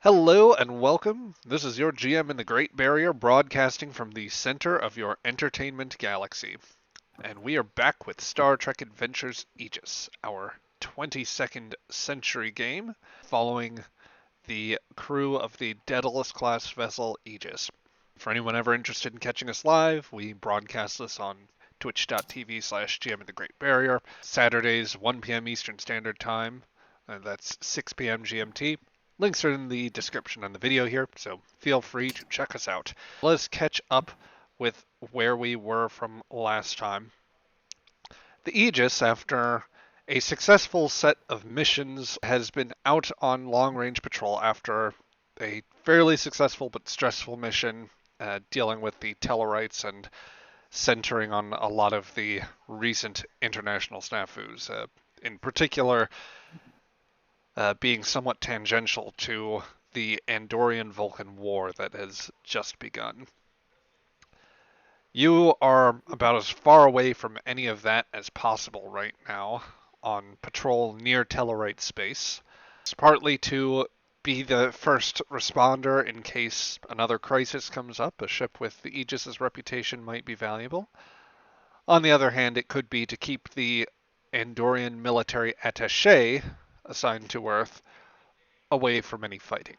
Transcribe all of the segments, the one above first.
Hello and welcome. This is your GM in the Great Barrier broadcasting from the center of your entertainment galaxy. And we are back with Star Trek Adventures Aegis, our 22nd century game following the crew of the Daedalus class vessel Aegis. For anyone ever interested in catching us live, we broadcast this on twitch.tv/GM in the Great Barrier, Saturdays 1 p.m. Eastern Standard Time, and that's 6 p.m. GMT. Links are in the description on the video here, so feel free to check us out. Let's catch up with where we were from last time. The Aegis, after a successful set of missions, has been out on long-range patrol after a fairly successful but stressful mission dealing with the Tellarites and centering on a lot of the recent international snafus, in particular being somewhat tangential to the Andorian-Vulcan war that has just begun. You are about as far away from any of that as possible right now on patrol near Tellarite space. It's partly to be the first responder in case another crisis comes up. A ship with the Aegis's reputation might be valuable. On the other hand, it could be to keep the Andorian military attaché assigned to Earth away from any fighting.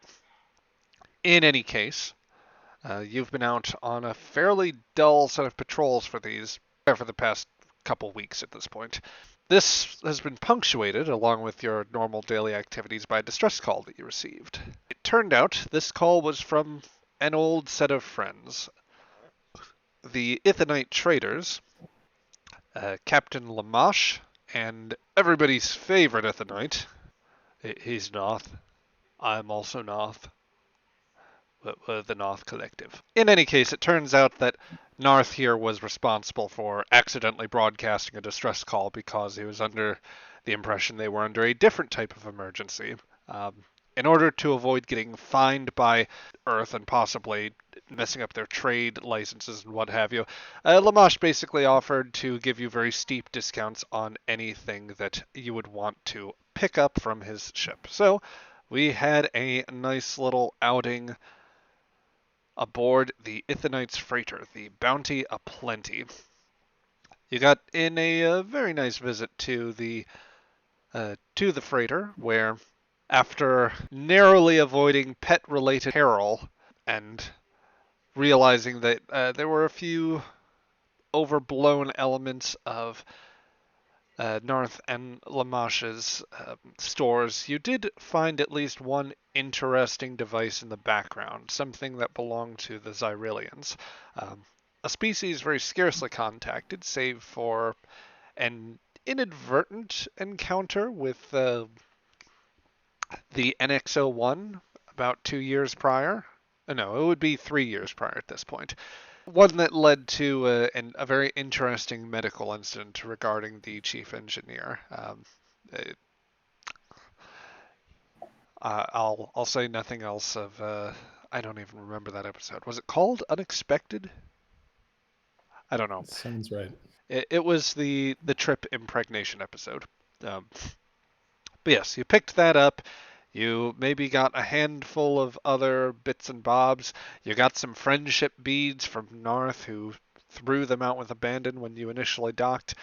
In any case, you've been out on a fairly dull set of patrols for the past couple weeks at this point. This has been punctuated, along with your normal daily activities, by a distress call that you received. It turned out this call was from an old set of friends. The Ithonite traders, Captain Lamash, and everybody's favorite Ithonite. He's Noth. I'm also Noth. The Noth Collective. In any case, it turns out that Narth here was responsible for accidentally broadcasting a distress call because he was under the impression they were under a different type of emergency. In order to avoid getting fined by Earth and possibly messing up their trade licenses and what have you, Lamash basically offered to give you very steep discounts on anything that you would want to pick up from his ship. So we had a nice little outing aboard the Ithonite's freighter, the Bounty Aplenty. You got in a very nice visit to the freighter, where after narrowly avoiding pet-related peril and realizing that there were a few overblown elements of Narth and Lamash's stores, you did find at least one interesting device in the background, something that belonged to the Xyrillians. A species very scarcely contacted, save for an inadvertent encounter with the NX-01 about 2 years prior. No, it would be 3 years prior at this point. One that led to a very interesting medical incident regarding the chief engineer. I'll say nothing else of. I don't even remember that episode. Was it called Unexpected? I don't know. Sounds right. It was the trip impregnation episode. But yes, you picked that up. You maybe got a handful of other bits and bobs. You got some friendship beads from Narth, who threw them out with abandon when you initially docked.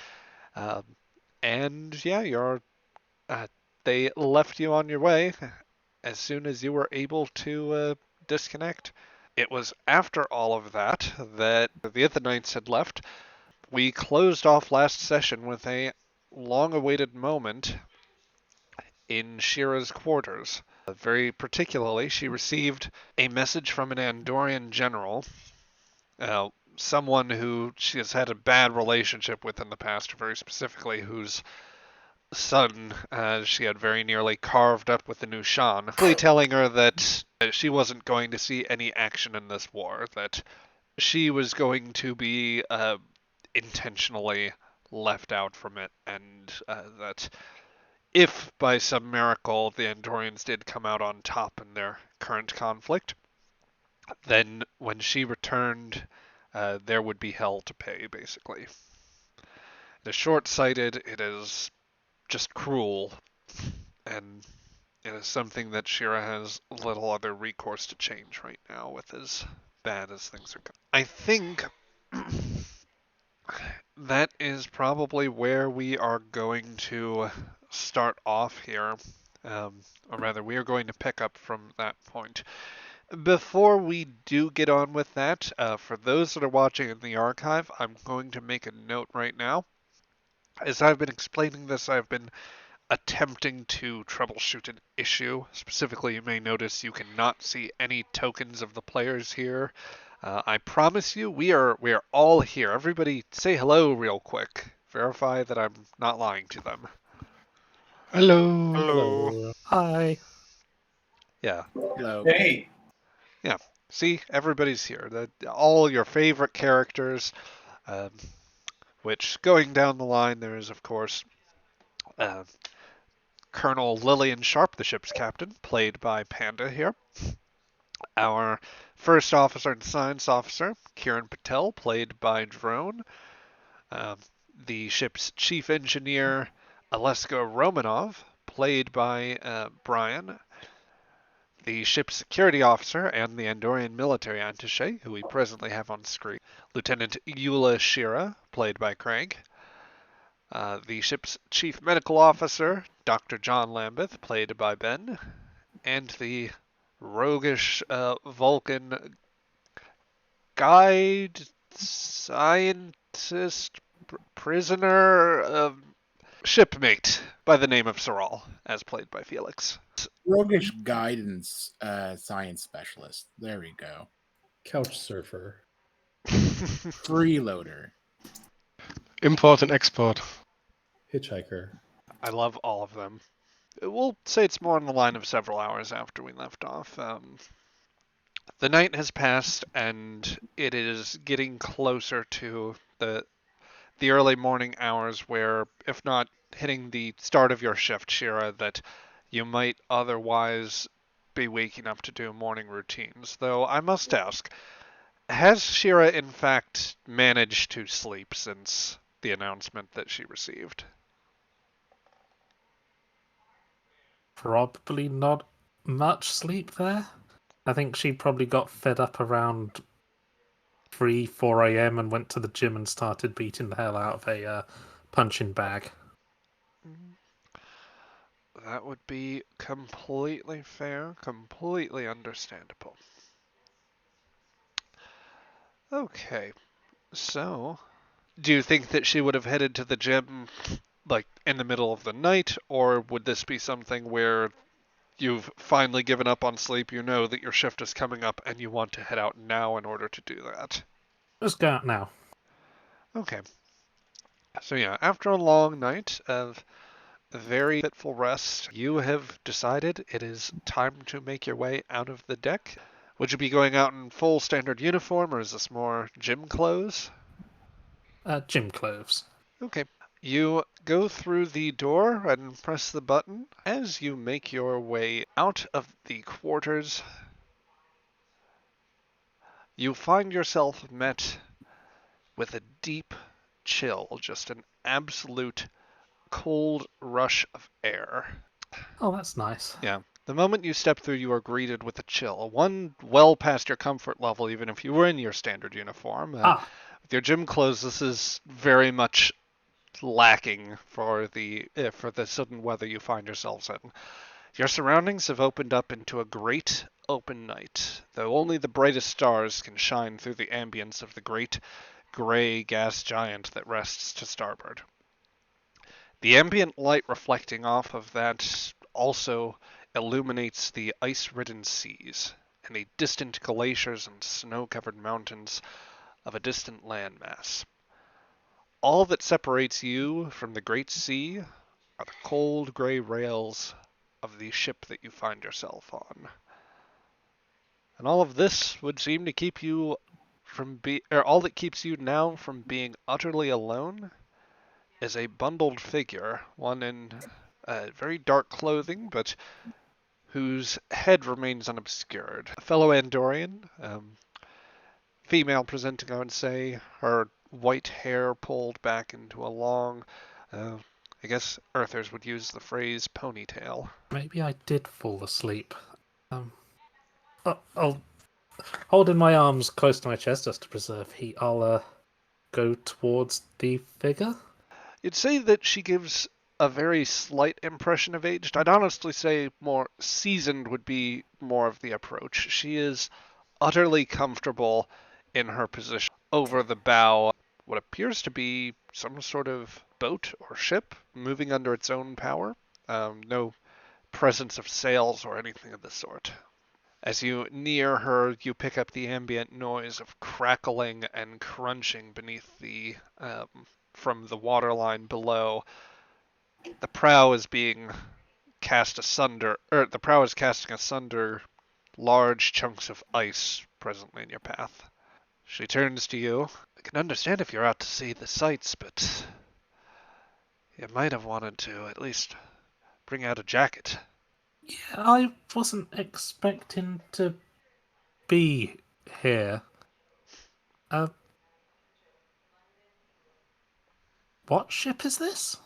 And yeah, they left you on your way as soon as you were able to disconnect. It was after all of that that the Ithanites had left. We closed off last session with a long-awaited moment in Shira's quarters. Very particularly, she received a message from an Andorian general, someone who she has had a bad relationship with in the past, very specifically, whose son she had very nearly carved up with the Nushan, telling her that she wasn't going to see any action in this war, that she was going to be intentionally left out from it, and that if by some miracle the Andorians did come out on top in their current conflict, then when she returned, there would be hell to pay, basically. It is short-sighted, it is just cruel, and It is something that Shira has little other recourse to change right now with as bad as things are going. I think that is probably where we are going to start off here. Or rather, we are going to pick up from that point. Before we do get on with that, for those that are watching in the archive, I'm going to make a note right now. As I've been explaining this, I've been attempting to troubleshoot an issue. Specifically, you may notice you cannot see any tokens of the players here. I promise you, we are all here. Everybody, say hello real quick. Verify that I'm not lying to them. Hello. Hello. Hello. Hi. Yeah, Hello. Hey, yeah. See, everybody's here. All your favorite characters. Um, which, going down the line, there is, of course, uh, Colonel Lillian Sharp, the ship's captain, played by Panda here. Our first officer and science officer, Kiran Patel, played by Drone. Um, the ship's chief engineer, Aleska Romanov, played by Brian. The ship's security officer and the Andorian military attaché, who we presently have on screen, Lieutenant Eula Shira, played by Craig. The ship's chief medical officer, Dr. John Lambeth, played by Ben. And the roguish Vulcan guide, scientist, prisoner, shipmate by the name of Soral, as played by Felix. Roguish guidance science specialist. There we go. Couch surfer. Freeloader. Import and export. Hitchhiker. I love all of them. We'll say it's more on the line of several hours after we left off. The night has passed, and it is getting closer to the early morning hours where, if not hitting the start of your shift, Shira, that you might otherwise be waking up to do morning routines. Though I must ask, has Shira in fact managed to sleep since the announcement that she received? Probably not much sleep there. I think she probably got fed up around 3, 4 a.m. and went to the gym and started beating the hell out of a punching bag. That would be completely fair, completely understandable. Okay, so do you think that she would have headed to the gym like in the middle of the night, or would this be something where you've finally given up on sleep, you know that your shift is coming up, and you want to head out now in order to do that? Let's go out now. Okay. So yeah, after a long night of very fitful rest, you have decided it is time to make your way out of the deck. Would you be going out in full standard uniform, or is this more gym clothes? Gym clothes. Okay. You go through the door and press the button. As you make your way out of the quarters, you find yourself met with a deep chill, just an absolute cold rush of air. Oh, that's nice. Yeah. The moment you step through, you are greeted with a chill, one well past your comfort level, even if you were in your standard uniform. With your gym clothes, this is very much lacking for the sudden weather you find yourselves in. Your surroundings have opened up into a great open night, though only the brightest stars can shine through the ambience of the great gray gas giant that rests to starboard. The ambient light reflecting off of that also illuminates the ice-ridden seas and the distant glaciers and snow-covered mountains of a distant landmass. All that separates you from the great sea are the cold gray rails of the ship that you find yourself on. And all of this would seem to keep you all that keeps you now from being utterly alone is a bundled figure, one in very dark clothing, but whose head remains unobscured. A fellow Andorian, female presenting, I would say, her white hair pulled back into a long I guess Earthers would use the phrase ponytail. Maybe I did fall asleep. I'll holding my arms close to my chest just to preserve heat. I'll go towards the figure. You'd say that she gives a very slight impression of aged. I'd honestly say more seasoned would be more of the approach. She is utterly comfortable in her position over the bow, what appears to be some sort of boat or ship moving under its own power. No presence of sails or anything of the sort. As you near her, you pick up the ambient noise of crackling and crunching beneath from the waterline below. The prow is being cast asunder, or the prow is casting asunder large chunks of ice presently in your path. She turns to you. I can understand if you're out to see the sights, but you might have wanted to at least bring out a jacket. Yeah, I wasn't expecting to be here. What ship is this?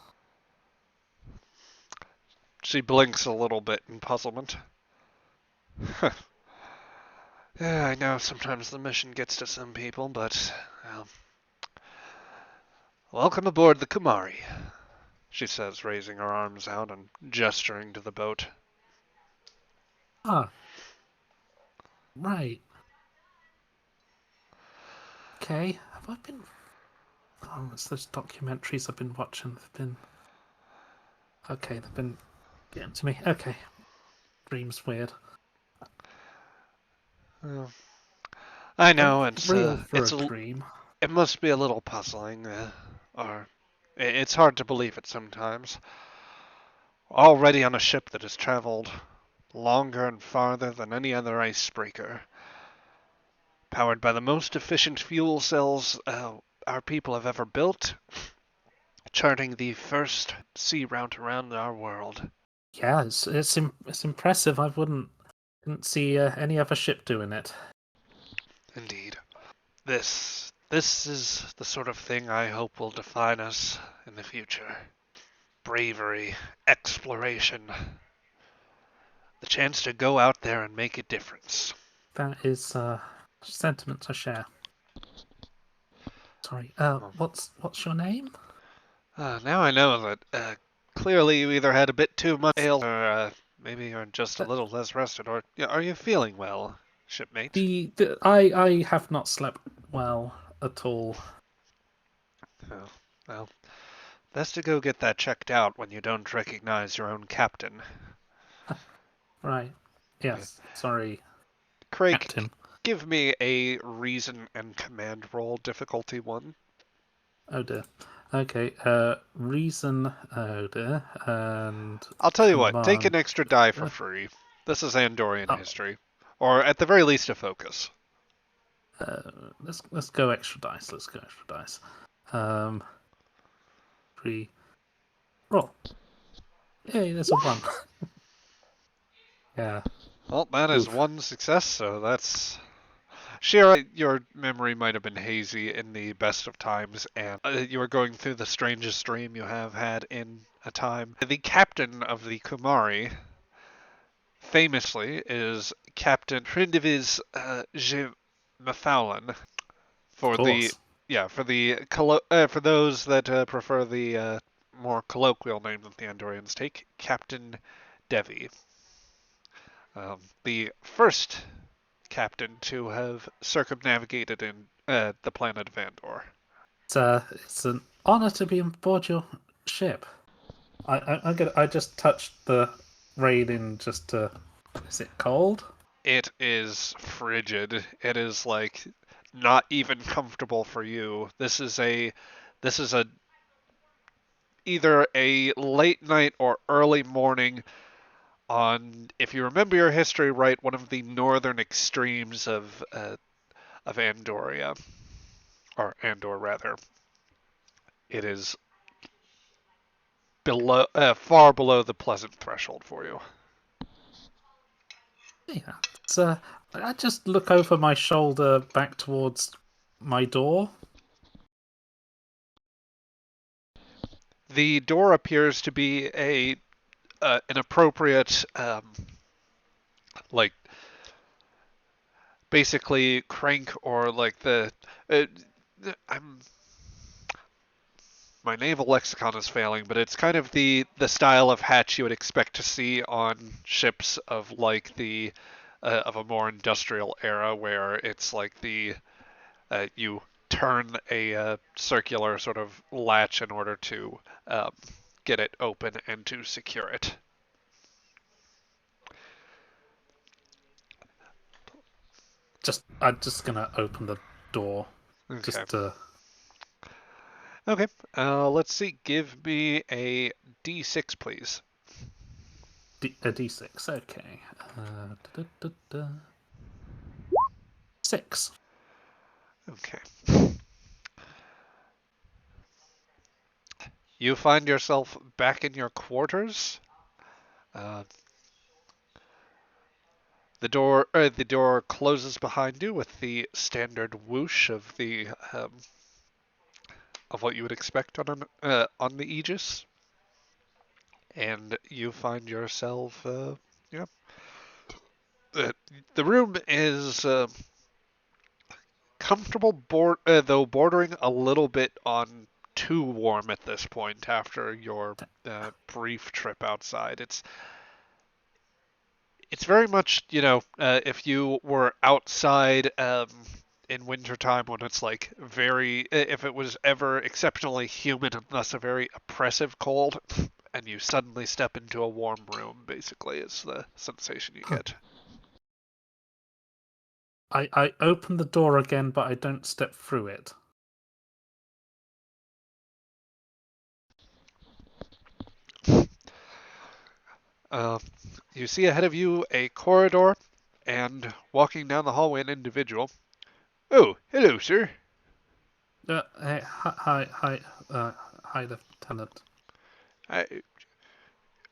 She blinks a little bit in puzzlement. Yeah, I know sometimes the mission gets to some people, but, well, welcome aboard the Kumari, she says, raising her arms out and gesturing to the boat. Ah, right. Okay, have I been... Oh, it's those documentaries I've been watching. They've been getting to me. Okay. Dream's weird. I know, it's real for it's a dream. it must be a little puzzling, or it's hard to believe it sometimes. Already on a ship that has traveled longer and farther than any other icebreaker, powered by the most efficient fuel cells our people have ever built, charting the first sea route around our world. Yeah, it's impressive. I didn't see any other ship doing it. Indeed. This is the sort of thing I hope will define us in the future. Bravery, exploration, the chance to go out there and make a difference. That is sentiments I share. Sorry. What's your name? Now I know that clearly you either had a bit too much ale or maybe you're just a little less rested. Or are you feeling well, shipmate? I have not slept well at all. Oh, well, best to go get that checked out when you don't recognize your own captain. Right. Yes. Sorry, Craig, Captain. give me a reason and command roll difficulty 1. Oh dear. Okay. Reason. Oh dear. And I'll tell you what, take command. an extra die for free. This is Andorian Oh. history. Or at the very least a focus. Let's go extra dice. Let's go extra dice. 3. Roll. Yay, there's a 1. Yeah. Well, that is Oof. 1 success, so that's... Shira, your memory might have been hazy in the best of times, and you were going through the strangest dream you have had in a time. The captain of the Kumari, famously, is Captain Prindiviz Mafaulan. For the for those that prefer the more colloquial name that the Andorians take, Captain Devi. The first captain to have circumnavigated in the planet of Andor. It's an honor to be on board your ship. I just touched the railing just to. Is it cold? It is frigid. It is like not even comfortable for you. This is either a late night or early morning on, if you remember your history right, one of the northern extremes of Andoria, or Andor rather. It is far below the pleasant threshold for you. Yeah. It's I just look over my shoulder back towards my door. the door appears to be an appropriate like basically crank or like uh, I'm my naval lexicon is failing, but it's kind of the style of hatch you would expect to see on ships of like the of a more industrial era, where it's like the you turn a circular sort of latch in order to get it open and to secure it. I'm just gonna open the door Okay. just to. Okay. Let's see. Give me a D6, please. A D6. Okay. Da, da, da, da. 6. Okay. You find yourself back in your quarters. Uh, the door closes behind you with the standard whoosh of the of what you would expect on the Aegis, and you find yourself yeah. The room is comfortable, though bordering a little bit on too warm at this point after your brief trip outside. It's very much, if you were outside in wintertime when it's like if it was ever exceptionally humid and thus a very oppressive cold, and you suddenly step into a warm room, basically, is the sensation you get. I open the door again, but I don't step through it. Uh, you see ahead of you a corridor, and walking down the hallway an individual. Oh, hello, sir. Hey, hi, Lieutenant. I,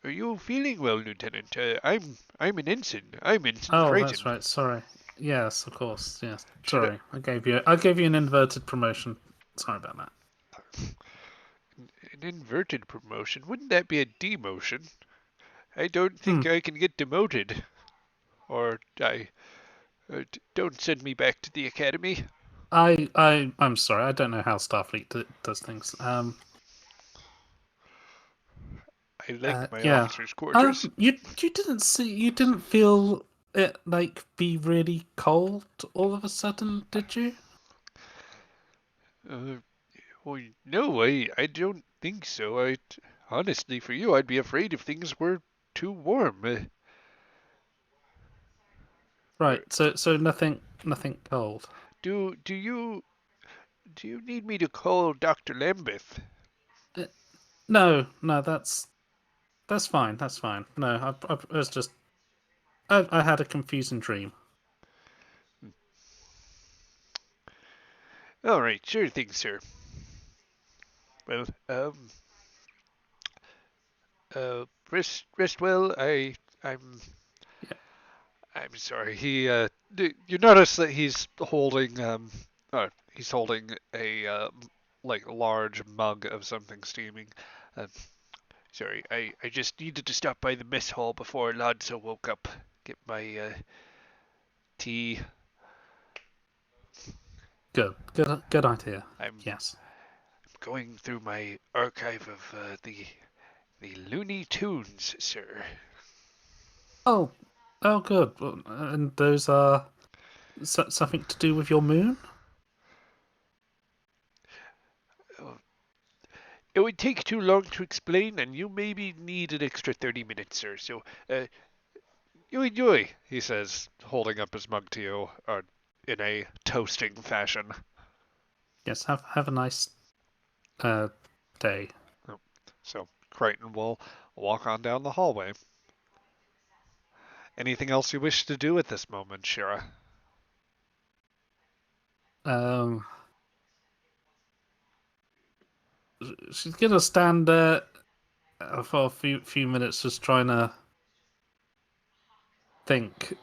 are you feeling well, Lieutenant? I'm an ensign. I'm Ensign Oh, Creighton. that's right. Sorry. Yes, of course. Yes. Should Sorry, I gave you an inverted promotion. Sorry about that. An inverted promotion? Wouldn't that be a demotion? I don't think I can get demoted. Or don't send me back to the academy. I'm sorry. I don't know how Starfleet does things. I like my Yeah. officers' quarters. You didn't feel it like be really cold all of a sudden, did you? Uh, well, no, I don't think so. Honestly, for you, I'd be afraid if things were too warm. Right. So nothing cold. Do you need me to call Dr. Lambeth? No, that's fine. That's fine. No, I was just I had a confusing dream. All right, sure thing, sir. Well, rest well. I'm Yeah. I'm sorry. You notice that he's holding a like large mug of something steaming. Uh, Sorry, I just needed to stop by the mess hall before Lodso woke up. Get my tea. Good idea. I'm Yes. going through my archive of the Looney Tunes, sir. Oh, good. Well, and those are something to do with your moon? Oh, it would take too long to explain, and you maybe need an extra 30 minutes, sir. So, you enjoy, he says, holding up his mug to you, in a toasting fashion. Yes. Have a nice day. Oh, so, Crichton will walk on down the hallway. Anything else you wish to do at this moment, Shira? Um, she's gonna stand there for a few minutes, just trying to think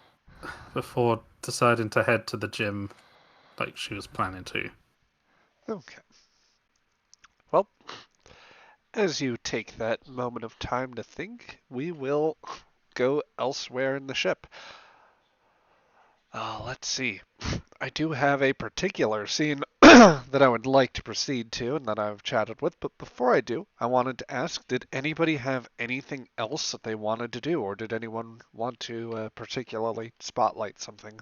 before deciding to head to the gym, like she was planning to. Okay. Well, as you take that moment of time to think, we will go elsewhere in the ship. Let's see. I do have a particular scene that I would like to proceed to and that I've chatted with, but before I do, I wanted to ask, did anybody have anything else that they wanted to do, or did anyone want to particularly spotlight something?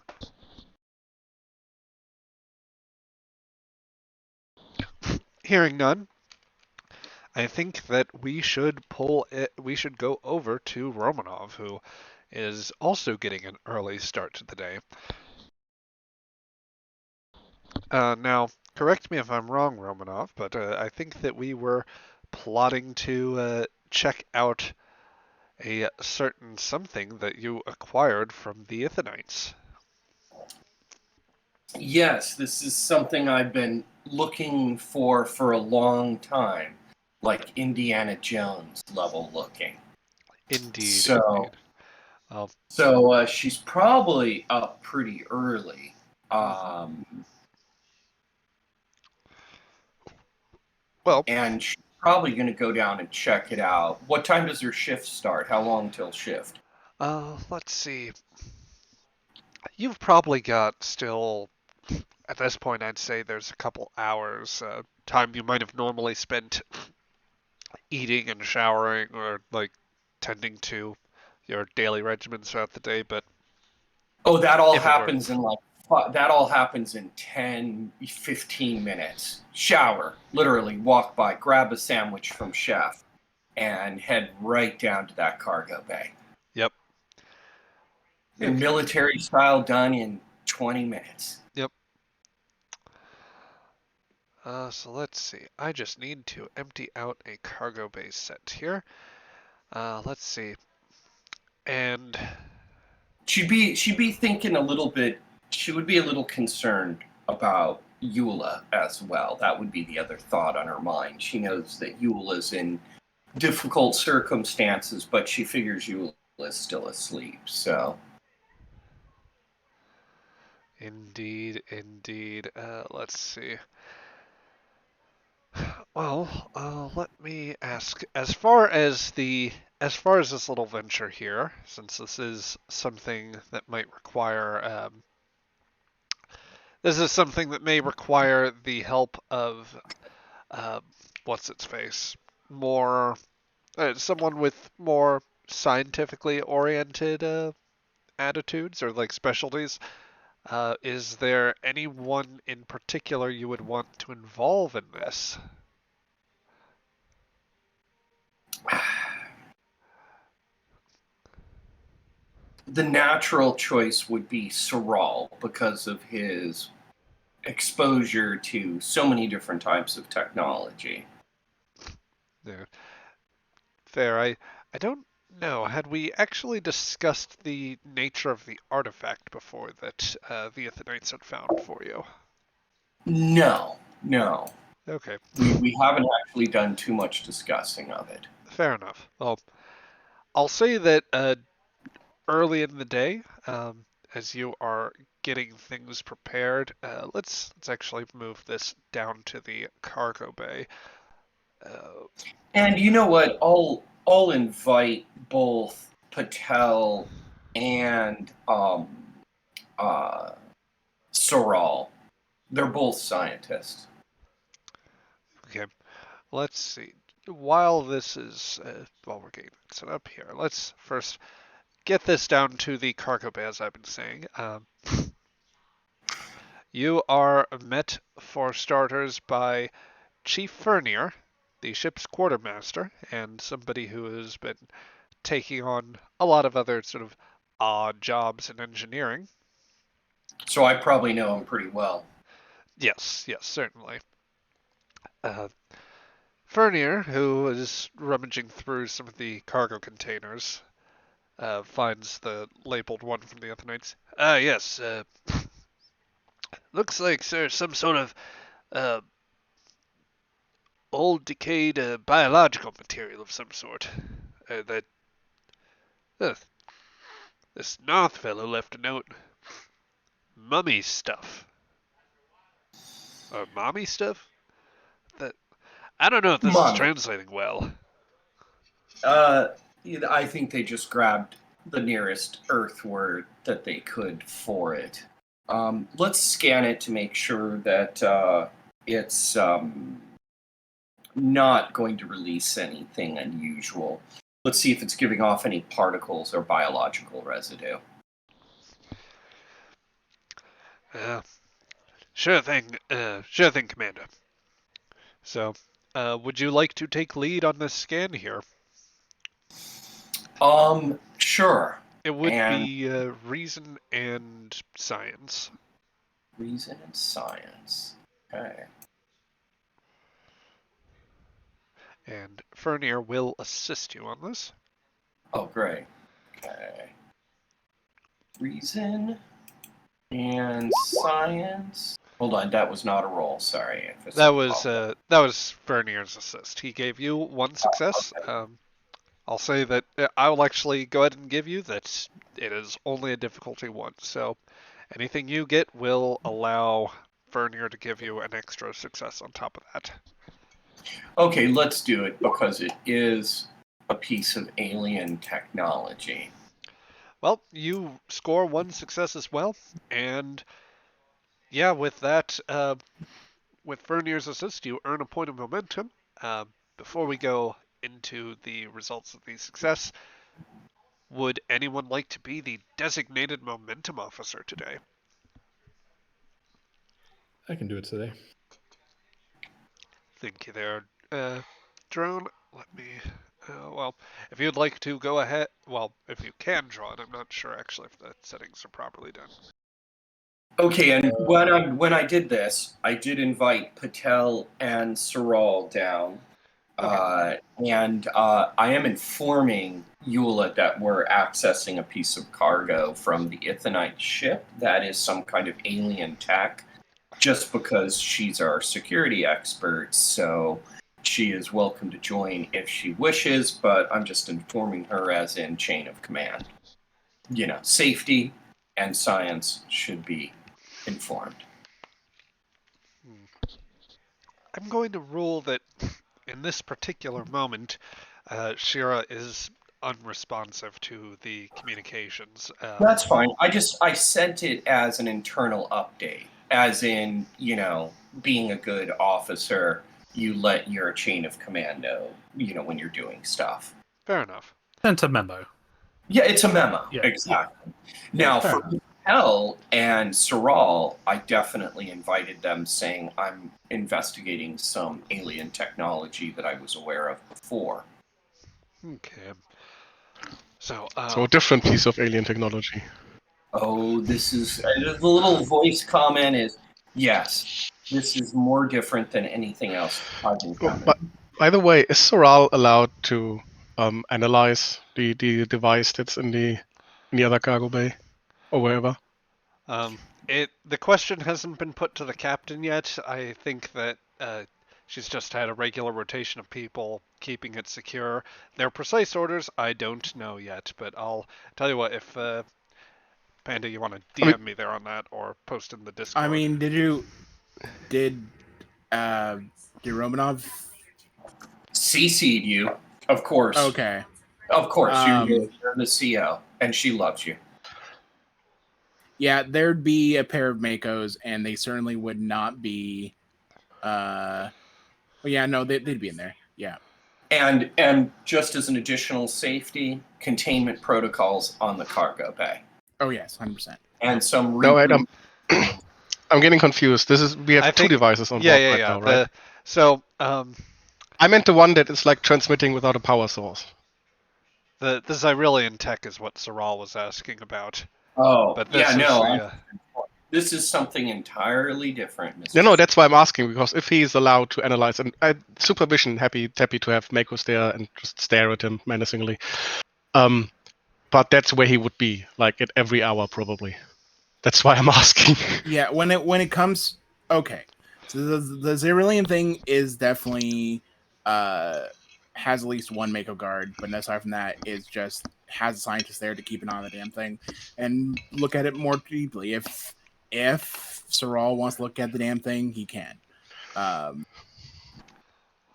Hearing none, I think that we should go over to Romanov, who is also getting an early start to the day. Now, correct me if I'm wrong, Romanov, but I think that we were plotting to check out a certain something that you acquired from the Ithanites. Yes, this is something I've been looking for a long time, like Indiana Jones level looking. Indeed, So, indeed. Um, she's probably up pretty early. well, And she's probably going to go down and check it out. What time does her shift start? How long till shift? let's see. You've probably got still, at this point, I'd say there's a couple hours time you might have normally spent eating and showering or like tending to your daily regimens throughout the day, but Oh, that all if it were happens in that all happens in 10, 15 minutes. Shower, literally walk by, grab a sandwich from chef, and head right down to that cargo bay. Yep. And military style, done in 20 minutes. Yep. So let's see. I just need to empty out a cargo bay set here. Let's see. And She'd be thinking a little bit. She would be a little concerned about Eula as well. That would be the other thought on her mind. She knows that Eula's in difficult circumstances, but she figures Eula is still asleep. So, indeed, indeed. Let's see. Well, let me ask. As far as this little venture here, since this is something that might require this is something that may require the help of what's its face, more someone with more scientifically oriented attitudes or like specialties. Is there anyone in particular you would want to involve in this? the natural choice would be Soral because of his exposure to so many different types of technology. Yeah. Fair. I don't know. Had we actually discussed the nature of the artifact before that the Athenites had found for you? No. Okay. We haven't actually done too much discussing of it. Fair enough. Well, I'll say that early in the day, as you are getting things prepared, let's actually move this down to the cargo bay. And you know what? I'll invite both Patel and Soral. They're both scientists. Okay, let's see. While this is, while we're getting it set up here, let's first get this down to the cargo bay, as I've been saying. You are met, for starters, by Chief Fernier, the ship's quartermaster, and somebody who has been taking on a lot of other sort of odd jobs in engineering. So I probably know him pretty well. Yes, certainly. Fernier, who is rummaging through some of the cargo containers, finds the labeled one from the Athenites. Yes. Looks like, sir, some sort of old decayed biological material of some sort. That this North fellow left a note. Mummy stuff. Or mommy stuff? That I don't know if this is Mummy. translating well. I think they just grabbed the nearest Earth word that they could for it. Let's scan it to make sure that it's not going to release anything unusual. Let's see if it's giving off any particles or biological residue. Sure thing, Commander. So, would you like to take lead on this scan here? Sure. It would And- be reason and science. Reason and science. Okay. And Fernir will assist you on this. Oh, great. Okay. Reason and science. Hold on, that was not a roll. Sorry. That was Fernir's assist. He gave you one success. I'll say that I will actually go ahead and give you that it is only a difficulty 1. So anything you get will allow Fernir to give you an extra success on top of that. Okay, let's do it because it is a piece of alien technology. Well, you score 1 success as well, and yeah, with that, with Fernir's assist, you earn a point of momentum. Before we go into the results of the success, would anyone like to be the designated momentum officer today? I can do it today. Thank you there, Drone. Let me, well, if you'd like to go ahead, well, if you can draw it, I'm not sure actually if the settings are properly done. Okay, and when I did this, I did invite Patel and Saral down. And I am informing Eula that we're accessing a piece of cargo from the Ithanite ship that is some kind of alien tech, just because she's our security expert, so she is welcome to join if she wishes, but I'm just informing her as in chain of command. You know, safety and science should be informed. I'm going to rule that in this particular moment, Shira is unresponsive to the communications. That's fine. I sent it as an internal update, as in, you know, being a good officer, you let your chain of command know, you know, when you're doing stuff. Fair enough. Sent a memo. Yeah, it's a memo. Yeah. Exactly. Now, Fair for Patel and Saral, I definitely invited them saying I'm investigating some alien technology that I was aware of before. Okay. So, So a different piece of alien technology. Oh, this is the little voice comment is yes. This is more different than anything else I've encountered. But by the way, is Soral allowed to analyze the device that's in the other cargo bay or wherever? the question hasn't been put to the captain yet. I think that she's just had a regular rotation of people keeping it secure. Their precise orders, I don't know yet, but I'll tell you what, if Panda, you want to DM me there on that or post in the Discord. I mean, did Romanov? CC'd you, of course. Okay. Of course, you're the CO, and she loves you. Yeah, there'd be a pair of Makos, and they certainly would not be. Well, yeah, no, they'd be in there. Yeah. And just as an additional safety, containment protocols on the cargo bay. Oh yes, 100%. And some. No, wait, I'm getting confused. We have two devices on board right now, right? I meant the one that is like transmitting without a power source. The Xyrilian tech is what Saral was asking about. Oh, but this this is something entirely different. Mr. No, that's why I'm asking, because if he's allowed to analyze, and supervision, happy to have Makos there and just stare at him menacingly. But that's where he would be, like at every hour probably. That's why I'm asking. Yeah, when it comes, okay, so the Xyrilian thing is definitely has at least one Mako guard, but aside from that, is just has a scientist there to keep an eye on the damn thing and look at it more deeply. If Saral wants to look at the damn thing, he can.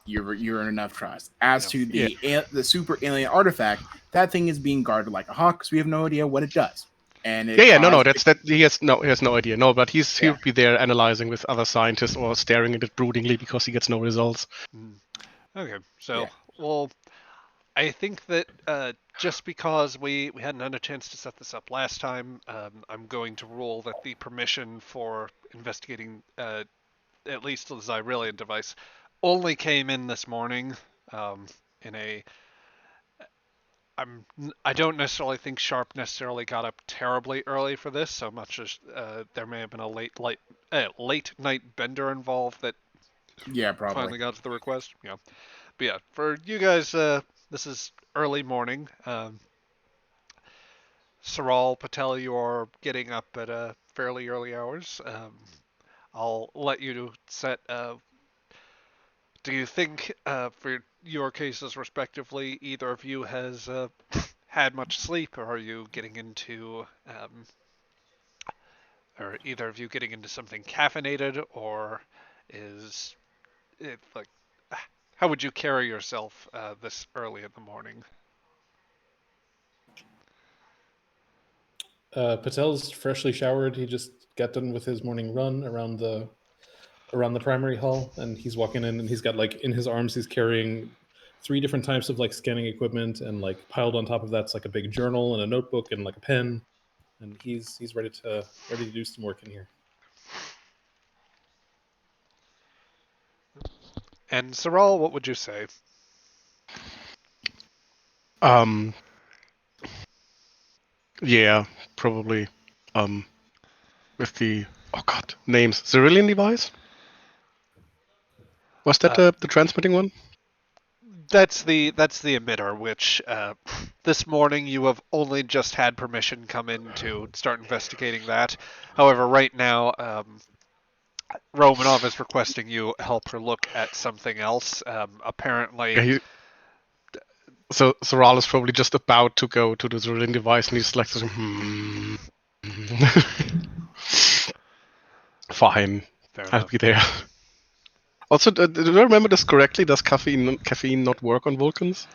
you're in enough trust. As to Yeah. the super alien artifact, that thing is being guarded like a hawk because we have no idea what it does. And it Yeah, no, caused- that's that. He has no idea. No, but Yeah. he'll be there analyzing with other scientists or staring at it broodingly because he gets no results. Okay, so Yeah. well, I think that just because we hadn't had a chance to set this up last time, I'm going to rule that the permission for investigating at least the Xyrillian device only came in this morning. In a, I don't necessarily think Sharp necessarily got up terribly early for this, so much as there may have been a late night bender involved that Yeah, probably. finally got to the request. Yeah. But yeah, for you guys, this is early morning. Saral, Patel, you're getting up at fairly early hours. I'll let you set. Do you think, for your cases respectively, either of you has had much sleep, or are you getting into, or either of you getting into something caffeinated, or is it like, how would you carry yourself this early in the morning? Patel's freshly showered. He just got done with his morning run around the primary hall, and he's walking in, and he's got like in his arms he's carrying 3 different types of like scanning equipment, and like piled on top of that's like a big journal and a notebook and like a pen, and he's ready to do some work in here. And Saral, what would you say? Yeah, probably. With the names, Xyrillian device. Was that the transmitting one? That's the emitter, which this morning you have only just had permission come in to start investigating that. However, right now Romanov is requesting you help her look at something else. Apparently, Yeah, so Saral is probably just about to go to the Xyrillian device, and he's like, Fine, fair I'll enough. be there. Also, do I remember this correctly? Does caffeine not work on Vulcans?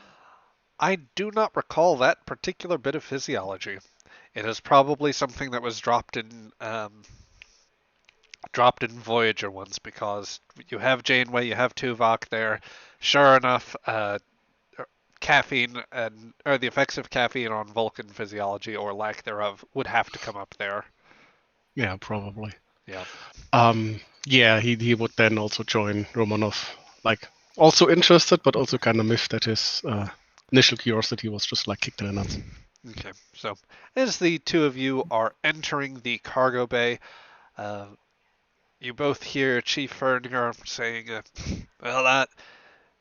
I do not recall that particular bit of physiology. It is probably something that was dropped in Voyager once, because you have Janeway, you have Tuvok there. Sure enough, caffeine or the effects of caffeine on Vulcan physiology or lack thereof would have to come up there. Yeah, probably. Yeah. Yeah, he would then also join Romanov. Like, also interested, but also kind of miffed that his initial curiosity was just like kicked in the nuts. Okay. So, as the two of you are entering the cargo bay, you both hear Chief Ferninger saying, well,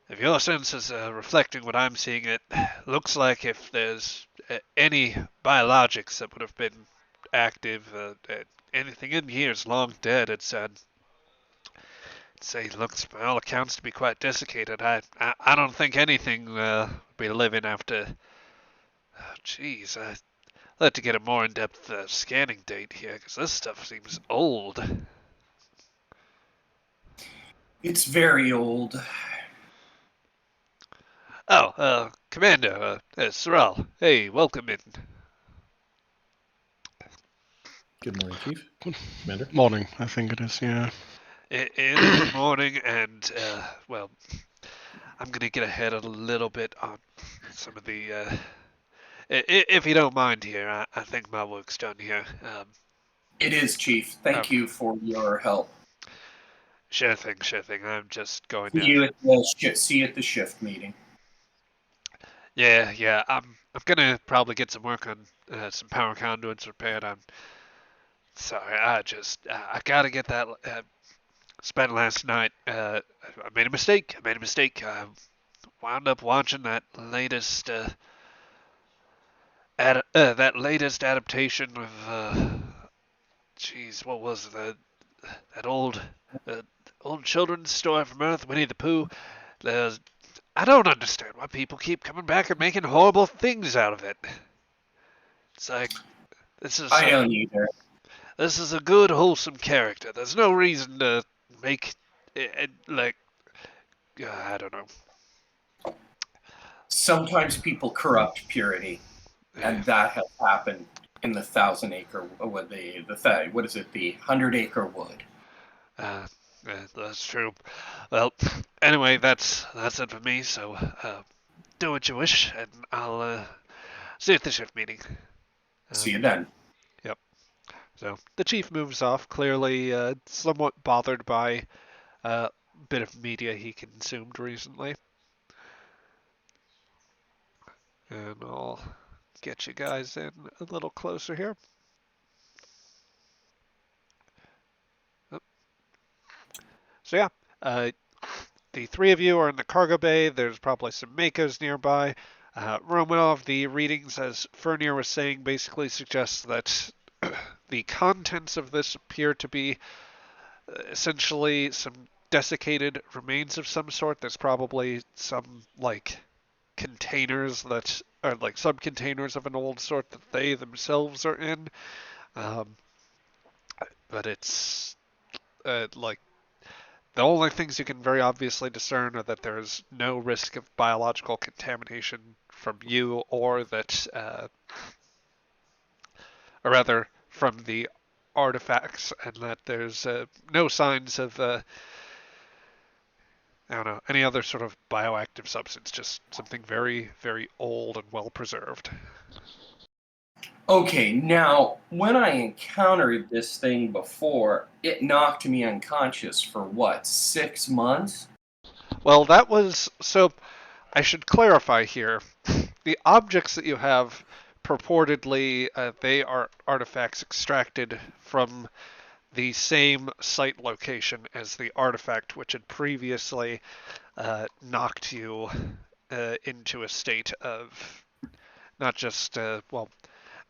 if your sense is reflecting what I'm seeing, it looks like if there's any biologics that would have been active, anything in here is long dead. I'd say it looks, by all accounts, to be quite desiccated. I don't think anything will be living after. Jeez, I'd like to get a more in-depth scanning date here, because this stuff seems old. It's very old. Oh, Commander, Saral. Hey, welcome in. Good morning, Chief. Commander. Morning, I think it is, yeah. It is good morning, and, well, I'm going to get ahead a little bit on some of the, if you don't mind here, I think my work's done here. It is, Chief. Thank you for your help. Sure thing. I'm just going See to... you at the shift meeting. Yeah, I'm gonna probably get some work on some power conduits repaired. I'm sorry, I gotta get that... spent last night, I made a mistake. I wound up watching that latest adaptation of jeez, what was it? That old children's story from Earth, Winnie the Pooh. I don't understand why people keep coming back and making horrible things out of it. It's like, I don't either. This is a good, wholesome character. There's no reason to make it like I don't know. Sometimes people corrupt purity, and that has happened in the 1,000-acre, what is it, the 100-acre wood. That's true. Well, anyway, that's it for me. So do what you wish, and I'll see you at the shift meeting. See you then. Yep. So the chief moves off, clearly somewhat bothered by a bit of media he consumed recently. And I'll get you guys in a little closer here. So yeah, the three of you are in the cargo bay. There's probably some Makos nearby. Romanov, the readings, as Fernir was saying, basically suggests that the contents of this appear to be essentially some desiccated remains of some sort. There's probably some, like, containers that are, like, sub-containers of an old sort that they themselves are in. But it's, like, the only things you can very obviously discern are that there is no risk of biological contamination from you, or that, or rather, from the artifacts, and that there's no signs of, I don't know, any other sort of bioactive substance, just something very, very old and well preserved. Okay, now, when I encountered this thing before, it knocked me unconscious for what, 6 months? Well, that was, so I should clarify here. The objects that you have, purportedly, they are artifacts extracted from the same site location as the artifact which had previously knocked you into a state of not just, well,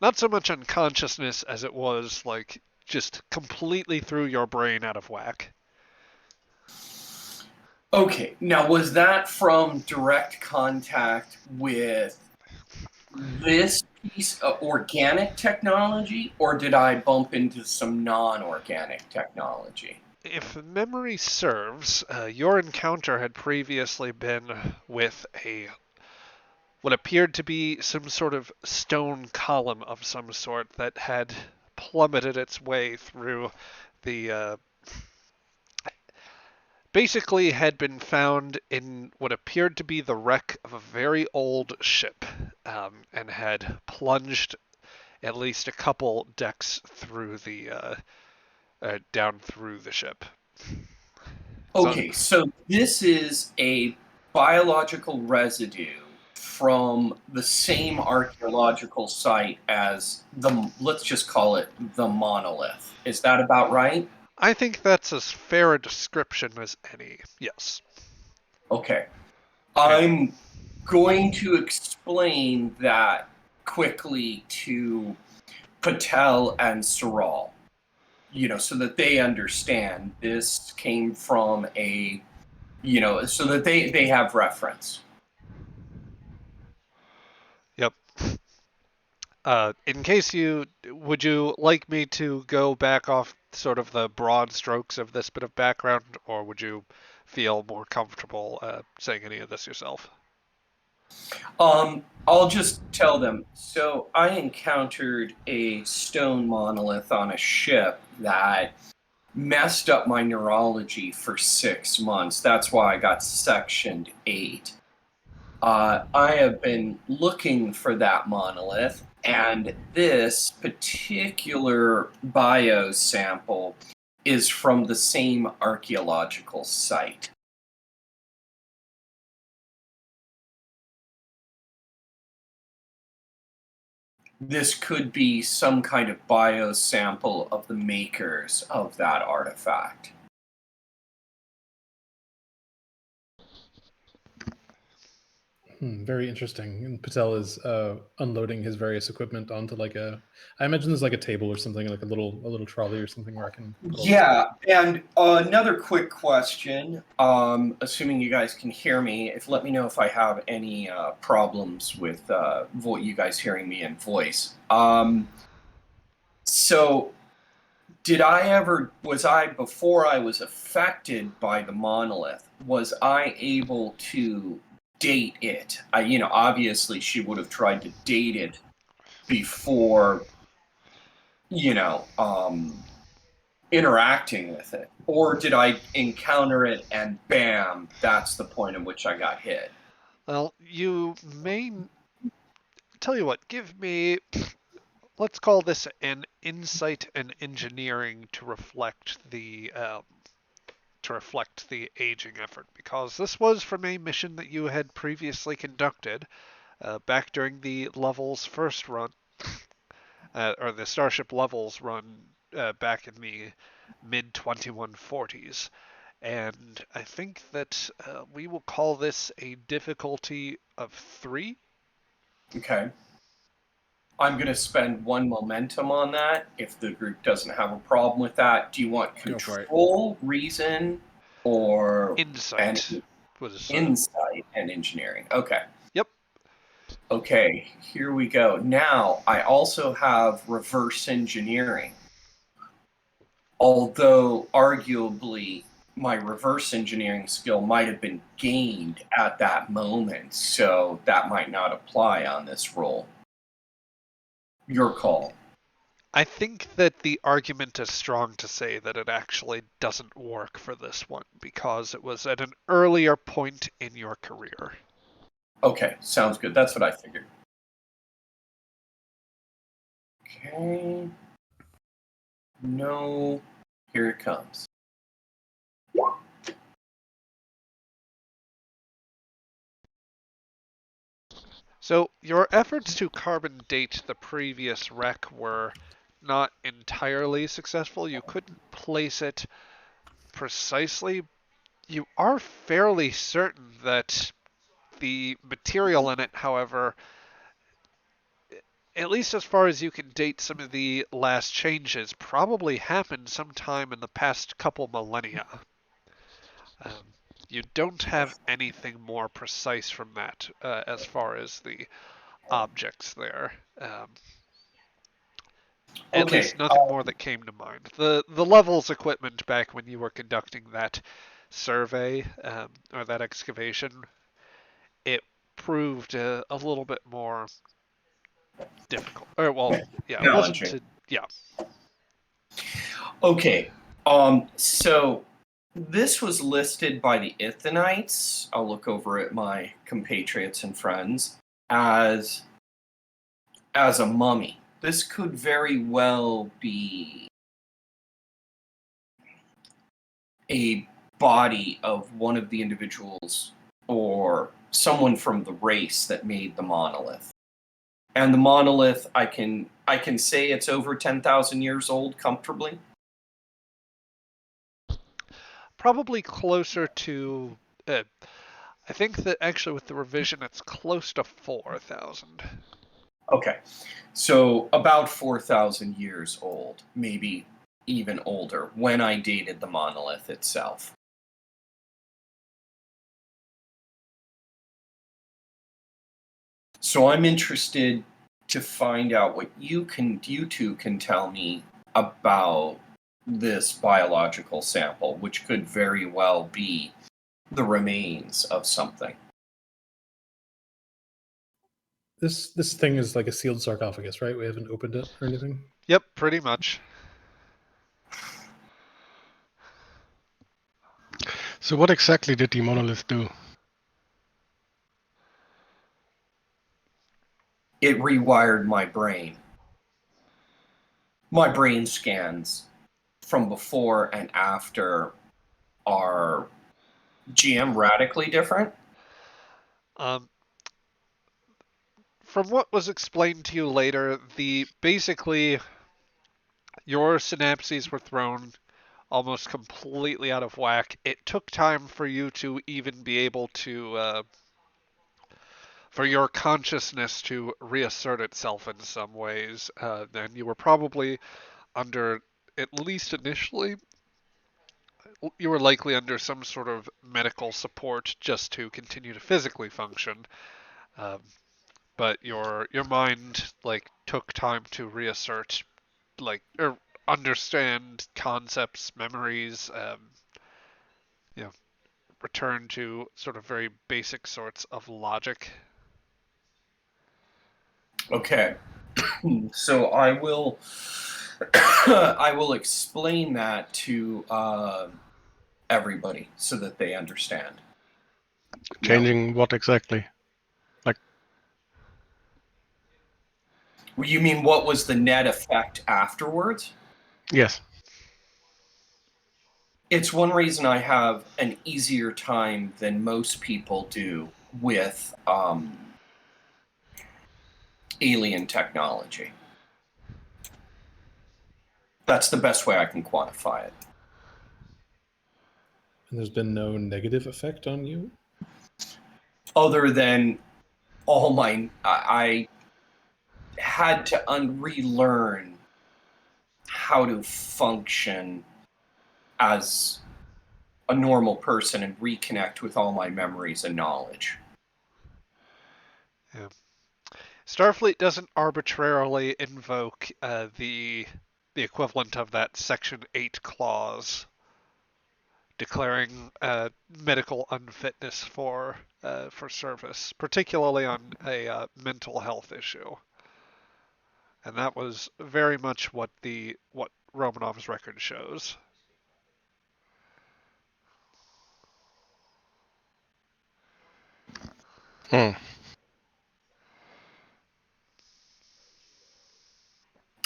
not so much unconsciousness as it was, like, just completely threw your brain out of whack. Okay, now was that from direct contact with this piece of organic technology, or did I bump into some non-organic technology? If memory serves, your encounter had previously been with what appeared to be some sort of stone column of some sort that had plummeted its way through the basically had been found in what appeared to be the wreck of a very old ship, and had plunged at least a couple decks through the down through the ship. Okay, so this is a biological residue from the same archaeological site as let's just call it the monolith. Is that about right? I think that's as fair a description as any, yes. Okay. I'm going to explain that quickly to Patel and Saral, so that they understand this came from so that they have reference. Yep. In case would you like me to go back off sort of the broad strokes of this bit of background, or would you feel more comfortable saying any of this yourself? I'll just tell them. So I encountered a stone monolith on a ship that messed up my neurology for 6 months. That's why I got sectioned 8. I have been looking for that monolith, and this particular biosample is from the same archaeological site. This could be some kind of biosample of the makers of that artifact. Very interesting. And Patel is unloading his various equipment onto like I imagine there's like a table or something, like a little trolley or something where I can. Yeah, and another quick question. Assuming you guys can hear me, let me know if I have any problems with you guys hearing me in voice. So, before I was affected by the monolith, was I able to date it? Obviously she would have tried to date it before, interacting with it. Or did I encounter it and bam, that's the point at which I got hit? Well, you may... Tell you what, give me... Let's call this an insight and engineering to reflect the aging effort, because this was from a mission that you had previously conducted back during the Levels first run, or the Starship Levels run back in the mid-2140s. And I think that we will call this a difficulty of 3. Okay. I'm going to spend 1 momentum on that if the group doesn't have a problem with that. Do you want control, reason, or insight? Insight and engineering. Okay. Yep. Okay, here we go. Now, I also have reverse engineering. Although, arguably, my reverse engineering skill might have been gained at that moment, so that might not apply on this roll. Your call. I think that the argument is strong to say that it actually doesn't work for this one, because it was at an earlier point in your career. Okay, sounds good. That's what I figured. Okay. No. Here it comes. So, your efforts to carbon date the previous wreck were not entirely successful. You couldn't place it precisely. You are fairly certain that the material in it, however, at least as far as you can date some of the last changes, probably happened sometime in the past couple millennia. You don't have anything more precise from that as far as the objects there. At least nothing more that came to mind. The Levels equipment back when you were conducting that survey or that excavation, it proved a little bit more difficult. Or well, yeah, it wasn't to, yeah. Okay. So this was listed by the Ithanites. I'll look over at my compatriots and friends as a mummy. This could very well be a body of one of the individuals or someone from the race that made the monolith. And the monolith, I can say it's over 10,000 years old comfortably. Probably closer to, I think that actually with the revision, it's close to 4,000. Okay, so about 4,000 years old, maybe even older, when I dated the monolith itself. So I'm interested to find out what you two can tell me about this biological sample, which could very well be the remains of something. This thing is like a sealed sarcophagus, right? We haven't opened it or anything? Yep, pretty much. So what exactly did the monolith do? It rewired my brain. My brain scans from before and after are radically different. From what was explained to you later, basically your synapses were thrown almost completely out of whack. It took time for you to even be able to for your consciousness to reassert itself in some ways. Then you were probably under, at least initially, you were likely under some sort of medical support just to continue to physically function. But your mind took time to reassert, understand concepts, memories, you know, return to sort of very basic sorts of logic. Okay. So I will I will explain that to everybody so that they understand. Changing what exactly? You mean what was the net effect afterwards? Yes. It's one reason I have an easier time than most people do with alien technology. That's the best way I can quantify it. And there's been no negative effect on you? Other than all my, I had to relearn how to function as a normal person and reconnect with all my memories and knowledge. Yeah. Starfleet doesn't arbitrarily invoke the equivalent of that Section 8 clause declaring medical unfitness for service, particularly on a mental health issue. And that was very much what Romanov's record shows. Hmm.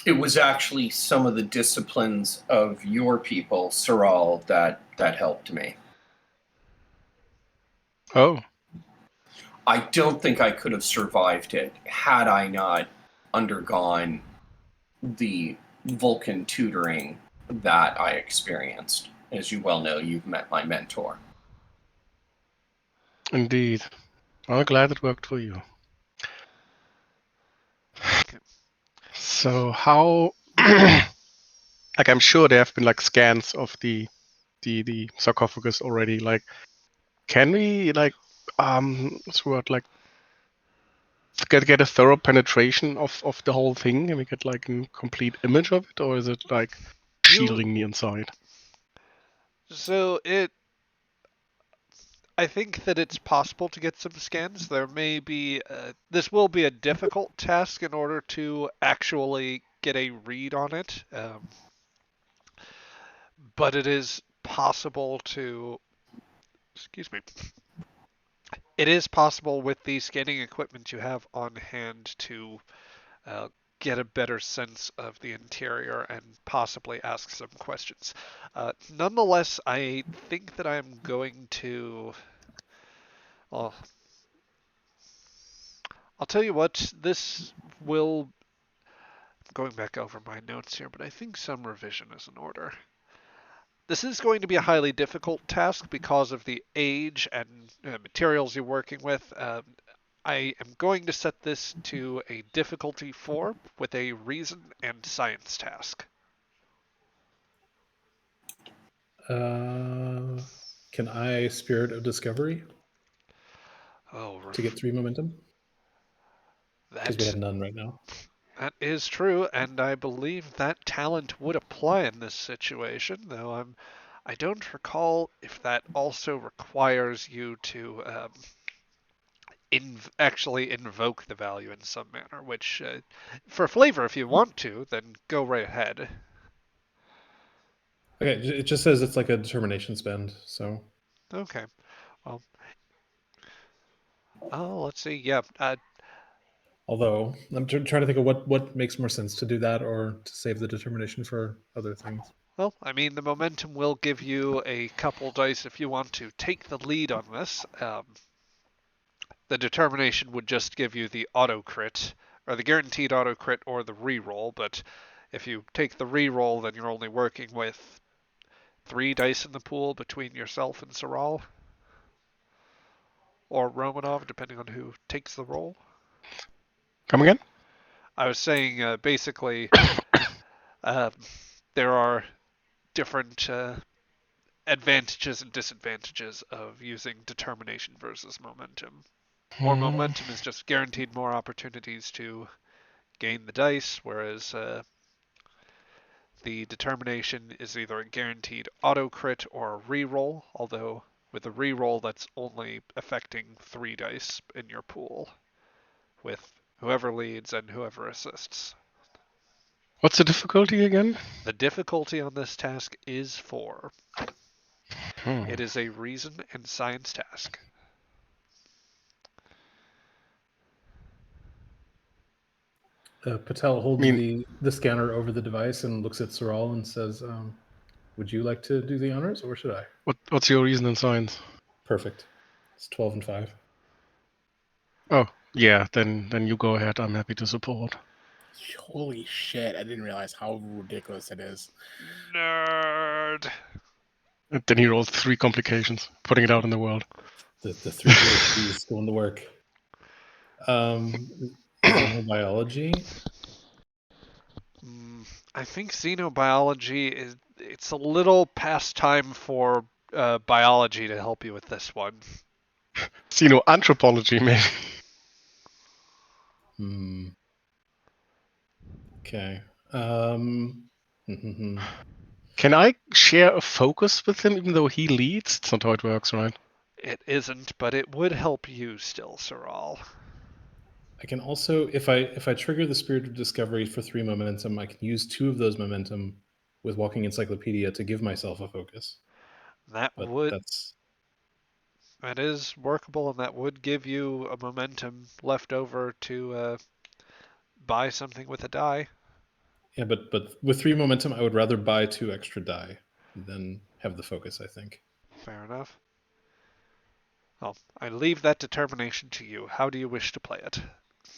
It was actually some of the disciplines of your people, Saral, that helped me. Oh. I don't think I could have survived it had I not undergone the Vulcan tutoring that I experienced. As you well know, you've met my mentor. Indeed. I'm glad it worked for you. So how like I'm sure there have been like scans of the sarcophagus already. Like can we like what's the word, like get a thorough penetration of the whole thing and we get like a complete image of it, or is it like shielding the inside? So I think that it's possible to get some scans. There may be this will be a difficult task in order to actually get a read on it, but it is possible to. Excuse me. It is possible with the scanning equipment you have on hand to get a better sense of the interior and possibly ask some questions. Nonetheless, I think that I'm going to. Well, I'll tell you what, this will. Going back over my notes here, but I think some revision is in order. This is going to be a highly difficult task because of the age and materials you're working with. I am going to set this to a difficulty 4 with a reason and science task. Can I Spirit of Discovery Oh, to get 3 momentum? Because we have none right now. That is true, and I believe that talent would apply in this situation, though I don't recall if that also requires you to actually invoke the value in some manner, which, for flavor, if you want to, then go right ahead. Okay, it just says it's like a determination spend, so. Okay, well, let's see, yeah. Although, I'm trying to think of what makes more sense, to do that or to save the determination for other things. Well, I mean, the momentum will give you a couple dice if you want to take the lead on this. The determination would just give you the auto crit, or the guaranteed auto crit, or the reroll. But if you take the reroll, then you're only working with 3 dice in the pool between yourself and Saral, or Romanov, depending on who takes the roll. Come again? I was saying basically there are different advantages and disadvantages of using determination versus momentum. More momentum is just guaranteed more opportunities to gain the dice, whereas The determination is either a guaranteed auto crit or a reroll, although with a reroll that's only affecting 3 dice in your pool, with whoever leads and whoever assists. What's the difficulty again? The difficulty on this task is 4. Hmm. It is a reason and science task. Patel holds I mean- the scanner over the device and looks at Saral and says, would you like to do the honors, or should I? What's your reason in science? Perfect. It's 12 and 5. Oh, yeah, then you go ahead. I'm happy to support. Holy shit! I didn't realize how ridiculous it is. Nerd! And then he rolls 3 complications, putting it out in the world. The 3 PhDs going to work. Xenobiology. I think xenobiology it's a little past time for biology to help you with this one. Anthropology, maybe. Okay. Can I share a focus with him even though he leads? That's not how it works, right? It isn't, but it would help you still, Saral. I can also, if I trigger the Spirit of Discovery for 3 momentum, I can use 2 of those momentum with Walking Encyclopedia to give myself a focus. That is workable, and that would give you a momentum left over to buy something with a die. Yeah, but with 3 momentum, I would rather buy 2 extra die than have the focus, I think. Fair enough. Well, I leave that determination to you. How do you wish to play it?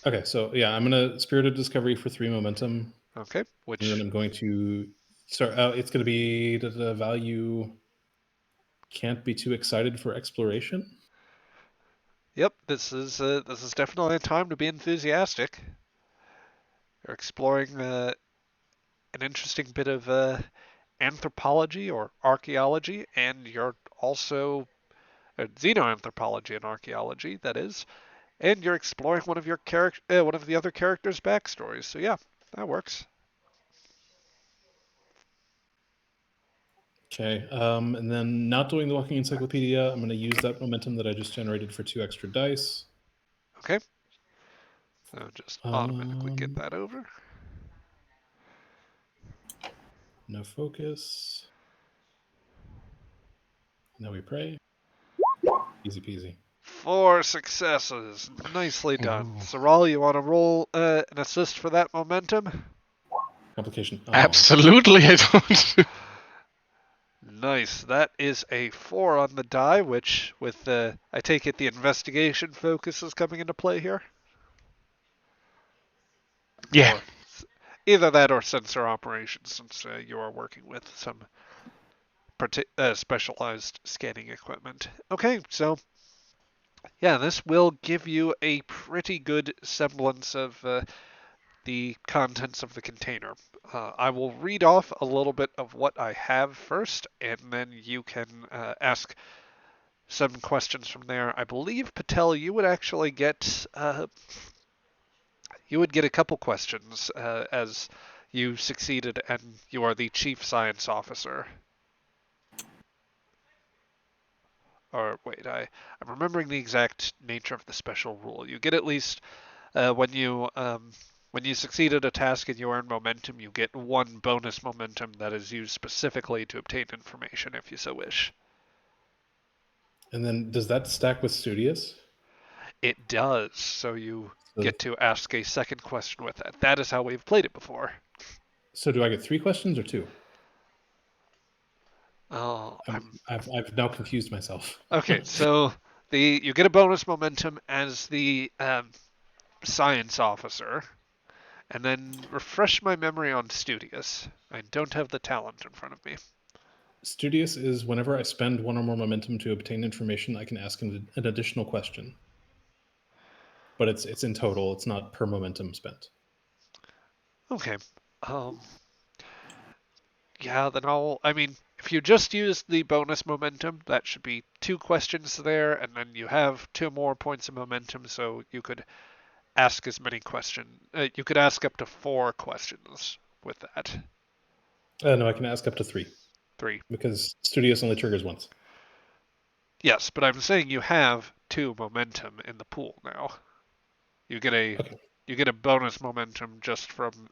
Okay, so yeah, I'm gonna Spirit of Discovery for 3 momentum. Okay, And then I'm going to start out. It's going to be the value. Can't be too excited for exploration. Yep, this is definitely a time to be enthusiastic. You're exploring an interesting bit of anthropology or archaeology, and you're also xenoanthropology and archaeology, that is, and you're exploring one of the other characters' backstories. So yeah, that works. Okay, and then not doing the Walking Encyclopedia, I'm going to use that momentum that I just generated for 2 extra dice. Okay. So just automatically get that over. No focus. Now we pray. Easy peasy. 4 successes. Nicely done. Ooh. Saral, you want to roll an assist for that momentum? Complication. Oh. Absolutely, I don't. Nice. That is a 4 on the die, which, with I take it the investigation focus is coming into play here? Yeah. Or either that or sensor operations, since you are working with some specialized scanning equipment. Okay, so yeah, this will give you a pretty good semblance of the contents of the container. I will read off a little bit of what I have first, and then you can ask some questions from there. I believe, Patel, you would actually get a couple questions as you succeeded and you are the chief science officer. Or wait, I'm remembering the exact nature of the special rule. You get at least when you succeeded a task and you earn momentum, you get 1 bonus momentum that is used specifically to obtain information, if you so wish. And then does that stack with Studious? It does, so you get to ask a second question with that. That is how we've played it before. So do I get 3 questions or 2? Oh, I've now confused myself. Okay, so you get a bonus momentum as the science officer, and then refresh my memory on Studious. I don't have the talent in front of me. Studious is whenever I spend 1 or more momentum to obtain information, I can ask an additional question. But it's in total. It's not per momentum spent. Okay. Yeah, then if you just use the bonus momentum, that should be 2 questions there, and then you have 2 more points of momentum, so you could ask as many questions. You could ask up to 4 questions with that. No, I can ask up to 3 3. because Studios only triggers once. Yes, but I'm saying you have 2 momentum in the pool now. You get a Okay. you get a bonus momentum just from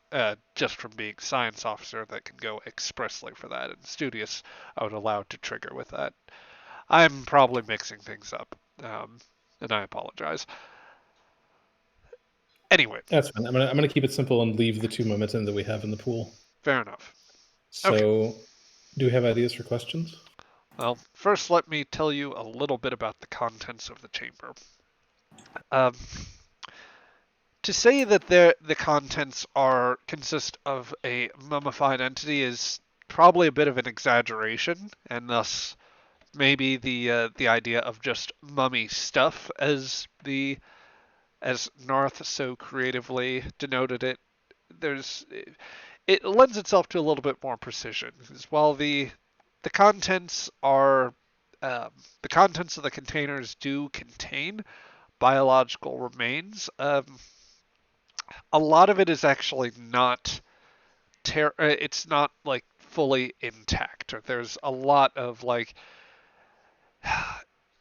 being science officer that can go expressly for that. And Studious, I would allow to trigger with that. I'm probably mixing things up, and I apologize. Anyway, That's fine. I'm gonna keep it simple and leave the 2 momentum that we have in the pool. fair enough. So, do we have ideas for questions? Well, first let me tell you a little bit about the contents of the chamber. Um, to say that the contents consist of a mummified entity is probably a bit of an exaggeration, and thus maybe the idea of just mummy stuff as Narth so creatively denoted it. It lends itself to a little bit more precision. While the contents are the contents of the containers do contain biological remains, a lot of it is actually not it's not like fully intact. Or there's a lot of like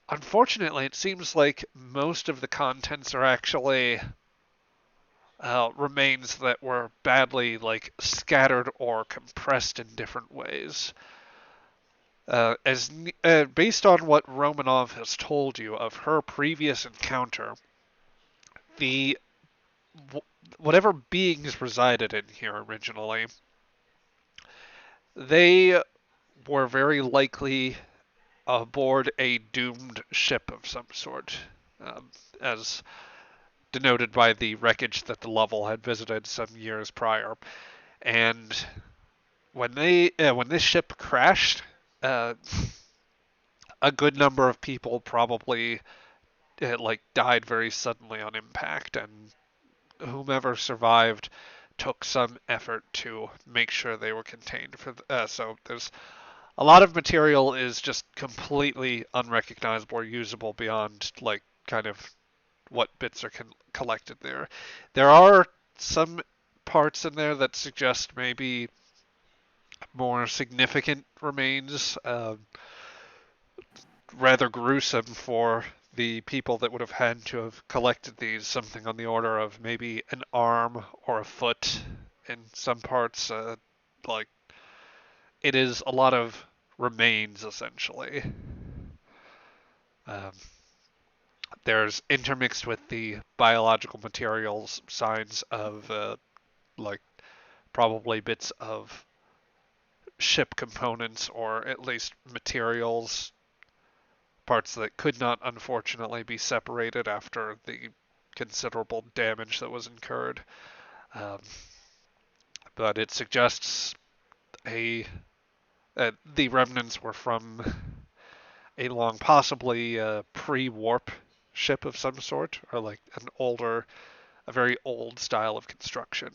unfortunately it seems like most of the contents are actually remains that were badly like scattered or compressed in different ways. Based on what Romanov has told you of her previous encounter, the whatever beings resided in here originally, they were very likely aboard a doomed ship of some sort, as denoted by the wreckage that the Lovell had visited some years prior. And when this ship crashed, a good number of people probably died very suddenly on impact, and whomever survived took some effort to make sure they were contained. So there's a lot of material is just completely unrecognizable or usable beyond like kind of what bits are collected there. There are some parts in there that suggest maybe more significant remains, rather gruesome for the people that would have had to have collected these, something on the order of maybe an arm or a foot in some parts. Like, it is a lot of remains, essentially. There's intermixed with the biological materials signs of, like, probably bits of ship components, or at least materials, parts that could not unfortunately be separated after the considerable damage that was incurred. But it suggests the remnants were from a long, possibly pre-warp ship of some sort, or like a very old style of construction.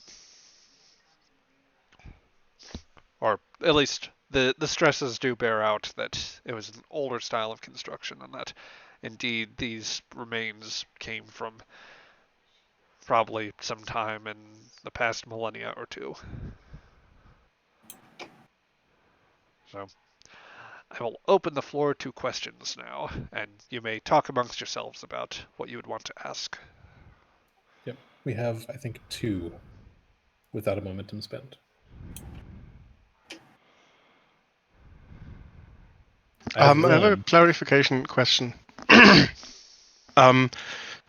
Or at least the stresses do bear out that it was an older style of construction, and that indeed these remains came from probably sometime in the past millennia or two. So I will open the floor to questions now, and you may talk amongst yourselves about what you would want to ask. Yep. We have, I think, 2 without a momentum spent. I have a clarification question.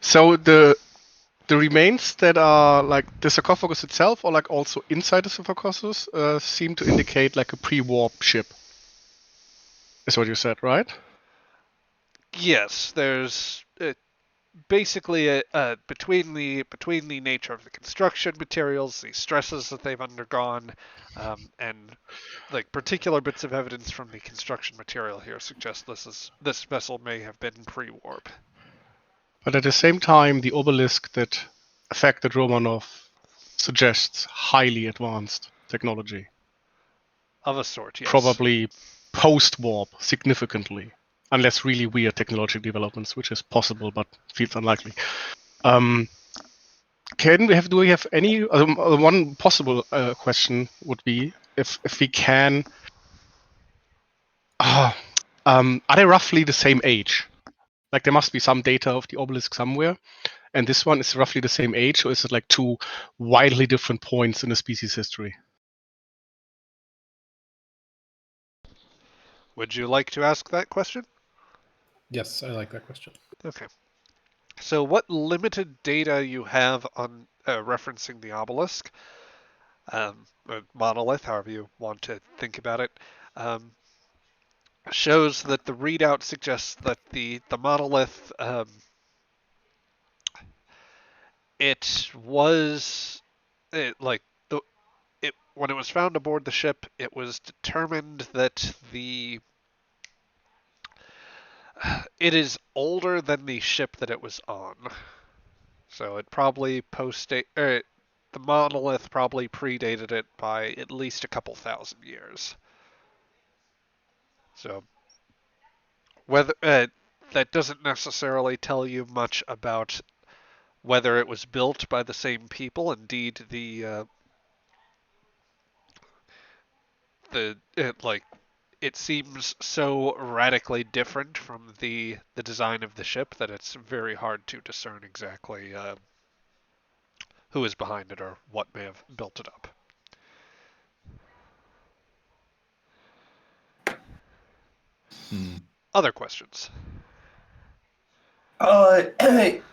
So the remains that are like the sarcophagus itself, or like also inside the sarcophagus, seem to indicate like a pre-warp ship. Is what you said, right? Yes, there's basically between the nature of the construction materials, the stresses that they've undergone, and like particular bits of evidence from the construction material here suggest this vessel may have been pre-warp. But at the same time, the obelisk that affected Romanov suggests highly advanced technology. Of a sort, yes. Probably post-warp significantly, unless really weird technological developments, which is possible but feels unlikely. Do we have any? One possible question would be if we can. Are they roughly the same age? Like there must be some data of the obelisk somewhere, and this one is roughly the same age, or is it like two wildly different points in the species history? Would you like to ask that question? Yes, I like that question. Okay. So, what limited data you have on referencing the obelisk, or monolith, however you want to think about it, shows that the readout suggests that the monolith, it was like when it was found aboard the ship, it was determined that it is older than the ship that it was on. So it probably the monolith probably predated it by at least a couple thousand years. So whether that doesn't necessarily tell you much about whether it was built by the same people. Indeed, it seems so radically different from the design of the ship that it's very hard to discern exactly who is behind it or what may have built it up. Other questions?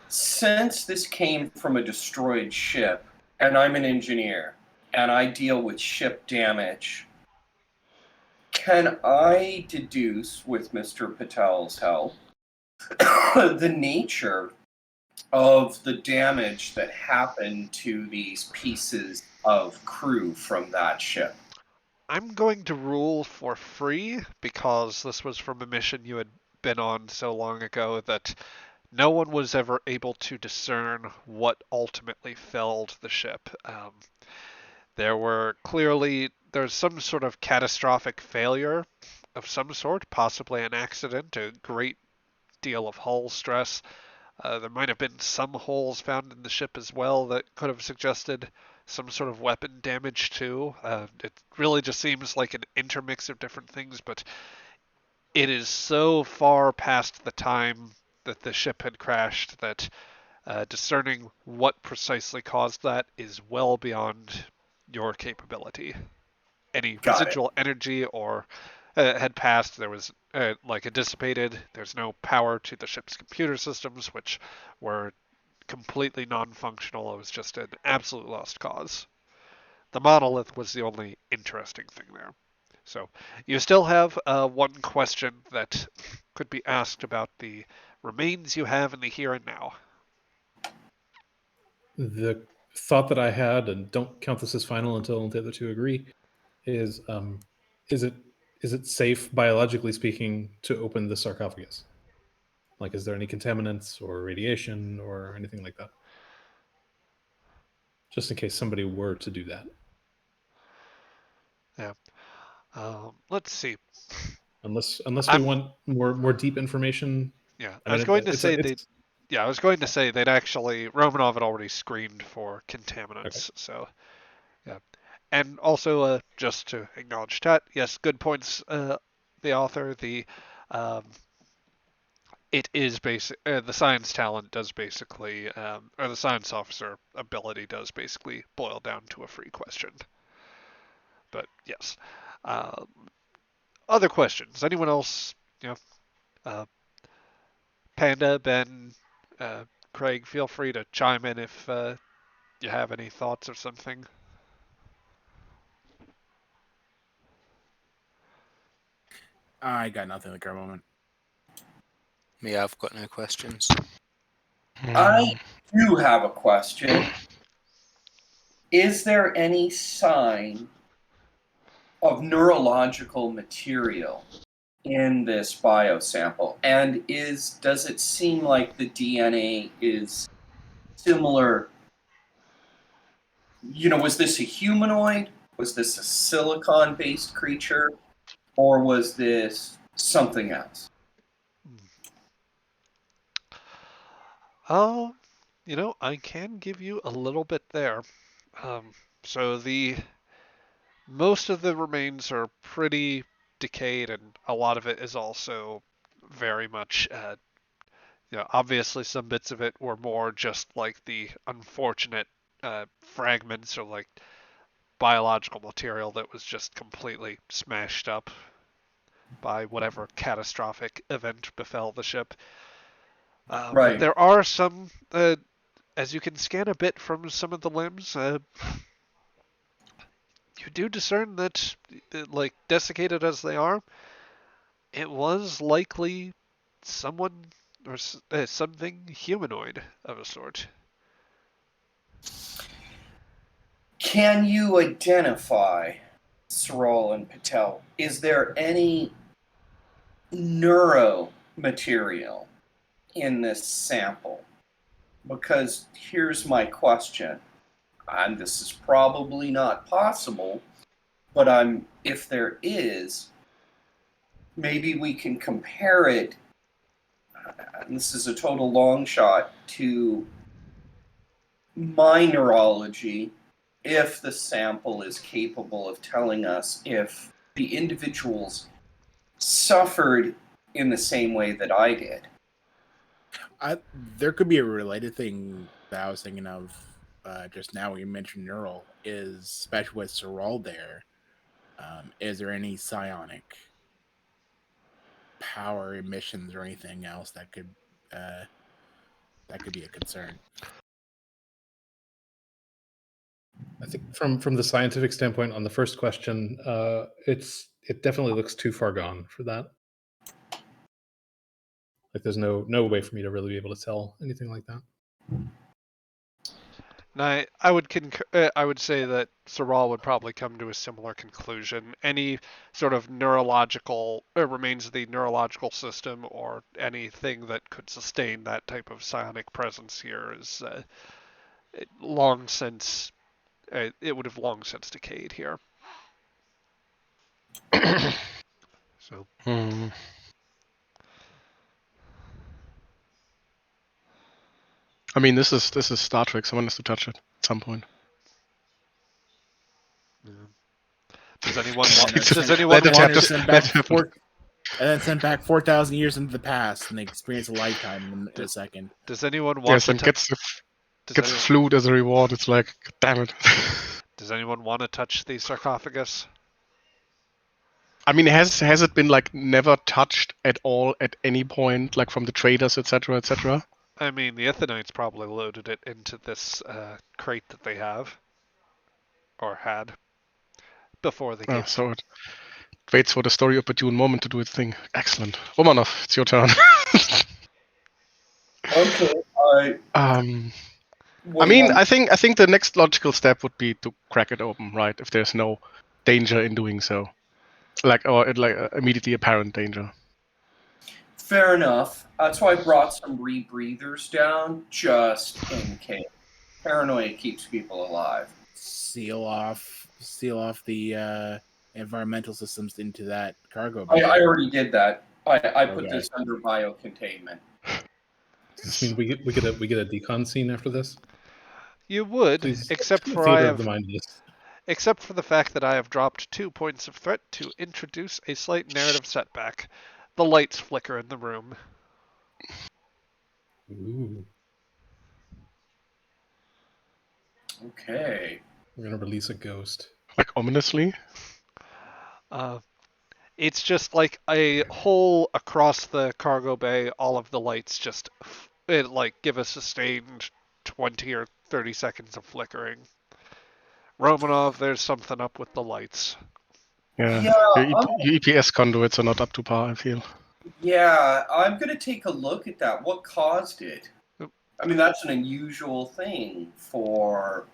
Since this came from a destroyed ship, and I'm an engineer, and I deal with ship damage, can I deduce, with Mr. Patel's help, the nature of the damage that happened to these pieces of crew from that ship? I'm going to rule for free because this was from a mission you had been on so long ago that no one was ever able to discern what ultimately felled the ship. There's some sort of catastrophic failure of some sort, possibly an accident, a great deal of hull stress. There might have been some holes found in the ship as well that could have suggested some sort of weapon damage too. It really just seems like an intermix of different things, but it is so far past the time that the ship had crashed that discerning what precisely caused that is well beyond your capability. Any Got it. residual energy or had passed. There was it dissipated. There's no power to the ship's computer systems, which were completely non-functional. It was just an absolute lost cause. The monolith was the only interesting thing there. So you still have one question that could be asked about the remains you have in the here and now. The thought that I had, and don't count this as final until the other two agree, is it safe, biologically speaking, to open the sarcophagus? Like, is there any contaminants or radiation or anything like that? Just in case somebody were to do that. Yeah. Let's see. Unless we want more deep information. Yeah, I was mean, going to say I was going to say they'd actually Romanov had already screened for contaminants. Okay. So, yeah, and also just to acknowledge chat, yes, good points. The author, it is basic. The science talent does basically, or the science officer ability does basically boil down to a free question. But yes, other questions? Anyone else? Panda, Ben, Craig, feel free to chime in if you have any thoughts or something. I got nothing at the current moment. Yeah, I've got no questions. I do have a question. Is there any sign of neurological material in this biosample? And does it seem like the DNA is similar? Was this a humanoid? Was this a silicon-based creature? Or was this something else? You know, I can give you a little bit there. So the most of the remains are pretty decayed, and a lot of it is also very much, obviously some bits of it were more just like the unfortunate fragments or like biological material that was just completely smashed up by whatever catastrophic event befell the ship. But Right. there are some, as you can scan a bit from some of the limbs, you do discern that, like, desiccated as they are, it was likely someone or something humanoid of a sort. Can you identify Saral and Patel? Is there any neuro material in this sample? Because here's my question, and this is probably not possible, but if there is, maybe we can compare it, and this is a total long shot, to my neurology, if the sample is capable of telling us if the individuals suffered in the same way that I did. There could be a related thing that I was thinking of just now when you mentioned neural, is especially with Saral there. Is there any psionic power emissions or anything else that could be a concern? I think from the scientific standpoint on the first question, it definitely looks too far gone for that. Like there's no way for me to really be able to tell anything like that. Now, I would I would say that Saral would probably come to a similar conclusion. Any sort of neurological remains of the neurological system or anything that could sustain that type of psionic presence here is long since it would have long since decayed here. So. I mean, this is Star Trek. Someone has to touch it at some point. Yeah. Does anyone want? And then sent back 4,000 years into the past, and they experience a lifetime in a second. Does anyone want? Yes, and gets the flute as a reward. It's like, damn it. Does anyone want to touch the sarcophagus? I mean, has it been like never touched at all at any point, like from the traders, etc., etc.? I mean, the Ethanites probably loaded it into this crate that they have, or had, before they came. So it waits for the story opportune moment to do its thing. Excellent. Romanov, it's your turn. Okay. I mean, I think the next logical step would be to crack it open, right? If there's no danger in doing so, or immediately apparent danger. Fair enough. That's why I brought some rebreathers down, just in case. Paranoia keeps people alive. Seal off the environmental systems into that cargo bay. bay. I already did that. I put this under biocontainment. I mean, we get a decon scene after this. You would, Please, except for except for the fact that I have dropped 2 points of threat to introduce a slight narrative setback. The lights flicker in the room. Ooh. Okay. We're gonna release a ghost. Like ominously? It's just like a hole across the cargo bay. All of the lights just give a sustained 20 or 30 seconds of flickering. Romanov, there's something up with the lights. Yeah, your EPS conduits are not up to par, I feel. Yeah, I'm going to take a look at that. What caused it? I mean, that's an unusual thing for...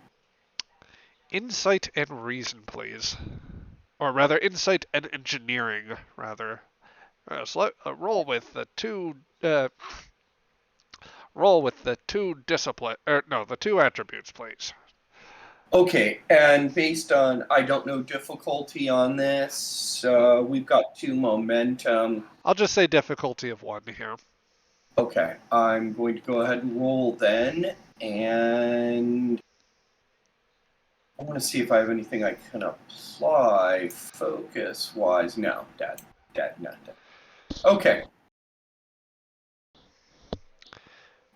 Insight and reason, please. Or rather, insight and engineering, rather. Roll with the two... roll with the two the two attributes, please. Okay, and based on, I don't know difficulty on this, we've got 2 momentum. I'll just say difficulty of 1 here. Okay, I'm going to go ahead and roll then, and I want to see if I have anything I can apply focus-wise. No, not dead. Okay.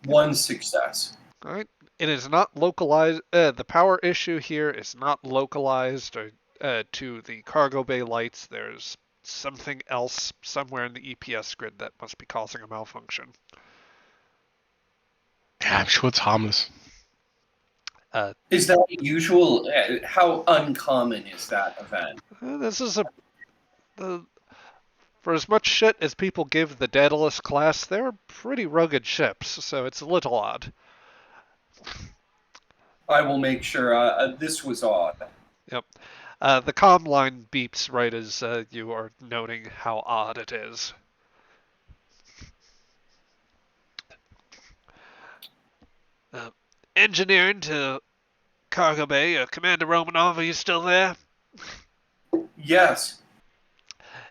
1 success. All right. It is not localized. The power issue here is not localized to the cargo bay lights. There's something else somewhere in the EPS grid that must be causing a malfunction. Yeah, I'm sure it's harmless. Is that usual? How uncommon is that event? This is for as much shit as people give the Daedalus class, they're pretty rugged ships, so it's a little odd. I will make sure. This was odd. Yep. The comm line beeps right as you are noting how odd it is. Engineering to Cargo Bay, Commander Romanov, are you still there? Yes.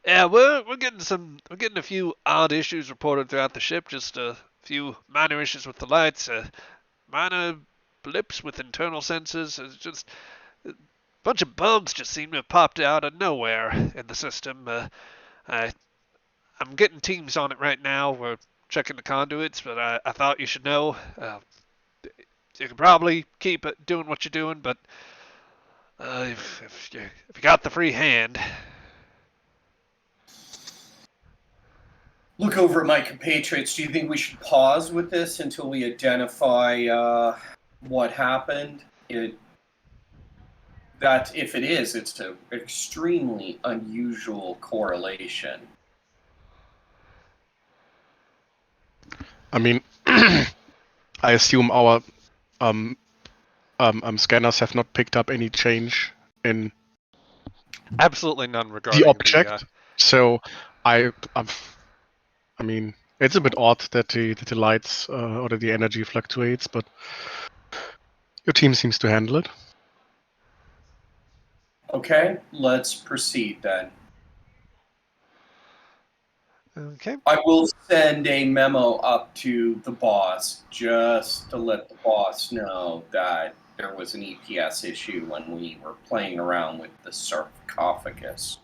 Yeah, we're getting a few odd issues reported throughout the ship. Just a few minor issues with the lights, minor blips with internal sensors. It's just a bunch of bugs just seem to have popped out of nowhere in the system. I'm getting teams on it right now. We're checking the conduits, but I thought you should know. You can probably keep doing what you're doing, but if you got the free hand. Look over at my compatriots. Do you think we should pause with this until we identify what happened? That if it is, it's an extremely unusual correlation. I mean, I assume our scanners have not picked up any change in Absolutely none regarding the object. So I mean, it's a bit odd that the lights or that the energy fluctuates, but your team seems to handle it. Okay, let's proceed then. Okay. I will send a memo up to the boss just to let the boss know that there was an EPS issue when we were playing around with the sarcophagus.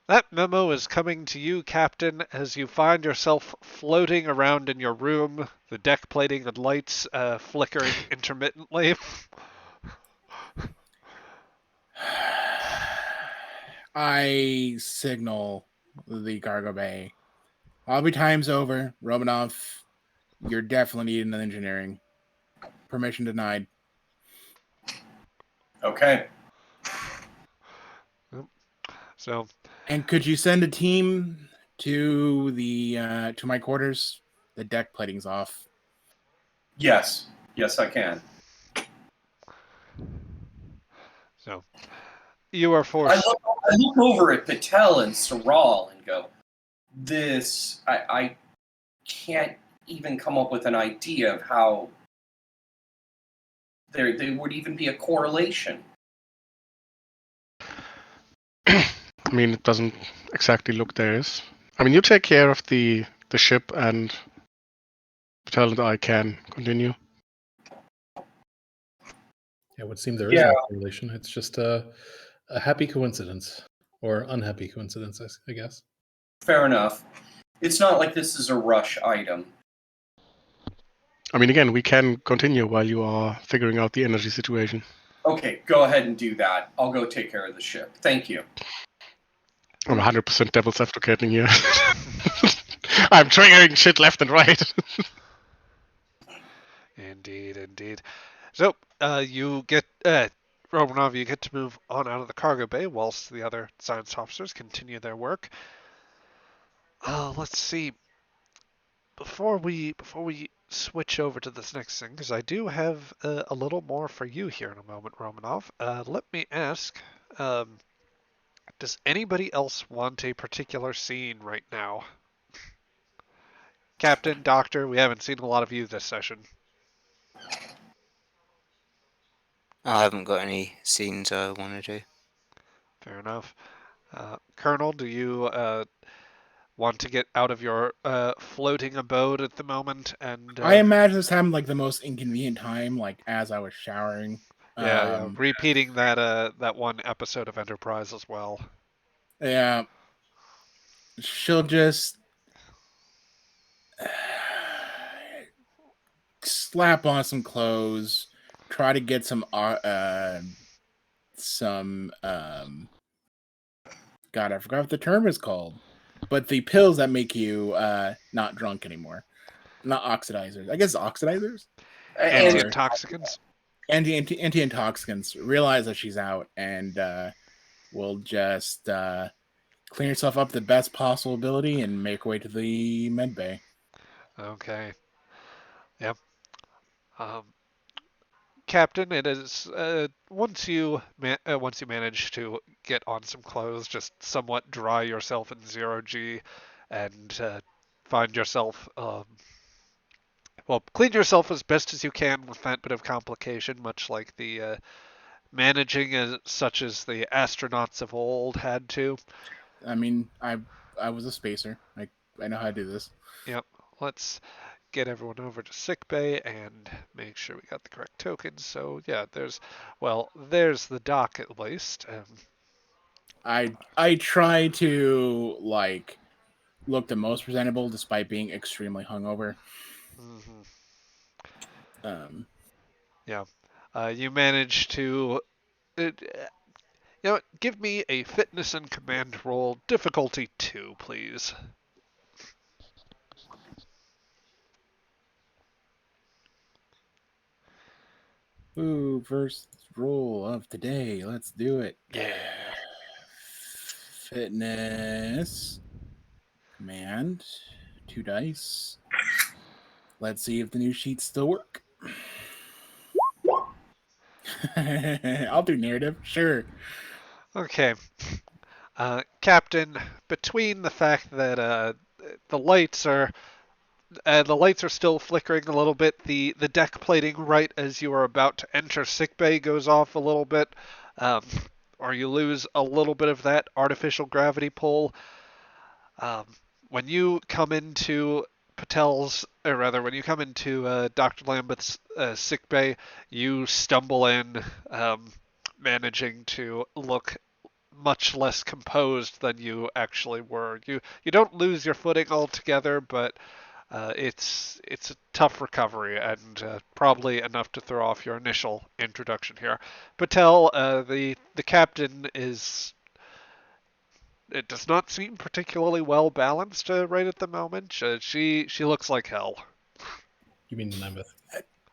That memo is coming to you, Captain, as you find yourself floating around in your room, the deck plating and lights flickering intermittently. I signal the cargo bay. Lobby time's over. Romanov, you're definitely needing an engineering. Permission denied. Okay. So, And could you send a team to the to my quarters? The deck plating's off. Yes, I can. so you are I forced. look over at Patel and Saral and go, this, I can't even come up with an idea of how there would even be a correlation. I mean, it doesn't exactly look there is. I mean, you take care of the ship, and Patel and I can continue. Yeah, it would seem there is no correlation. It's just a happy coincidence or unhappy coincidence, I guess. Fair enough. It's not like this is a rush item. I mean, again, we can continue while you are figuring out the energy situation. Okay, go ahead and do that. I'll go take care of the ship. Thank you. I'm 100% devil's advocating here. I'm triggering shit left and right. Indeed. So, you get, Romanov, you get to move on out of the cargo bay whilst the other science officers continue their work. Let's see. Before we switch over to this next thing, because I do have a little more for you here in a moment, Romanov. Let me ask, does anybody else want a particular scene right now? Captain, Doctor, we haven't seen a lot of you this session. I haven't got any scenes I want to do. Fair enough. Colonel, do you want to get out of your floating abode at the moment, and I imagine this happened like the most inconvenient time, like as I was showering. yeah, repeating that one episode of Enterprise as well. Yeah. She'll just slap on some clothes, try to get some God, I forgot what the term is called. But the pills that make you not drunk anymore. Not oxidizers. I guess oxidizers? And Anti-intoxicants. Anti-intoxicants. Realize that she's out and will just clean herself up the best possible ability and make her way to the med bay. Okay. Yep. Captain, it is once you manage to get on some clothes, just somewhat dry yourself in 0G, and find yourself clean yourself as best as you can with that bit of complication, much like the managing such as the astronauts of old had to. I mean, I was a spacer. I know how to do this. Yep. Let's get everyone over to sickbay and make sure we got the correct tokens. So yeah, there's the dock at least. I try to like look the most presentable despite being extremely hungover. Yeah, you manage to. Give me a fitness and command roll, difficulty 2, please. Ooh, first roll of today. Let's do it. Yeah. Fitness. Command. 2 dice. Let's see if the new sheets still work. I'll do narrative. Sure. Okay. Captain, between the fact that the lights are still flickering a little bit, the deck plating right as you are about to enter sickbay goes off a little bit, or you lose a little bit of that artificial gravity pull. When you come into when you come into Dr. Lambeth's sickbay, you stumble in, managing to look much less composed than you actually were. You don't lose your footing altogether, but it's a tough recovery and probably enough to throw off your initial introduction here. Patel, the captain it does not seem particularly well balanced right at the moment. She looks like hell. You mean Lambeth?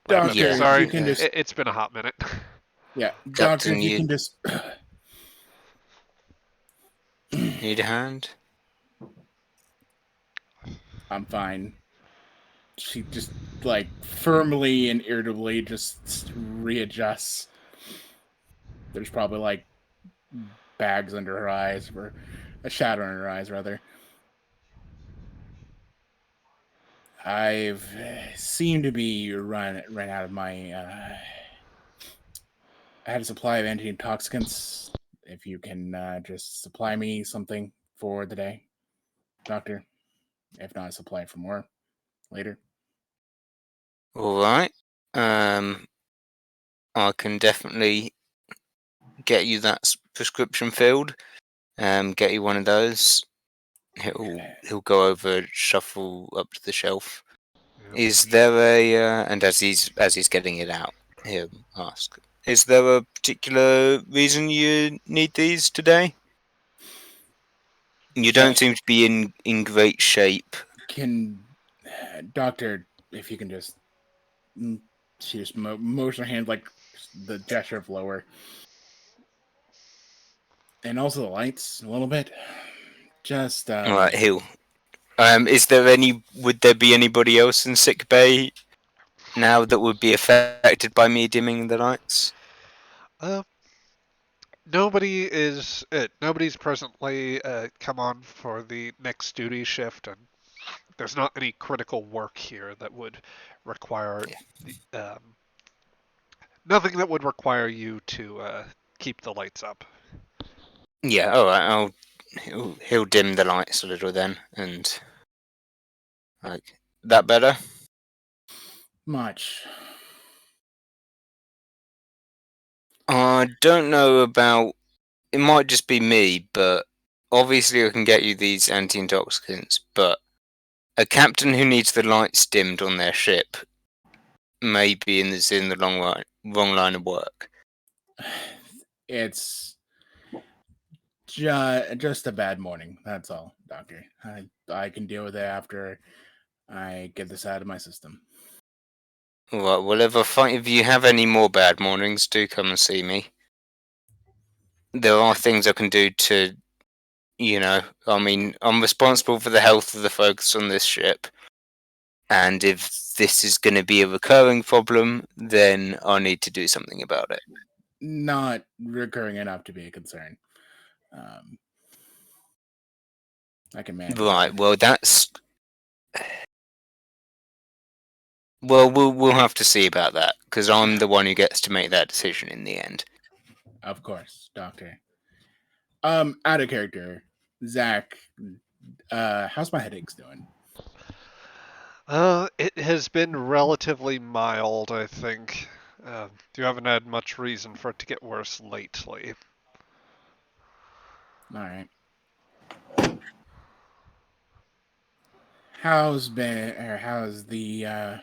Doctor, Yeah. Sorry, you can just it's been a hot minute. yeah, Captain, Doctor, you you- can just Need a hand? I'm fine. She just like firmly and irritably just readjusts. There's probably like bags under her eyes, or a shadow under her eyes, rather. I've seemed to be run out of my. I had a supply of anti-intoxicants. If you can just supply me something for the day, Doctor. If not, supply for more later. All right. I can definitely get you that prescription filled. Get you one of those. He'll go over, shuffle up to the shelf. Yep. Is there a and as he's getting it out, he'll ask, is there a particular reason you need these today? You don't seem to be in great shape. Can Doctor, if you can just she just motion her hand like the gesture of lower, and also the lights a little bit. Just All right, he'll. Would there be anybody else in sick bay now that would be affected by me dimming the lights? Nobody's presently come on for the next duty shift, and there's not any critical work here that would require nothing that would require you to keep the lights up. Yeah, all right. he'll dim the lights a little then, and like that better. Much. I don't know about. It might just be me, but obviously I can get you these anti-intoxicants. But a captain who needs the lights dimmed on their ship may be in the wrong line of work. It's just a bad morning. That's all, Doctor. I can deal with it after I get this out of my system. Right, well, if you have any more bad mornings, do come and see me. There are things I can do to, I mean, I'm responsible for the health of the folks on this ship. And if this is going to be a recurring problem, then I need to do something about it. Not recurring enough to be a concern. I can manage. Right, well, Well, we'll have to see about that, because I'm the one who gets to make that decision in the end. Of course, Doctor. Out of character, Zach. How's my headaches doing? It has been relatively mild, I think. You haven't had much reason for it to get worse lately. All right. How's the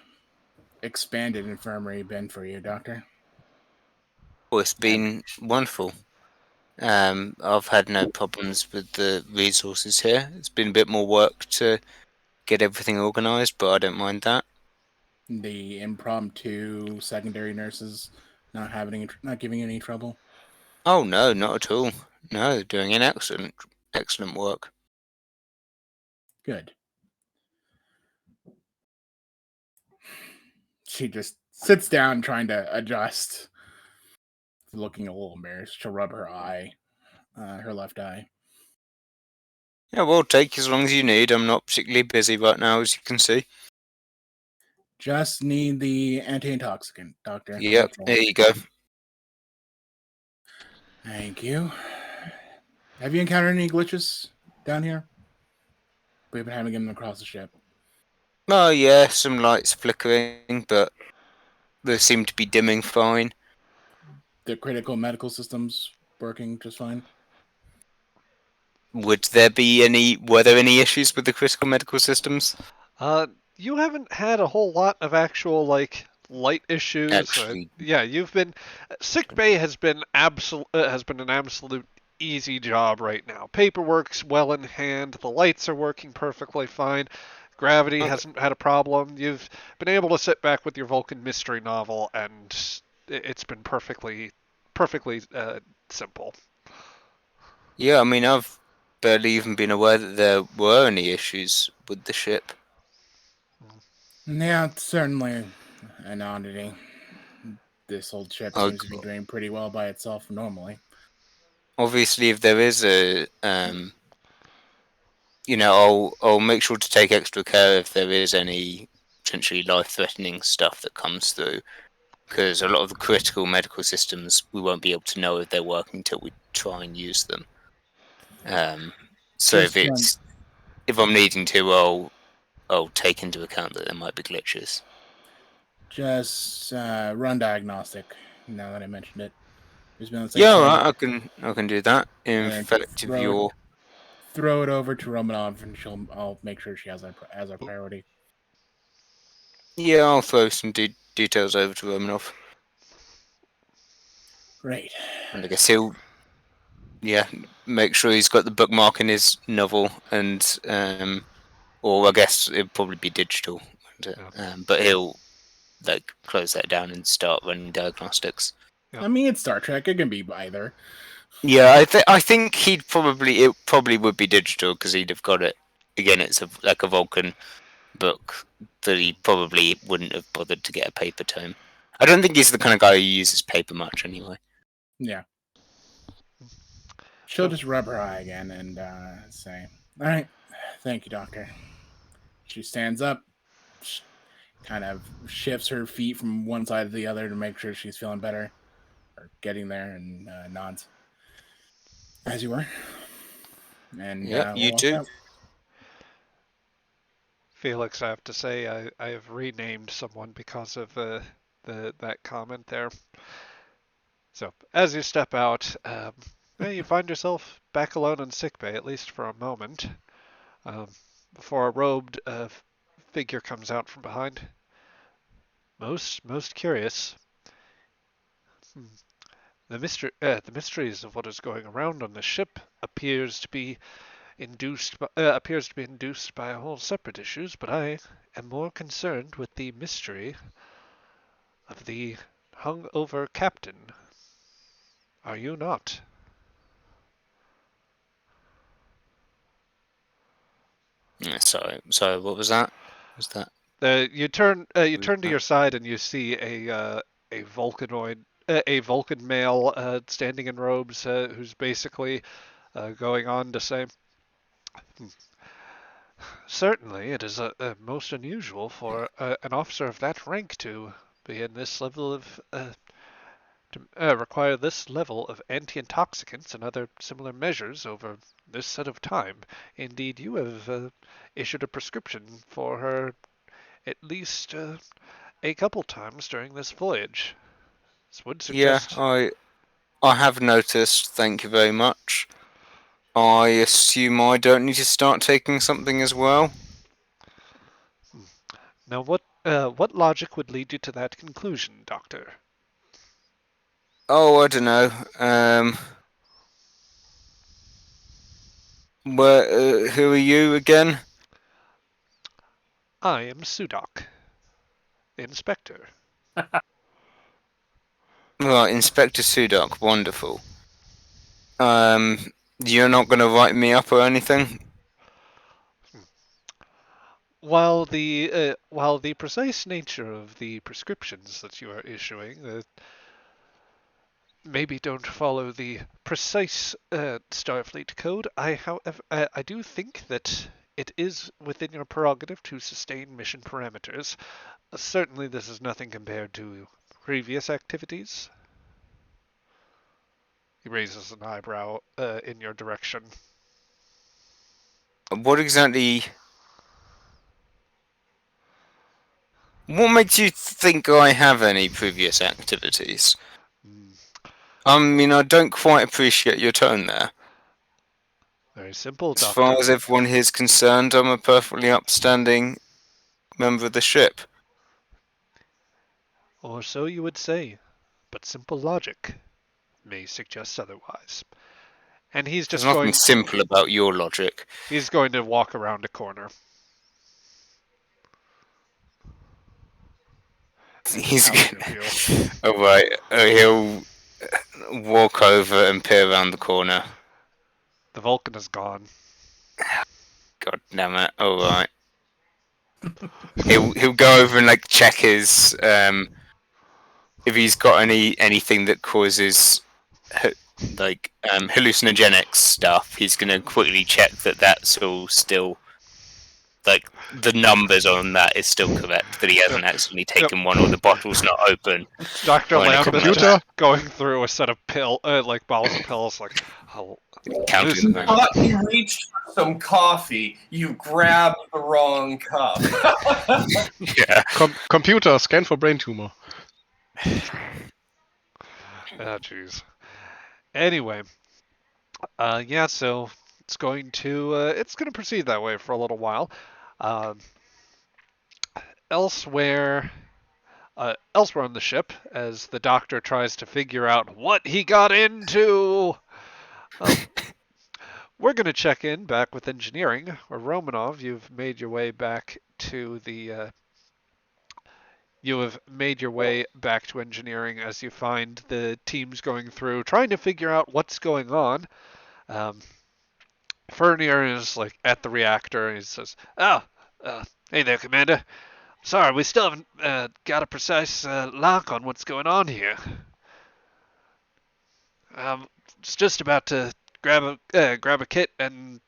expanded infirmary been for you, Doctor? Well, it's been wonderful. I've had no problems with the resources here. It's been a bit more work to get everything organised, but I don't mind that. The impromptu secondary nurses not giving any trouble. Oh no, not at all. No, they're doing an excellent work. Good. She just sits down trying to adjust, looking a little embarrassed. She'll rub her eye, her left eye. Yeah, well, take as long as you need. I'm not particularly busy right now, as you can see. Just need the anti-intoxicant, Doctor. Yep, there you go. Thank you. Have you encountered any glitches down here? We've been having them across the ship. Oh yeah, some lights flickering, but they seem to be dimming fine. The critical medical systems working just fine. Were there any issues with the critical medical systems? You haven't had a whole lot of actual light issues. Actually, You've been sick bay has been an absolute easy job right now. Paperwork's well in hand. The lights are working perfectly fine. Gravity hasn't had a problem. You've been able to sit back with your Vulcan mystery novel, and it's been perfectly simple. yeah, I mean, I've barely even been aware that there were any issues with the ship. Yeah, it's certainly an oddity. This old ship seems to be doing pretty well by itself normally. Obviously, if there is I'll make sure to take extra care if there is any potentially life-threatening stuff that comes through, because a lot of the critical medical systems we won't be able to know if they're working until we try and use them. So if I'm needing to, I'll take into account that there might be glitches. Just run diagnostic. Now that I mentioned it, Right, I can do that. In fact, if you're throw it over to Romanov, and I'll make sure she has as our priority. Yeah, I'll throw some details over to Romanov. Great. And I guess he'll, make sure he's got the bookmark in his novel, and or I guess it'll probably be digital, but he'll close that down and start running diagnostics. Yep. I mean, it's Star Trek. It can be either. Yeah, I think it probably would be digital, because he'd have got it. Again, it's a Vulcan book that he probably wouldn't have bothered to get a paper tome. I don't think he's the kind of guy who uses paper much anyway. Yeah. She'll just rub her eye again and say, "All right, thank you, Doctor." She stands up, kind of shifts her feet from one side to the other to make sure she's feeling better, or getting there, and nods. As you were. And Yep, you we'll walk do. out. Felix, I have to say, I have renamed someone because of that comment there. So, as you step out, you find yourself back alone in sickbay, at least for a moment, um, before a robed figure comes out from behind. Most curious. Hmm. The mysteries of what is going around on the ship appears to be induced by a whole separate issues, but I am more concerned with the mystery of the hung-over captain. Are you not? Sorry. What was that? Was that? You turn Was to that- your side and you see a a Vulcan male standing in robes, who's basically going on to say, "Hmm, certainly it is most unusual for an officer of that rank to be in this level of to require this level of anti-intoxicants and other similar measures over this set of time. Indeed, you have issued a prescription for her at least a couple times during this voyage. This would Yeah, suggest. I have noticed. Thank you very much. I assume I don't need to start taking something as well. Now, what logic would lead you to that conclusion, Doctor? Oh, I don't know. Who are you again? I am Sudak, Inspector. Right, Inspector Sudok. Wonderful. You're not going to write me up or anything? While the precise nature of the prescriptions that you are issuing maybe don't follow the precise Starfleet code, I do think that it is within your prerogative to sustain mission parameters. Certainly, this is nothing compared to previous activities. He raises an eyebrow in your direction. What exactly? What makes you think I have any previous activities? Mm, I mean, I don't quite appreciate your tone there. very simple, As far Doctor. as everyone here is concerned, I'm a perfectly upstanding member of the ship. Or so you would say, but simple logic may suggest otherwise. And There's nothing simple about your logic. he's going to walk around a corner. He's Out of view. all right. He'll walk over and peer around the corner. The Vulcan is gone. God damn it! All right. He'll go over and like check his if he's got anything that causes hallucinogenic stuff. He's gonna quickly check that that's all still like the numbers on that is still correct. That he hasn't accidentally taken one or the bottle's not open. Dr. Or any Lamb is computer? just going through a set of bottles of pills, like, oh, Counting them. Thought you reached for some coffee, you grabbed the wrong cup. Yeah. Computer, scan for brain tumor. jeez. Anyway, so it's going to proceed that way for a little while. Um, elsewhere, elsewhere on the ship, as the Doctor tries to figure out what he got into. We're going to check in back with engineering, where Romanov, you've made your way back to engineering as you find the teams going through, trying to figure out what's going on. Fernier is like at the reactor, and he says, "Oh, hey there, Commander. Sorry, we still haven't got a precise lock on what's going on here. It's just about to grab a kit and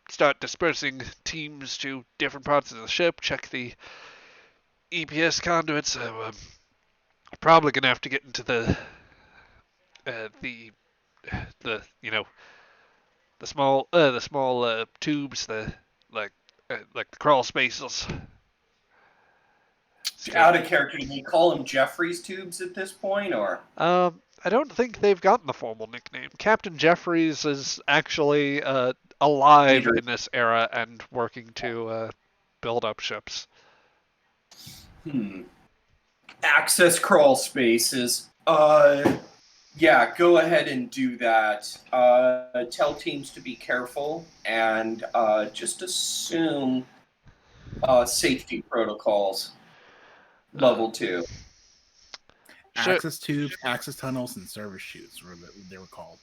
start dispersing teams to different parts of the ship, check the EPS conduits. So probably gonna have to get into the the small tubes, the like the crawl spaces. Out of character, do they call them Jeffries tubes at this point, or? I don't think they've gotten a formal nickname. Captain Jeffries is actually alive Leader. in this era and working to build up ships. Access crawl spaces. Yeah, go ahead and do that. Tell teams to be careful and just assume safety protocols. Level 2. Sure. Access tubes, access tunnels, and service chutes were they were called.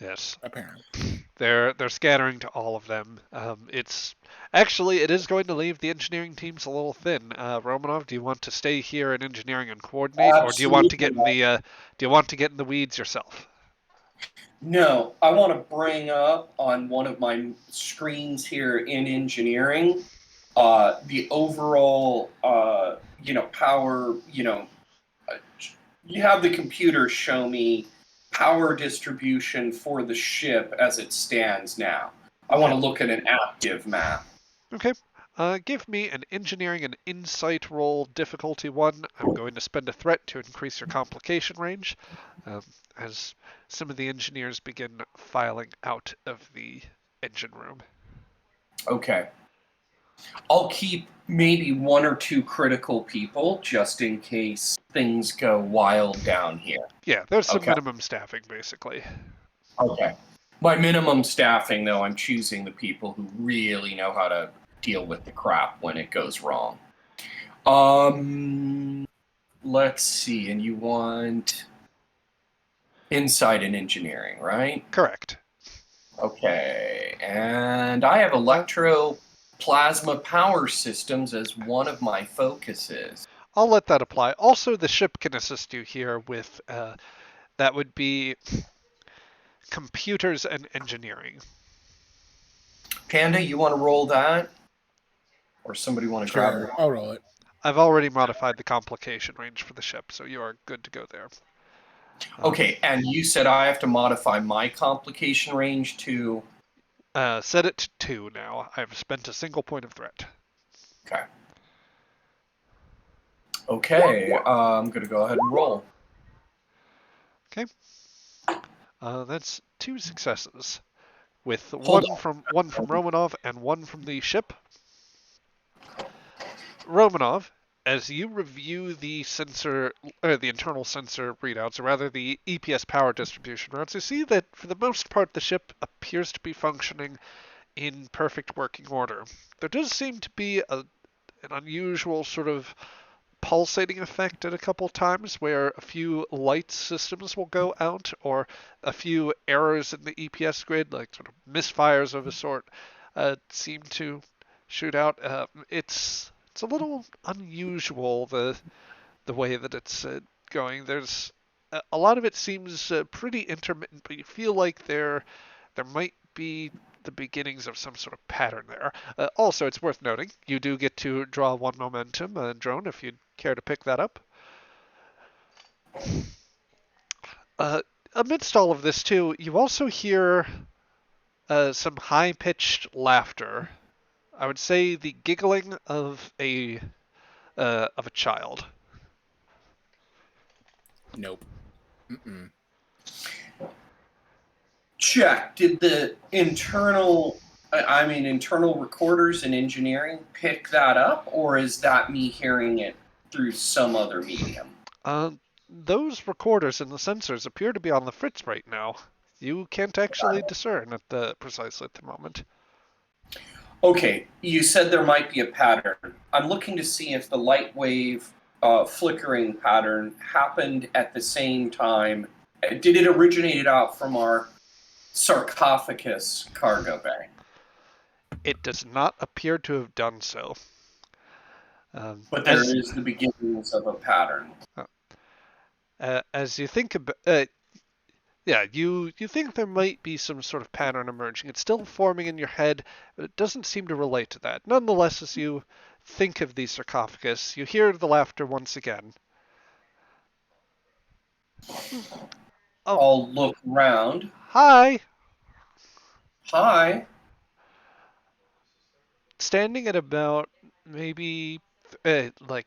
Yes, Apparently. they're scattering to all of them. It is going to leave the engineering teams a little thin. Romanov, do you want to stay here in engineering and coordinate, or do you want to get in the weeds yourself? No, I want to bring up on one of my screens here in engineering the overall, power. You have the computer show me power distribution for the ship as it stands now. I want to look at an active map. Okay. Give me an engineering and insight roll, difficulty 1. I'm going to spend a threat to increase your complication range, as some of the engineers begin filing out of the engine room. Okay. I'll keep maybe 1 or 2 critical people just in case things go wild down here. Yeah, there's some Okay. minimum staffing, basically. Okay. By minimum staffing, though, I'm choosing the people who really know how to deal with the crap when it goes wrong. Let's see. And you want insight and engineering, right? Correct. Okay. And I have electroplasma power systems as one of my focuses. I'll let that apply. Also, the ship can assist you here with, that would be computers and engineering. Panda, you want to roll that? Or somebody want to grab Sure, it? I'll roll it. I've already modified the complication range for the ship, so you are good to go there. Okay, and you said I have to modify my complication range to... Set it to 2 now. I've spent a single point of threat. Okay. Okay, I'm going to go ahead and roll. Okay. That's 2 successes, with Hold one from Romanov and 1 from the ship. Romanov, as you review the internal sensor readouts, or rather the EPS power distribution routes, you see that for the most part the ship appears to be functioning in perfect working order. There does seem to be an unusual sort of pulsating effect at a couple times where a few light systems will go out, or a few errors in the EPS grid, like sort of misfires of a sort, seem to shoot out. It's a little unusual, the way that it's going. There's a lot of it seems pretty intermittent, but you feel like there might be the beginnings of some sort of pattern there. Also, it's worth noting, you do get to draw 1 momentum, Drone, if you'd care to pick that up. Amidst all of this, too, you also hear some high-pitched laughter. I would say the giggling of a child. Nope. Mm-mm. Check. Did the internal recorders in engineering pick that up, or is that me hearing it through some other medium? Those recorders and the sensors appear to be on the fritz right now. You can't actually discern precisely at the moment. Okay, you said there might be a pattern. I'm looking to see if the light wave flickering pattern happened at the same time. Did it originate out from our sarcophagus cargo bay? It does not appear to have done so. But there is the beginnings of a pattern. As you think about, you think there might be some sort of pattern emerging. It's still forming in your head, but it doesn't seem to relate to that. Nonetheless, as you think of the sarcophagus, you hear the laughter once again. I'll look around. Hi! Hi. Standing at about maybe like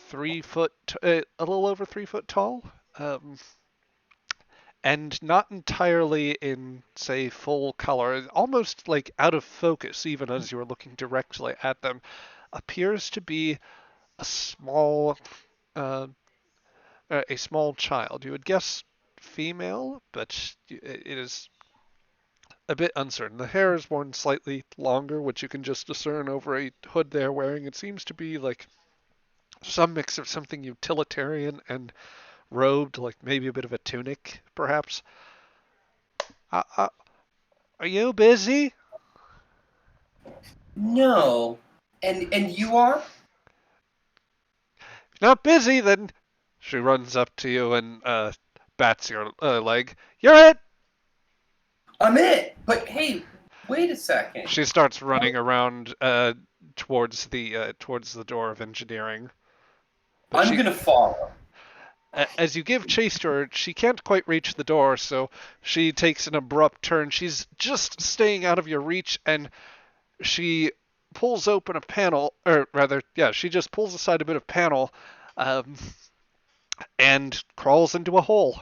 3 foot, a little over 3 foot tall, and not entirely in, say, full color, almost like out of focus, even as you are looking directly at them, appears to be a uh, small child. You would guess female, but it is a bit uncertain. The hair is worn slightly longer, which you can just discern over a hood they're wearing. It seems to be like some mix of something utilitarian and robed, like maybe a bit of a tunic, perhaps. Uh, uh, are you busy? No. And you are? If not busy, then she runs up to you and bats your leg. You're it! I'm it. But hey, wait a second. She starts running around towards the door of engineering. But I'm gonna follow. as you give chase to her, she can't quite reach the door, so she takes an abrupt turn. She's just staying out of your reach, and she pulls open a panel, or rather, yeah, she just pulls aside a bit of panel, um, and crawls into a hole.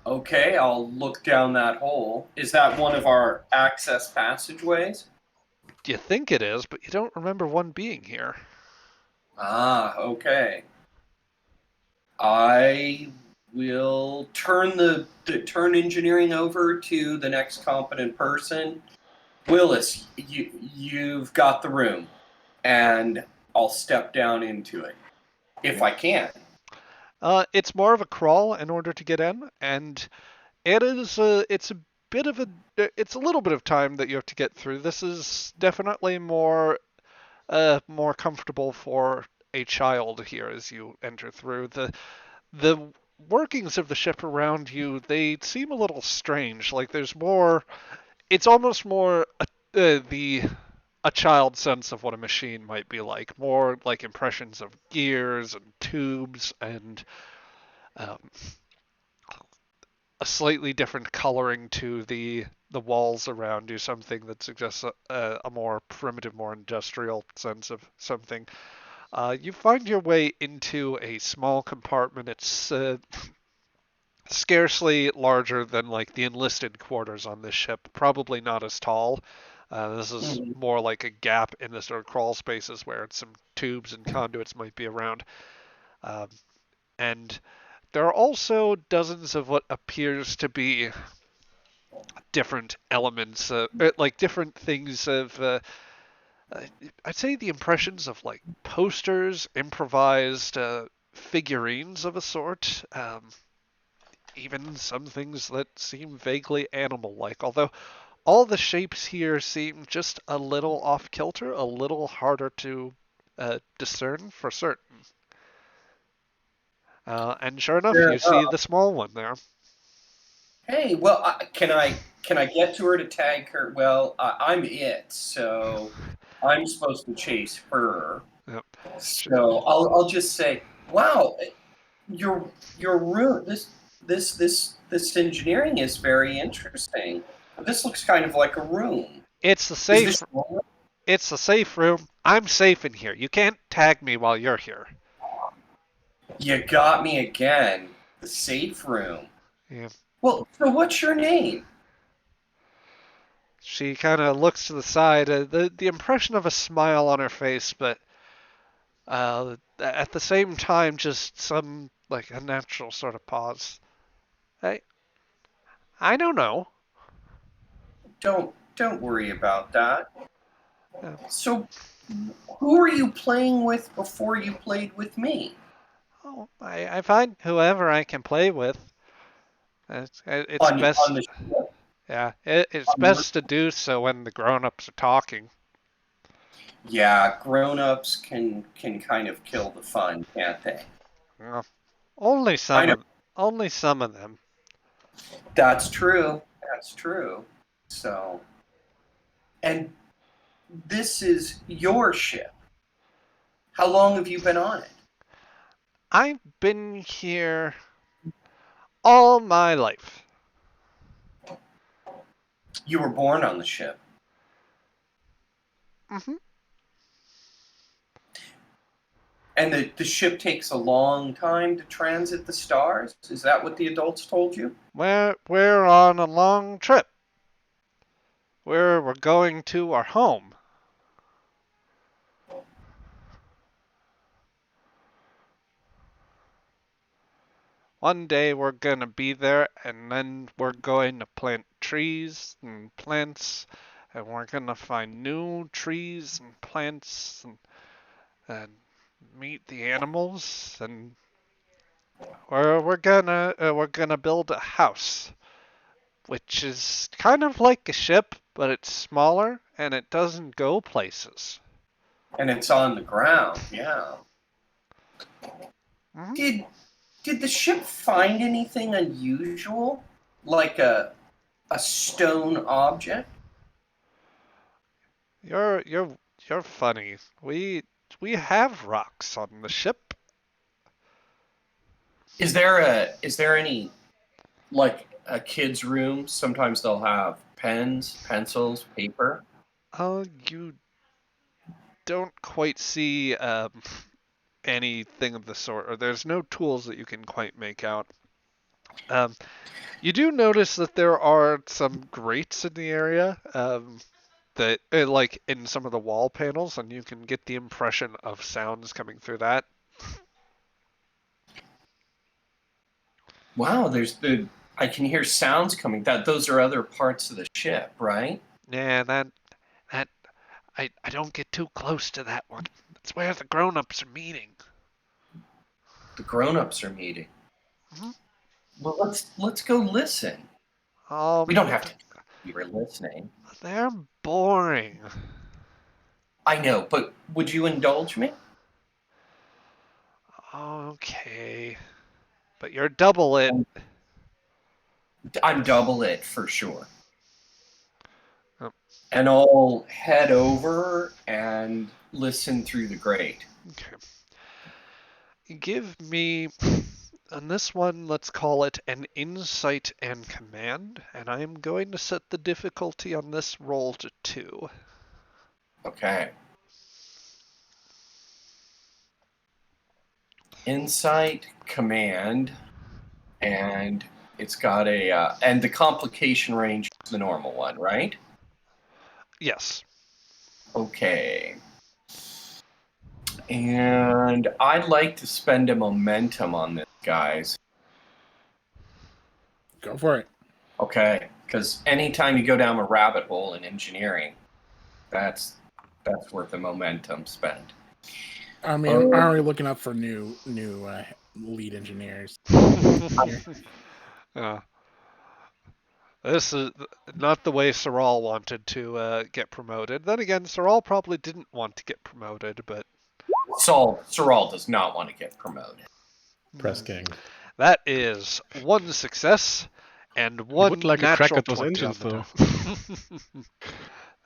Okay, I'll look down that hole. Is that one of our access passageways? You think it is, but you don't remember one being here. Ah, okay. I will turn the turn engineering over to the next competent person. Willis, you've got the room, and I'll step down into it if I can. It's more of a crawl in order to get in, and it's a little bit of time that you have to get through. This is definitely more comfortable for a child here as you enter through. The workings of the ship around you, they seem a little strange. Like it's almost more a child's sense of what a machine might be like. More like impressions of gears and tubes and um, a slightly different coloring to the walls around you, something that suggests a more primitive, more industrial sense of something. You find your way into a small compartment. It's scarcely larger than like the enlisted quarters on this ship. Probably not as tall. This is more like a gap in the sort of crawl spaces where some tubes and conduits might be around. Um, and there are also dozens of what appears to be different elements, like different things of. I'd say the impressions of like posters, improvised figurines of a sort. Even some things that seem vaguely animal-like. Although all the shapes here seem just a little off-kilter, a little harder to discern for certain. And sure enough, you see the small one there. Hey, well, can I get to her to tag her? Well, I'm it, so I'm supposed to chase her. Yep. So I'll just say, wow, your room, this engineering is very interesting. This looks kind of like a room. It's the safe. It's the safe room. I'm safe in here. You can't tag me while you're here. You got me again. The safe room. Yeah. Well, so what's your name? She kind of looks to the side, the impression of a smile on her face, but at the same time, just some like a natural sort of pause. Hey, I don't know. Don't worry about that. Yeah. So, who were you playing with before you played with me? Oh, I find whoever I can play with. It's best. On the ship? Yeah, it's best to do so when the grown-ups are talking. Yeah, grown-ups can kind of kill the fun, can't they? Yeah. Only some of them. That's true. That's true. So, and this is your ship. How long have you been on it? I've been here all my life. You were born on the ship. Mm-hmm. And the ship takes a long time to transit the stars? Is that what the adults told you? We're on a long trip. We're going to our home. One day we're gonna be there, and then we're going to plant trees and plants, and we're gonna find new trees and plants and meet the animals, and we're gonna build a house, which is kind of like a ship, but it's smaller and it doesn't go places. And it's on the ground, yeah. Mhm. Did the ship find anything unusual? Like a stone object? You're funny. We have rocks on the ship. Is there any, like a kid's room? Sometimes they'll have pens, pencils, paper. Oh, you don't quite see anything of the sort, or there's no tools that you can quite make out. You do notice that there are some grates in the area, that like in some of the wall panels, and you can get the impression of sounds coming through that. Wow, I can hear sounds coming. Those are other parts of the ship, right? Yeah, that I don't get too close to that one. That's where the grown-ups are meeting. The grown-ups are meeting. Mhm. Well, let's go listen. We don't have to. We were listening. They're boring. I know, but would you indulge me? Okay, but you're double it. I'm double it for sure. Oh. And I'll head over and listen through the grate. Okay. Give me, on this one, let's call it an insight and command, and I'm going to set the difficulty on this roll to 2. Okay. Insight, command, and it's got and the complication range is the normal one, right? Yes. Okay. And I'd like to spend a momentum on this, guys. Go for it. Okay, because anytime you go down a rabbit hole in engineering, that's worth a momentum spent. I mean, I'm already looking up for new lead engineers. This is not the way Saral wanted to get promoted. Then again, Saral probably didn't want to get promoted, but Saral does not want to get promoted. Press gang. that is 1 success and 1 would like a natural crack at those 20 engines, on the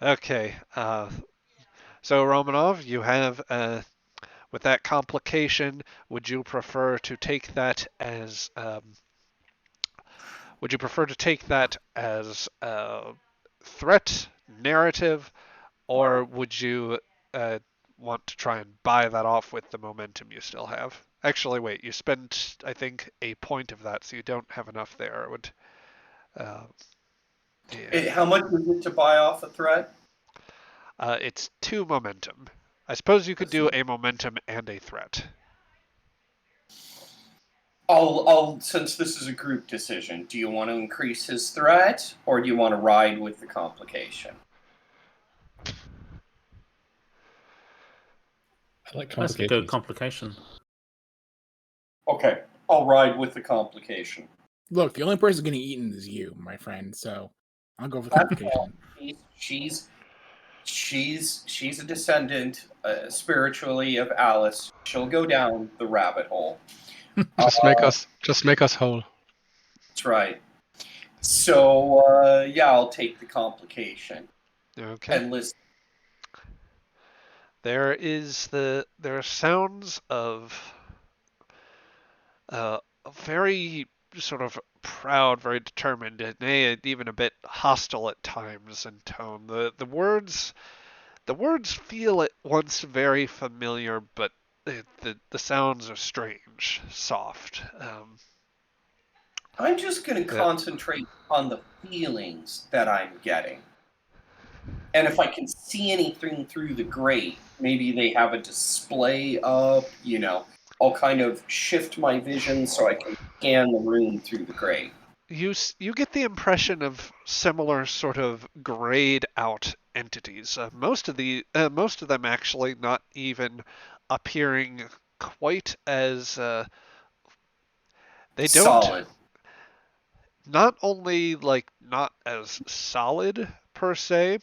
die. Okay, so Romanov, you have with that complication, would you prefer to take that as threat, narrative, or would you want to try and buy that off with the momentum you still have? Actually, wait, you spent, I think, a point of that, so you don't have enough there. It would. Yeah. How much is it to buy off a threat? It's 2 momentum. I suppose you could do a momentum and a threat. Since this is a group decision, do you want to increase his threat or do you want to ride with the complication? I like That's a good complications. complication. Okay, I'll ride with the complication. Look, the only person getting eaten is you, my friend. So I'll go for the complication. She's a descendant spiritually of Alice. She'll go down the rabbit hole. Just make us whole. That's right. So yeah, I'll take the complication. Okay. And listen. There are sounds of a very sort of proud, very determined, and even a bit hostile at times in tone. The words feel at once very familiar, but the sounds are strange, soft. I'm just going to Yeah. concentrate on the feelings that I'm getting. And if I can see anything through the grate, maybe they have a display up, I'll kind of shift my vision so I can scan the room through the grate. You get the impression of similar sort of grayed out entities. Most of them actually not even appearing quite as they don't Solid. not only like not as solid per se,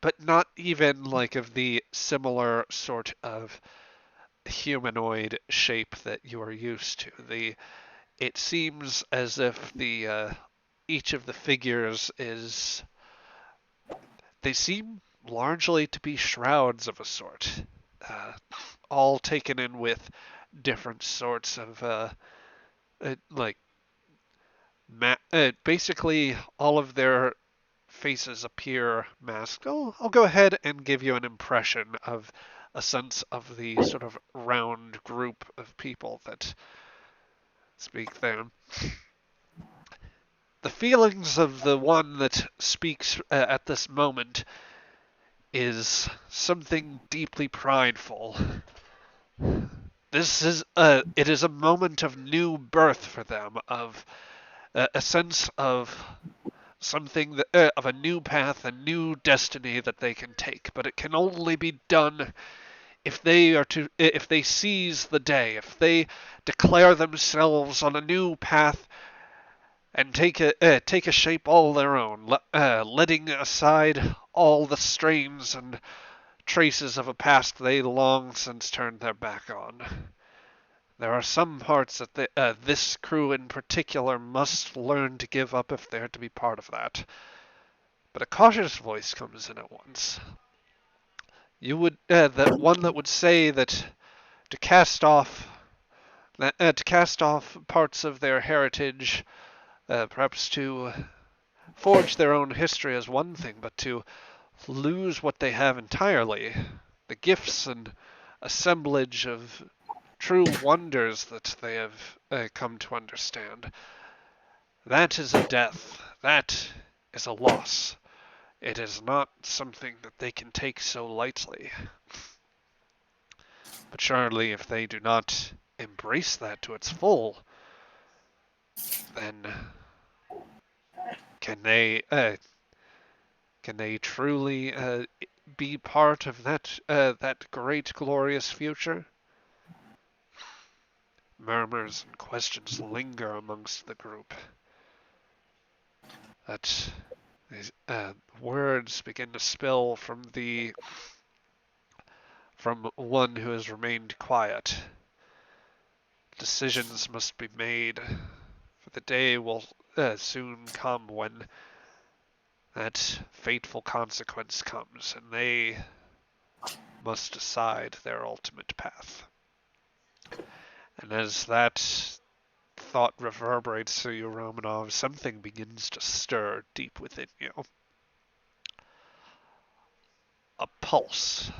but not even like of the similar sort of humanoid shape that you are used to. It seems as if the each of the figures is they seem largely to be shrouds of a sort, uh, all taken in with different sorts of like basically all of their faces appear masked. I'll go ahead and give you an impression of a sense of the sort of round group of people that speak there. The feelings of the one that speaks at this moment is something deeply prideful. It is a moment of new birth for them, of a sense of something of a new path, a new destiny that they can take. But it can only be done if they seize the day, if they declare themselves on a new path and take a shape all their own, letting aside all the strains and traces of a past they long since turned their back on. There are some parts that this crew in particular must learn to give up if they're to be part of that. But a cautious voice comes in at once. You would that one that would say that to cast off parts of their heritage, perhaps to forge their own history is one thing, but to lose what they have entirely, the gifts and assemblage of true wonders that they have come to understand, that is a death. That is a loss. It is not something that they can take so lightly. But surely if they do not embrace that to its full, then can they truly be part of that great glorious future? Murmurs and questions linger amongst the group. That words begin to spill from one who has remained quiet. Decisions must be made, for the day will soon come when that fateful consequence comes, and they must decide their ultimate path. And as that thought reverberates through you, Romanov, something begins to stir deep within you. A pulse.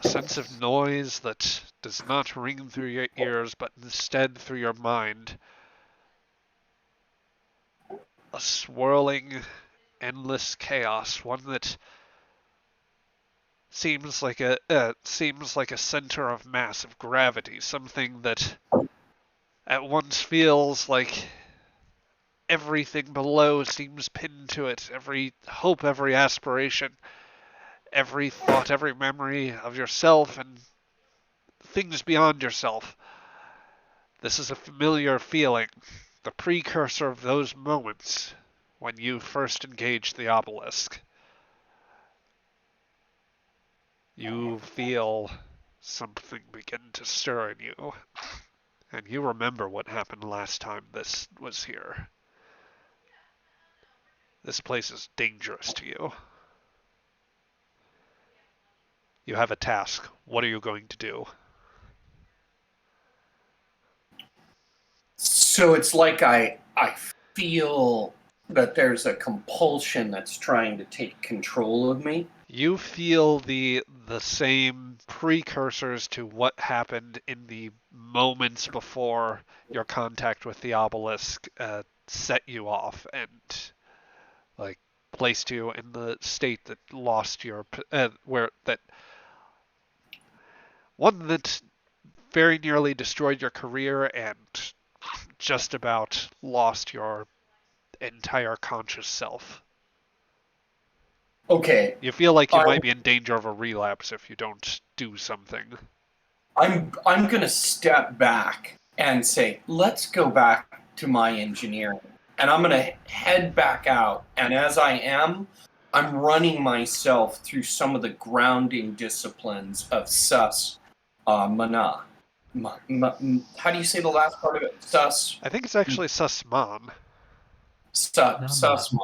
A sense of noise that does not ring through your ears, but instead through your mind. A swirling, endless chaos, one that seems like a center of massive gravity, something that at once feels like everything below seems pinned to it, every hope, every aspiration, every thought, every memory of yourself and things beyond yourself. This is a familiar feeling, the precursor of those moments when you first engaged the obelisk. You feel something begin to stir in you, and you remember what happened last time this was here. This place is dangerous to you. You have a task. What are you going to do? So it's like I feel that there's a compulsion that's trying to take control of me. You feel the same precursors to what happened in the moments before your contact with the obelisk set you off and like placed you in the state that lost your where that one that very nearly destroyed your career and just about lost your entire conscious self. Okay, You feel like you I'm might be in danger of a relapse if you don't do something. I'm gonna step back and say, let's go back to my engineering, and I'm gonna head back out. And as I'm running myself through some of the grounding disciplines of sus, mana. How do you say the last part of it? Sus, I think it's actually Sussman. sus.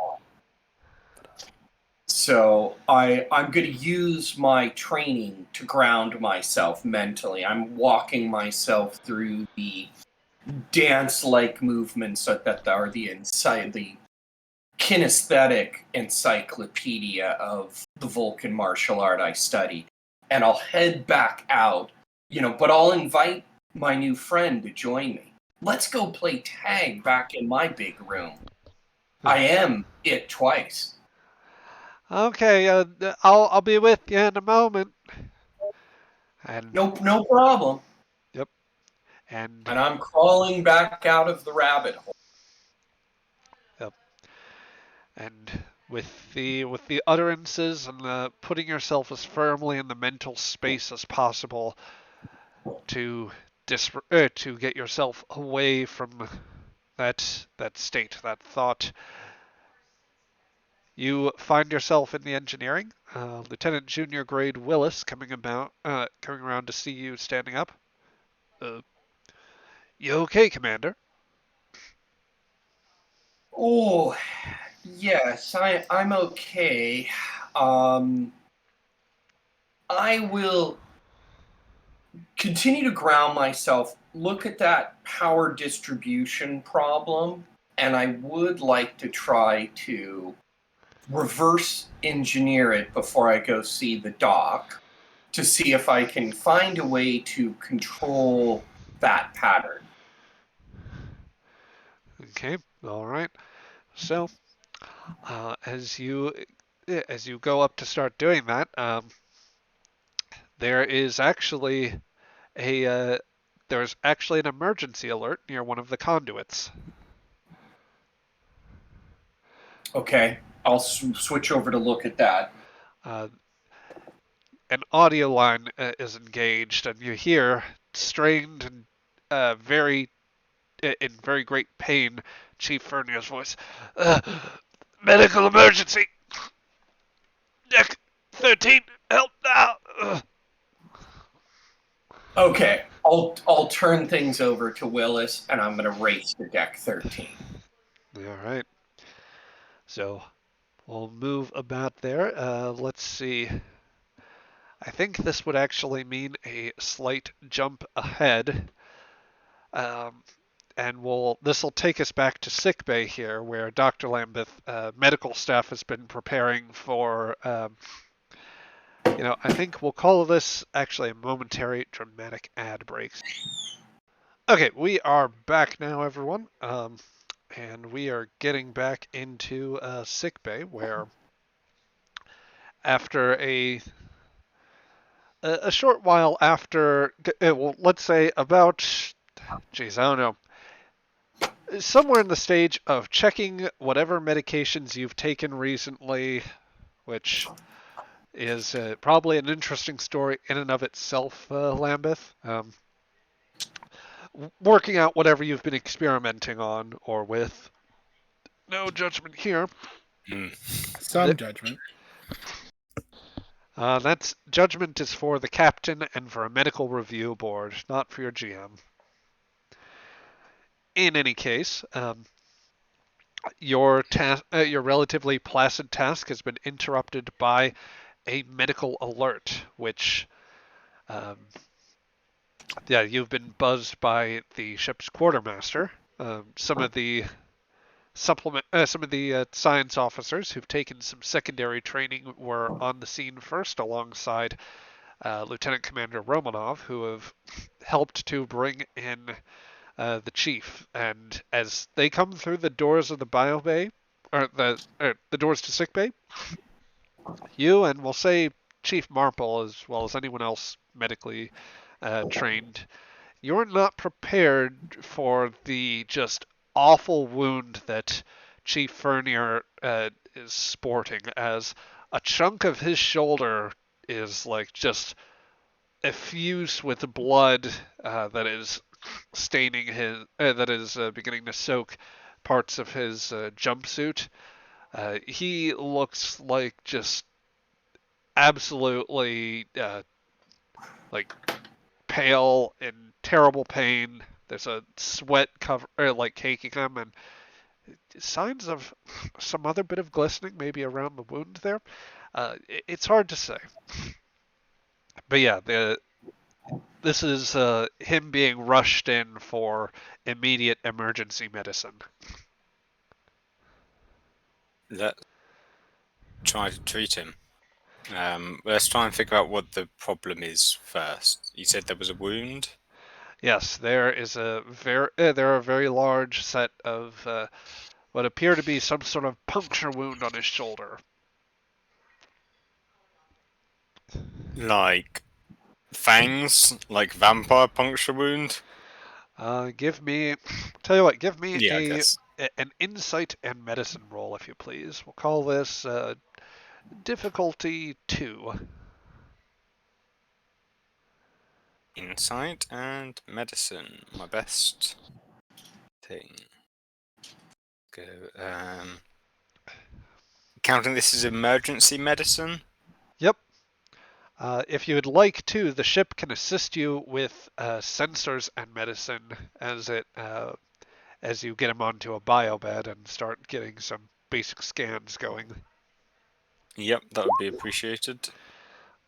So I'm going to use my training to ground myself mentally. I'm walking myself through the dance-like movements that are the kinesthetic encyclopedia of the Vulcan martial art I study. And I'll head back out, but I'll invite my new friend to join me. Let's go play tag back in my big room. I am it twice. Okay, I'll be with you in a moment. And No problem. yep, and And I'm crawling back out of the rabbit hole. yep, and with the utterances and the putting yourself as firmly in the mental space as possible to to get yourself away from that state, that thought. You find yourself in the engineering. Lieutenant Junior Grade Willis coming around to see you standing up. You okay, Commander? Oh, yes, I'm okay. I will continue to ground myself, look at that power distribution problem, and I would like to try to reverse engineer it before I go see the doc to see if I can find a way to control that pattern. Okay, all right. So, as you go up to start doing that, there is actually there's actually an emergency alert near one of the conduits. Okay, I'll switch over to look at that. An audio line is engaged, and you hear strained and in very great pain, Chief Fernier's voice. Medical emergency! Deck 13, help now! Okay, I'll turn things over to Willis, and I'm going to race to deck 13. All right. So we'll move about there. Let's see. I think this would actually mean a slight jump ahead. And this will take us back to sickbay here, where Dr. Lambeth, medical staff has been preparing for. I think we'll call this actually a momentary dramatic ad break. Okay, we are back now, everyone, and we are getting back into sickbay, where after a short while after, well, let's say about, geez, I don't know. Somewhere in the stage of checking whatever medications you've taken recently, which is probably an interesting story in and of itself, Lambeth. Working out whatever you've been experimenting on or with. No judgment here. Some judgment. That's judgment is for the captain and for a medical review board, not for your GM. In any case, your relatively placid task has been interrupted by a medical alert, which, you've been buzzed by the ship's quartermaster, some of the science officers who've taken some secondary training were on the scene first, alongside Lieutenant Commander Romanov, who have helped to bring in the chief. And as they come through the doors of the bio bay, or the doors to sick bay, you and we'll say Chief Marple, as well as anyone else medically trained, you're not prepared for the just awful wound that Chief Fernier is sporting, as a chunk of his shoulder is like just effused with blood that is staining his, that is beginning to soak parts of his jumpsuit. He looks like just absolutely like pale in terrible pain. There's a sweat cover like caking him, and signs of some other bit of glistening maybe around the wound there. It's hard to say, but yeah, this is him being rushed in for immediate emergency medicine. Let's try to treat him. Let's try and figure out what the problem is first. You said there was a wound. Yes, there are a very large set of what appear to be some sort of puncture wound on his shoulder. Like fangs, like vampire puncture wound. Tell you what, give me Yeah, I guess. an insight and medicine roll, if you please. We'll call this difficulty 2. Insight and medicine, my best thing. Go. Counting this as emergency medicine. Yep. If you would like to, the ship can assist you with sensors and medicine as you get him onto a biobed and start getting some basic scans going. Yep, that would be appreciated.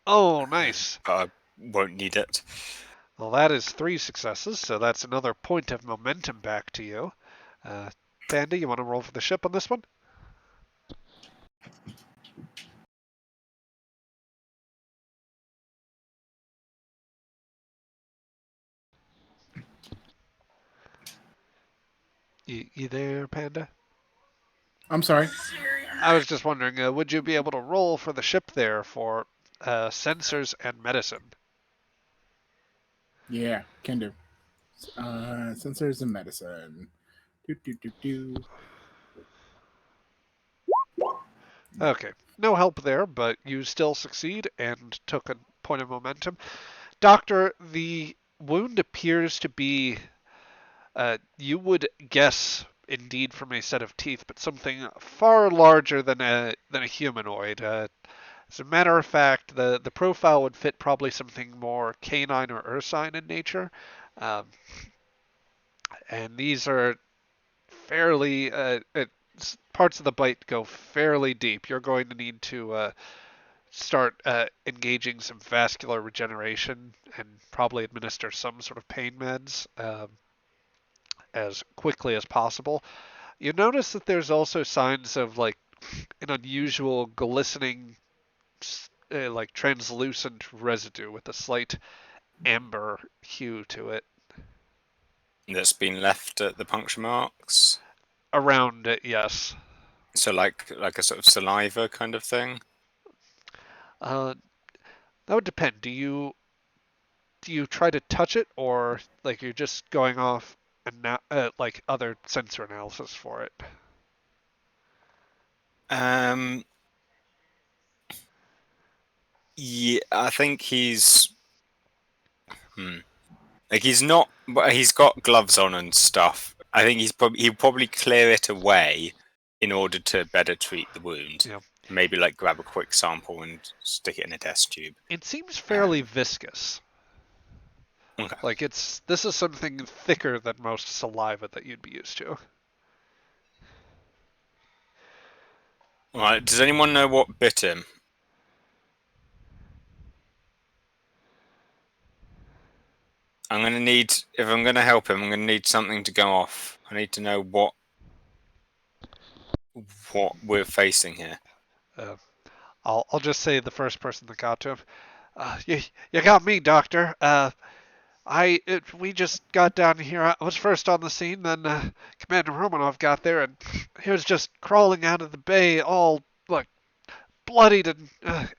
Oh, nice. But I won't need it. Well, that is 3 successes, so that's another point of momentum back to you. Panda, you want to roll for the ship on this one? You there, Panda? I'm sorry. I was just wondering, would you be able to roll for the ship there for sensors and medicine? Yeah, can do. Sensors and medicine. Do. Okay, no help there, but you still succeed and took a point of momentum. Doctor, the wound appears to be, you would guess, indeed from a set of teeth, but something far larger than a humanoid. As a matter of fact, the profile would fit probably something more canine or ursine in nature. And these are fairly, parts of the bite go fairly deep. You're going to need to start engaging some vascular regeneration and probably administer some sort of pain meds as quickly as possible. You notice that there's also signs of like an unusual glistening, like translucent residue with a slight amber hue to it. That's been left at the puncture marks. Around it, yes. So like a sort of saliva kind of thing. That would depend. Do you try to touch it, or like you're just going off and like other sensor analysis for it? Yeah, I think he's like he's not, but he's got gloves on and stuff. I think he'll probably clear it away in order to better treat the wound. Yeah. Maybe like grab a quick sample and stick it in a test tube. It seems fairly viscous. Okay. Like this is something thicker than most saliva that you'd be used to. All right. Does anyone know what bit him? I'm gonna need, if I'm gonna help him, I'm gonna need something to go off I need to know what we're facing here. I'll just say the first person that got to him. You got me, Doctor. We just got down here. I was first on the scene, then Commander Romanov got there, and he was just crawling out of the bay, all like bloodied, and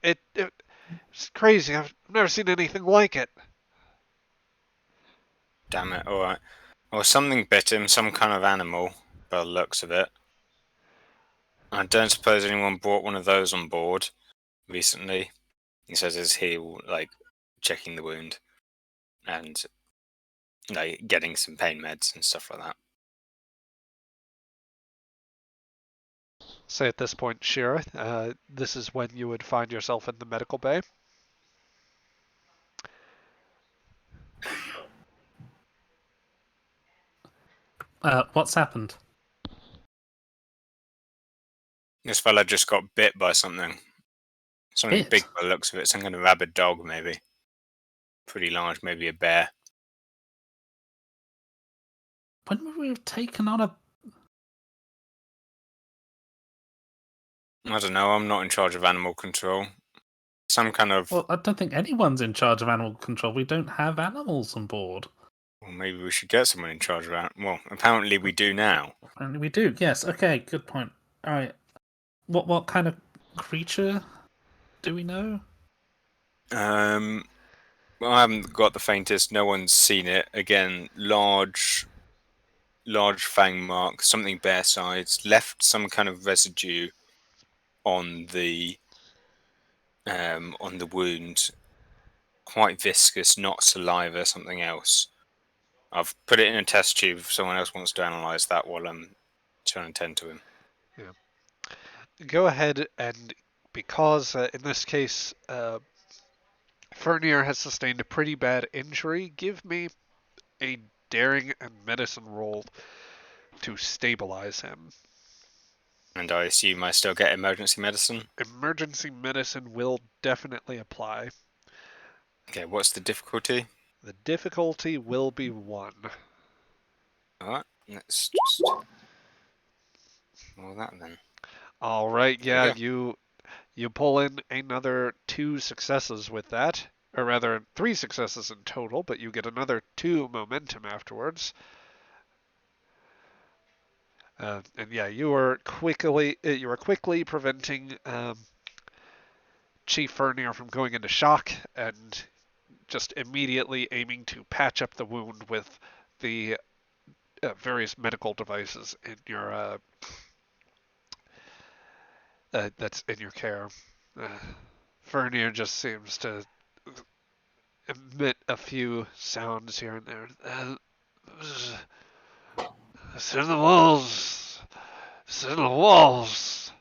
it's crazy. I've never seen anything like it. Damn it! All right. Well, something bit him, some kind of animal, by the looks of it. I don't suppose anyone brought one of those on board recently. He says as he like checking the wound and like getting some pain meds and stuff like that. Say at this point, Shira, this is when you would find yourself in the medical bay. What's happened? This fella just got bit by something. Something Bit? big by the looks of it. Some kind of rabid dog, maybe. Pretty large, maybe a bear. When were we taken on a... I don't know, I'm not in charge of animal control. Some kind of... Well, I don't think anyone's in charge of animal control. We don't have animals on board. Well, maybe we should get someone in charge of that. Well, apparently we do now. Apparently we do, yes. Okay, good point. Alright. What kind of creature do we know? Well, I haven't got the faintest. No one's seen it. Again, large fang mark, something bear-sized. Left some kind of residue on the wound. Quite viscous, not saliva, something else. I've put it in a test tube if someone else wants to analyse that while I'm trying to tend to him. Go ahead and, because in this case, Fernier has sustained a pretty bad injury, give me a daring and medicine roll to stabilize him. And I assume I still get emergency medicine? Emergency medicine will definitely apply. Okay, what's the difficulty? The difficulty will be 1. Alright, let's just... Well, that then. Alright, yeah, you pull in another 2 successes with that. Or rather, 3 successes in total, but you get another 2 momentum afterwards. And yeah, you were quickly preventing Chief Fernier from going into shock and just immediately aiming to patch up the wound with the various medical devices in your that's in your care. Fernier just seems to emit a few sounds here and there. It's in the walls. It's in the walls.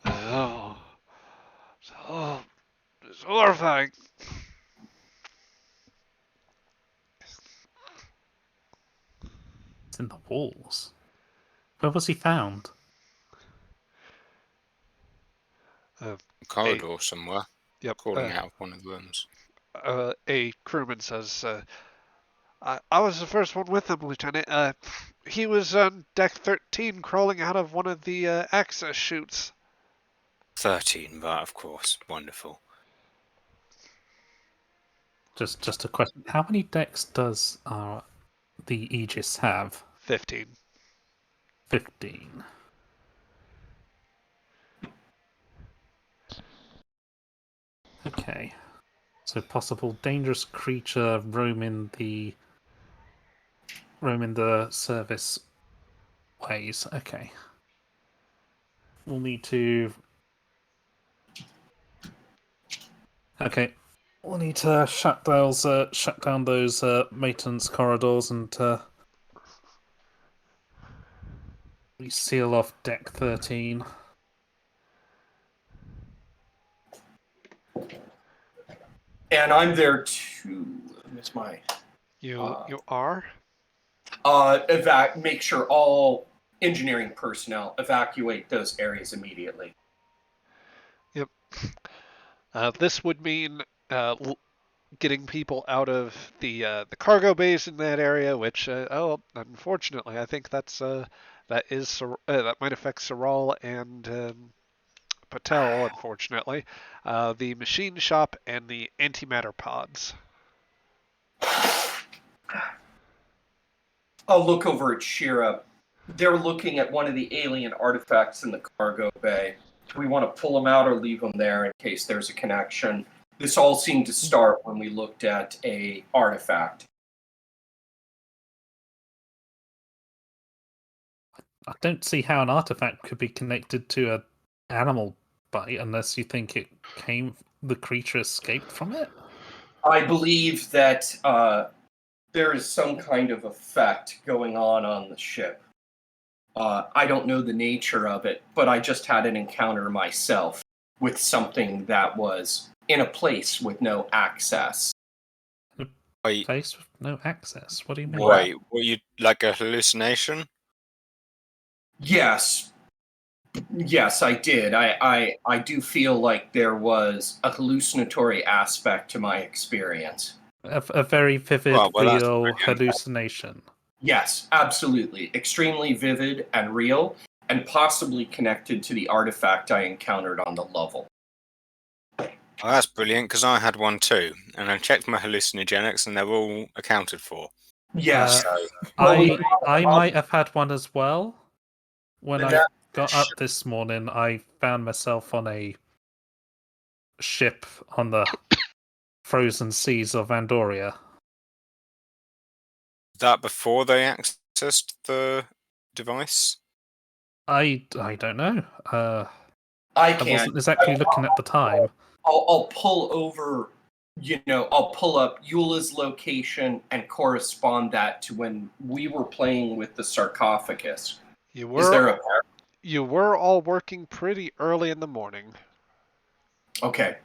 Oh, it's horrifying. It's in the walls. Where was he found? Corridor somewhere. Yep. Crawling out of one of the rooms. A crewman says, I was the first one with him, Lieutenant. He was on deck 13 crawling out of one of the access chutes. 13, right, of course. Wonderful. Just a question. How many decks does the Aegis have? 15. 15. Okay. So possible dangerous creature roaming the service ways. Okay. We'll need to... Okay. We'll need to shut down those maintenance corridors and we seal off deck 13. And I'm there too. It's my You are? make sure all engineering personnel evacuate those areas immediately. Yep. This would mean getting people out of the cargo bays in that area. Which unfortunately, I think that might affect Saral and Patel. Unfortunately, the machine shop and the antimatter pods. I'll look over at Shira. They're looking at one of the alien artifacts in the cargo bay. Do we want to pull them out or leave them there in case there's a connection? This all seemed to start when we looked at a artifact. I don't see how an artifact could be connected to an animal bite unless you think the creature escaped from it. I believe that there is some kind of effect going on the ship. I don't know the nature of it, but I just had an encounter myself with something that was in a place with no access. Wait, Place with no access? What do you mean? wait, were you like a hallucination? Yes, I did. I do feel like there was a hallucinatory aspect to my experience. A very vivid, Well, that's real brilliant. hallucination. Yes, absolutely. Extremely vivid and real, and possibly connected to the artifact I encountered on the level. Oh, that's brilliant, because I had one too, and I checked my hallucinogenics, and they're all accounted for. Yes. I might have had one as well. When Then I that got up this morning, I found myself on a ship on the frozen seas of Andoria. Is that before they accessed the device? I don't know. I I can't. wasn't exactly looking at the time. I'll pull over, I'll pull up Eula's location and correspond that to when we were playing with the sarcophagus. You Is there were a pair? you were all working pretty early in the morning. Okay.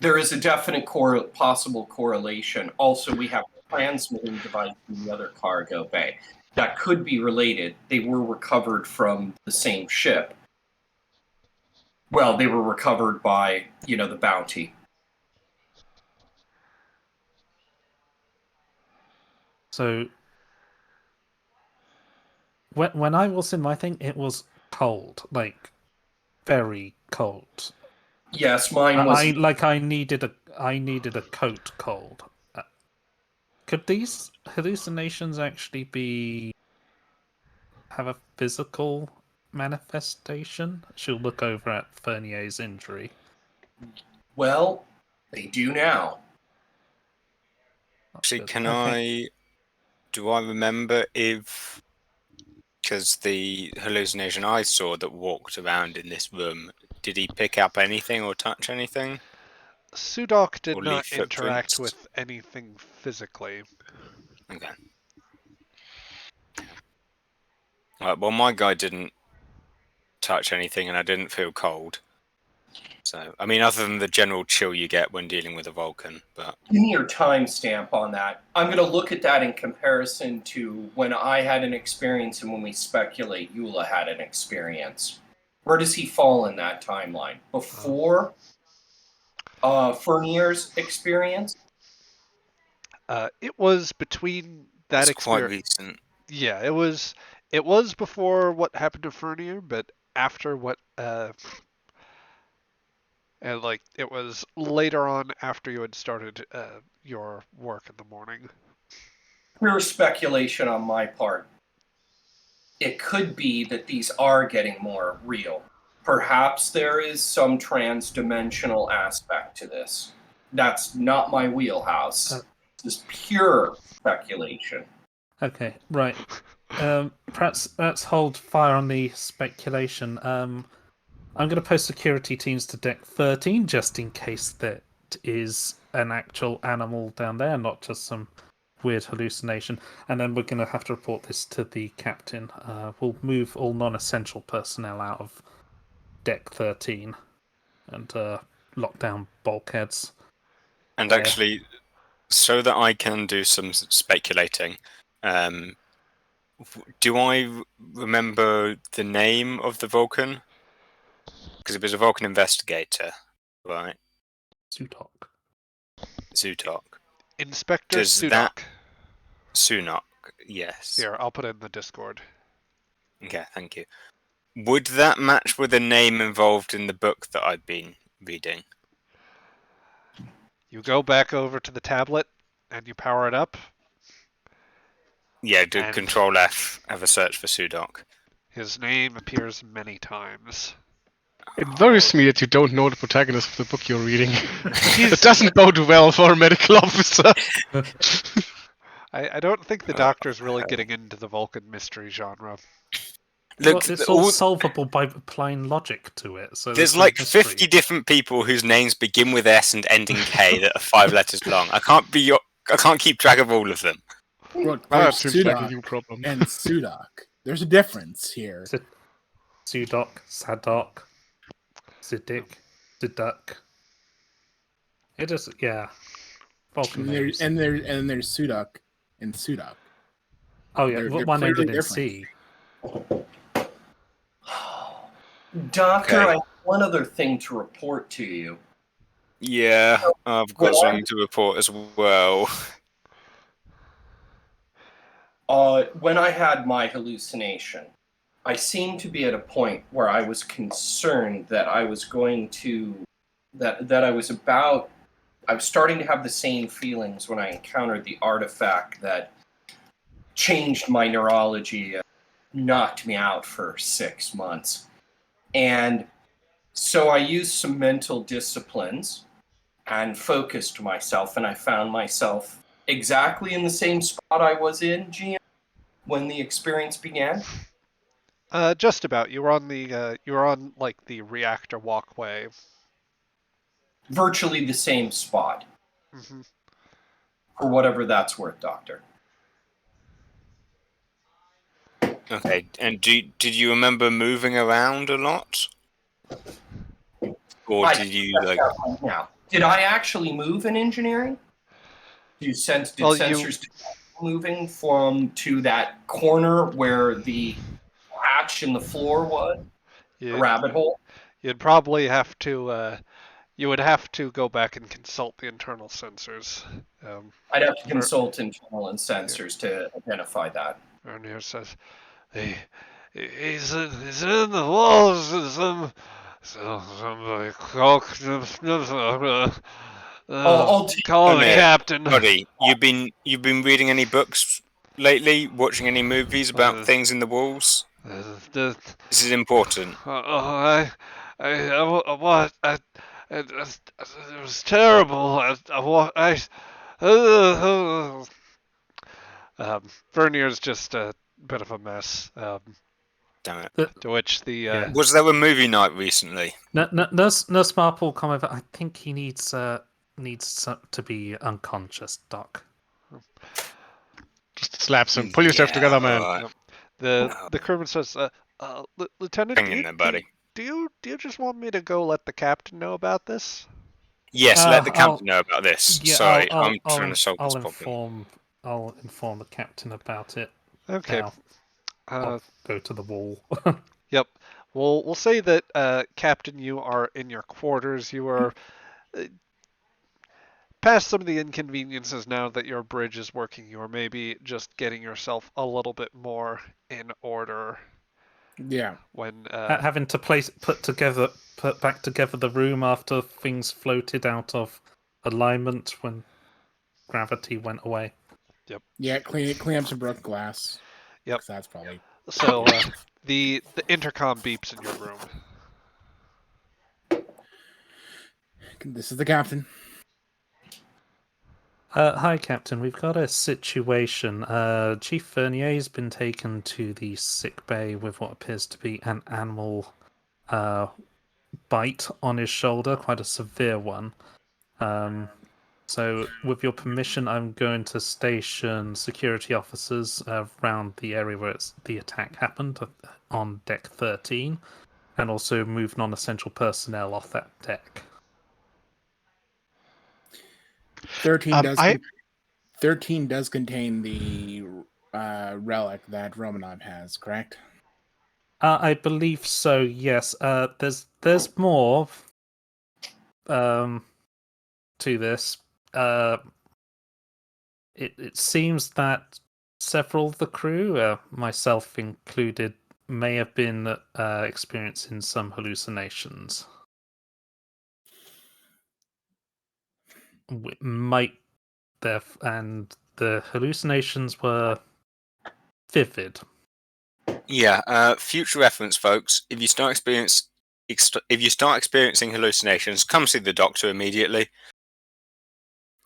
There is a definite possible correlation. Also, we have a transmitting device in the other cargo bay. That could be related. They were recovered from the same ship. Well, they were recovered by, the bounty. So when I was in my thing, it was cold, like very cold. Yes, mine was. I needed a coat cold. Could these hallucinations actually have a physical manifestation? She'll look over at Fernier's injury. Well, they do now. Actually, Good. do I remember if, because the hallucination I saw that walked around in this room, did he pick up anything or touch anything? Sudok did Or not leave interact footprints? with anything physically. Okay. Right, well, my guy didn't touch anything and I didn't feel cold. So, I mean, other than the general chill you get when dealing with a Vulcan, but... Give me your timestamp on that. I'm going to look at that in comparison to when I had an experience and when we speculate Eula had an experience. Where does he fall in that timeline? Before Fernier's experience? It was between that It's quite experience. recent. Yeah, it was before what happened to Fernier, but after what and like it was later on after you had started your work in the morning. Pure speculation on my part. It could be that these are getting more real. Perhaps there is some trans-dimensional aspect to this. That's not my wheelhouse. This is pure speculation. Okay, right. Perhaps let's hold fire on the speculation. I'm going to post security teams to deck 13 just in case that is an actual animal down there, not just some weird hallucination. And then we're going to have to report this to the captain. We'll move all non-essential personnel out of deck 13 and lock down bulkheads. And actually, so that I can do some speculating, do I remember the name of the Vulcan? Because it was a Vulcan investigator, right? Zutok. Zutok. Inspector Does Sudok. that- Sunok, yes. Here, I'll put it in the Discord. Okay, thank you. Would that match with a name involved in the book that I've been reading? You go back over to the tablet and you power it up. Yeah, do And- Control F, have a search for Sudok. His name appears many times. It worries me that you don't know the protagonist of the book you're reading. It doesn't bode well for a medical officer. I don't think the Doctor's really getting into the Vulcan mystery genre. Look, Well, it's all- all solvable by applying logic to it. So there's no like mystery. 50 different people whose names begin with S and end in K that are 5 letters long. I can't keep track of all of them. Look, That there's seems like a Sudok you problem. and Sudok. There's a difference here. Sudok, Sadok, Sidik, Siduk. It is, yeah. Vulcan names. And there's Sudok and Sudok. Oh yeah, they're one ended clearly in different. C. Doctor, Okay. I have one other thing to report to you. Yeah, I've got Well, something to report as well. When I had my hallucination, I seemed to be at a point where I was concerned that I was going to I was starting to have the same feelings when I encountered the artifact that changed my neurology, knocked me out for 6 months. And so I used some mental disciplines and focused myself, and I found myself exactly in the same spot I was in, GM, when the experience began. Just about. You were on like the reactor walkway. Virtually the same spot, hmm for whatever that's worth, Doctor. Okay, and did you remember moving around a lot? Or I did you check like... that right now. Did I actually move in engineering? Did sensors detect moving to that corner where the hatch in the floor was? The rabbit hole? You'd probably have to. You would have to go back and consult the internal sensors. I'd have to consult internal and sensors to identify that. Vernier says, he's in the walls. Somebody call I'll take call the it. captain. Buddy, you've been reading any books lately? Watching any movies about things in the walls? This is important. It was terrible. Vernier's just a bit of a mess. Damn it. To which the Was there a movie night recently? Nurse Marple come over. I think he needs to be unconscious, Doc. Just slaps him. Pull yourself together, man. Right. the crewman says, Lieutenant, Hang in there, buddy. do you just want me to go let the captain know about this? Yes, let the captain know about this. Yeah, Sorry, I'll- I'm trying I'll- to solve this I'll problem. I'll inform the captain about it. Okay. Now. I'll go to the wall. Yep. We'll say that, Captain, you are in your quarters. You are past some of the inconveniences now that your bridge is working. You are maybe just getting yourself a little bit more in order. Yeah. When Having to put back together the room after things floated out of alignment when gravity went away. Yep. Yeah, clean up some broken glass. Yep. 'Cause that's probably... So the intercom beeps in your room. This is the captain. Hi, Captain. We've got a situation. Chief Vernier's been taken to the sick bay with what appears to be an animal bite on his shoulder, quite a severe one. So, with your permission, I'm going to station security officers around the area where the attack happened on deck 13, and also move non-essential personnel off that deck. 13 does contain the relic that Romanov has, correct? I believe so. Yes. There's more to this. it seems that several of the crew, myself included, may have been experiencing some hallucinations. And the hallucinations were vivid. Yeah. Future reference, folks. If you start experiencing hallucinations, come see the doctor immediately.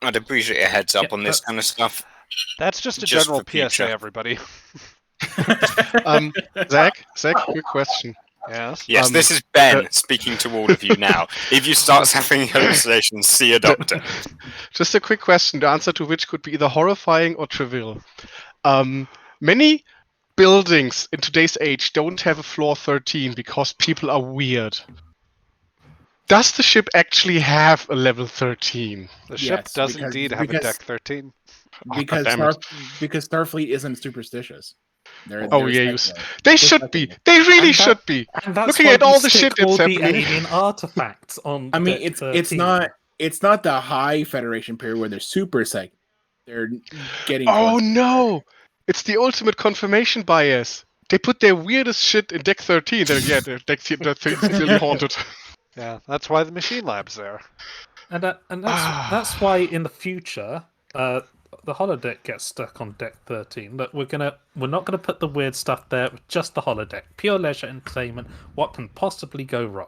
I'd appreciate a heads up on this kind of stuff. That's just a Just general for future. PSA, everybody. Zach, quick question. Yes. Yes, this is Ben speaking to all of you now. If you start having hallucinations, see a doctor. Just a quick question, the answer to which could be either horrifying or trivial. Many buildings in today's age don't have a floor 13 because people are weird. Does the ship actually have a level 13? The ship Yes, does because- indeed have a because- deck 13. because damn it. because Starfleet isn't superstitious. Oh, They're yeah, secular. they They're should be. secular. They really And that- should be. And that's Looking why at we all the stick shit that's all the happening. alien artifacts on. I mean, deck it's 13. not the high Federation period where they're super psych. They're getting. Oh towards- no! It's the ultimate confirmation bias. They put their weirdest shit in deck 13. Their deck 13 is clearly haunted. Yeah, that's why the machine lab's there. And that's why in the future, the holodeck gets stuck on deck 13. But we're not gonna put the weird stuff there. Just the holodeck, pure leisure entertainment. What can possibly go wrong?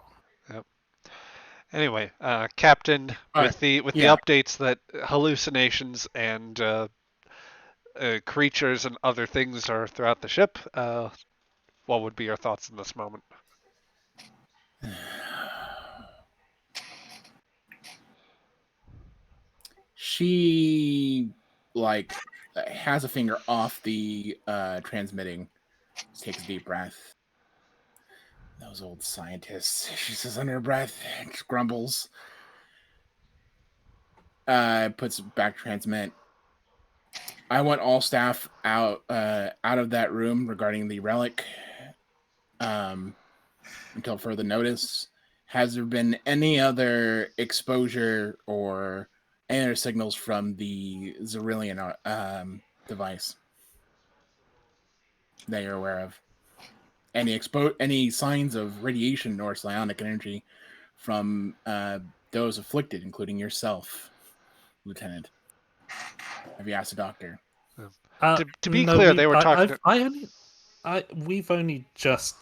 Anyway, Captain, with the yeah. updates that hallucinations and creatures and other things are throughout the ship, what would be your thoughts in this moment? She has a finger off the transmitting. Just takes a deep breath. Those old scientists. She says under her breath, just grumbles. Puts back transmit. I want all staff out of that room regarding the relic. Until further notice. Has there been any other exposure or any other signals from the Zerillian device that you're aware of? Any signs of radiation or psionic energy from those afflicted, including yourself, Lieutenant? Have you asked the doctor? To be No, clear, they were talking. I've only just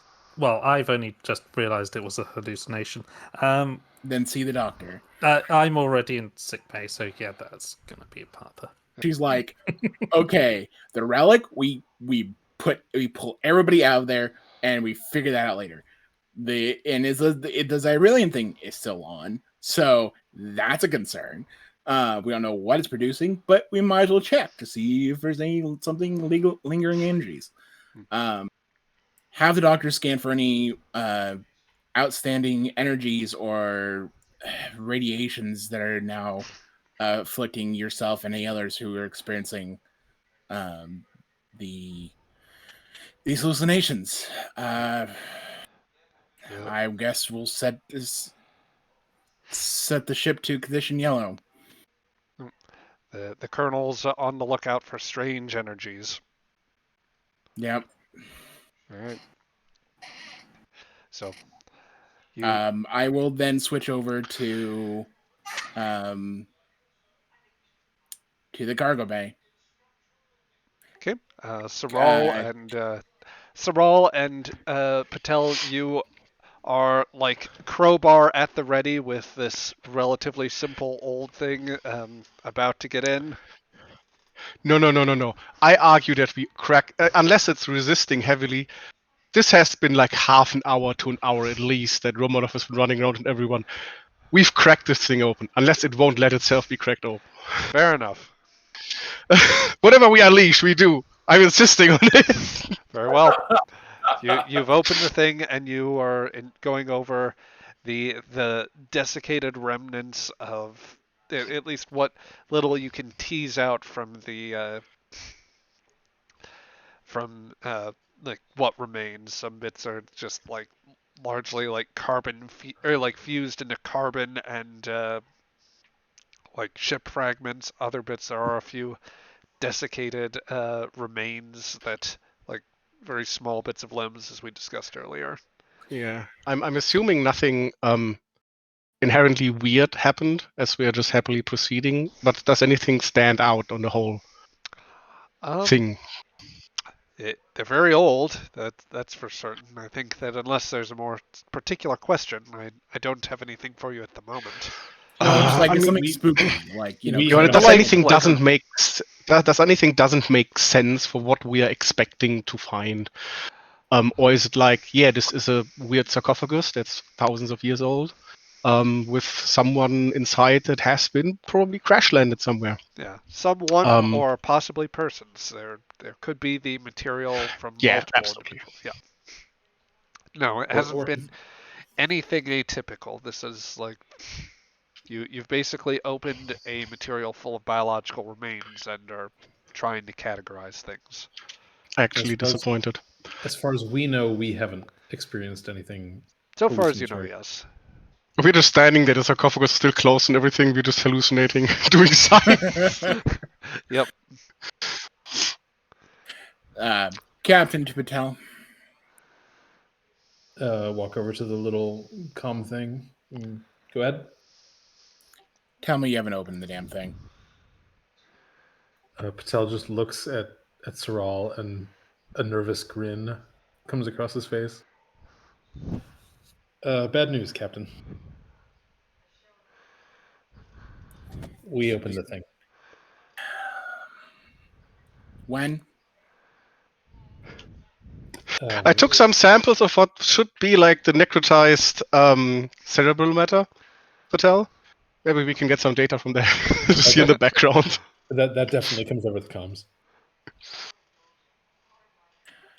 realised it was a hallucination. Then see the doctor. I'm already in sick bay, so yeah, that's gonna be a part of it. She's like, okay, the relic, we pull everybody out of there and we figure that out later. The Zyrillian thing is still on, so that's a concern. We don't know what it's producing, but we might as well check to see if there's something lingering energies. Have the doctor scan for any outstanding energies or radiations that are now afflicting yourself and any others who are experiencing these hallucinations. I guess we'll set the ship to condition yellow. The colonel's on the lookout for strange energies. Yep. All right. So, I will then switch over to the cargo bay. okay. Saral and Patel, you are like crowbar at the ready with this relatively simple old thing about to get in. No. I argue that we crack, unless it's resisting heavily. This has been like half an hour to an hour at least that Romanov has been running around and everyone. We've cracked this thing open, unless it won't let itself be cracked open. Fair enough. Whatever we unleash, we do. I'm insisting on it. Very well. You've opened the thing and you are going over the desiccated remnants of at least what little you can tease out from the like what remains. Some bits are just like largely like carbon or like fused into carbon and like ship fragments. Other bits there are a few desiccated remains that, like, very small bits of limbs, as we discussed earlier. Yeah, I'm assuming nothing inherently weird happened as we are just happily proceeding. But does anything stand out on the whole thing? They're very old. That's for certain. I think that unless there's a more particular question, I don't have anything for you at the moment. No, just like I mean, something we- spooky, like we- You know, kind does of- anything Light doesn't flicker. make does anything doesn't make sense for what we are expecting to find? Or is it like, yeah, this is a weird sarcophagus that's thousands of years old, with someone inside that has been probably crash landed somewhere. Yeah, someone Um, or possibly persons. There could be the material from Yeah, multiple absolutely. individuals. Yeah. No, it hasn't been anything atypical. This is like you've basically opened a material full of biological remains and are trying to categorize things. Actually As far as- disappointed. As far as we know, we haven't experienced anything. So far as you know, hallucinatory. yes. We're just standing there, the sarcophagus is still closed and everything. We're just hallucinating, doing science. Yep. Captain to Patel. Walk over to the little comm thing. Go ahead. Tell me you haven't opened the damn thing. Patel just looks at Saral, and a nervous grin comes across his face. Bad news, Captain. We opened the thing. When? I took some samples of what should be like the necrotized cerebral matter, Patel. Maybe we can get some data from there to see in the background. That definitely comes over the comms.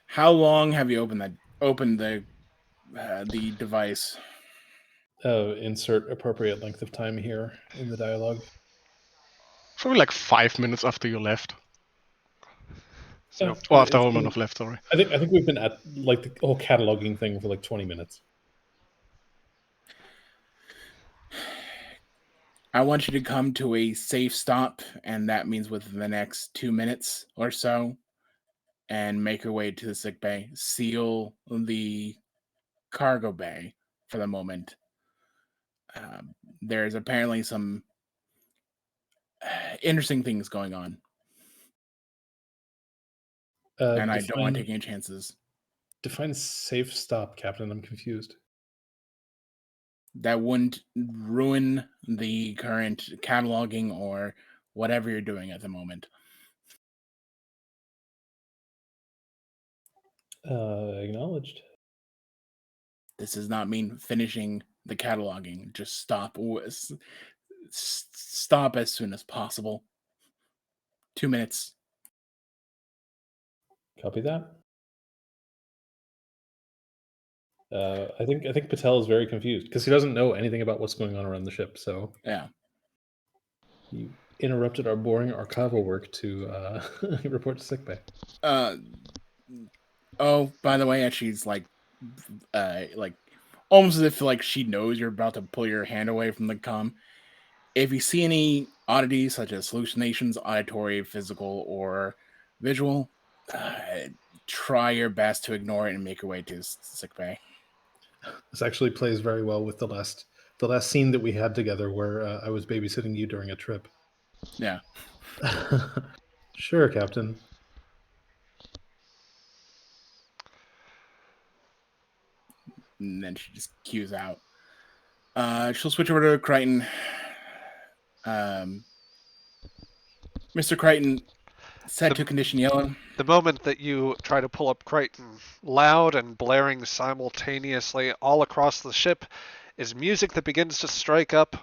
How long have you opened the device? Insert appropriate length of time here in the dialogue. Probably like 5 minutes after you left. So Or after it's Holmanov left, sorry. I think we've been at like the whole cataloging thing for like 20 minutes. I want you to come to a safe stop, and that means within the next 2 minutes or so, and make your way to the sick bay. Seal the cargo bay for the moment. There's apparently some interesting things going on, and I don't want to take any chances. Define safe stop, Captain. I'm confused. That wouldn't ruin the current cataloging or whatever you're doing at the moment. Acknowledged. This does not mean finishing the cataloging. Just stop as soon as possible. 2 minutes. Copy that. I think Patel is very confused because he doesn't know anything about what's going on around the ship. So Yeah. he interrupted our boring archival work to report to sickbay. Oh, by the way, and she's like almost as if like she knows you're about to pull your hand away from the comm. If you see any oddities such as hallucinations, auditory, physical, or visual, try your best to ignore it and make your way to sickbay. This actually plays very well with the last scene that we had together, where I was babysitting you during a trip. Yeah. Sure, Captain. And then she just cues out. She'll switch over to Crichton. Mr. Crichton, set to condition yellow. the moment that you try to pull up Crichton, loud and blaring simultaneously all across the ship is music that begins to strike up.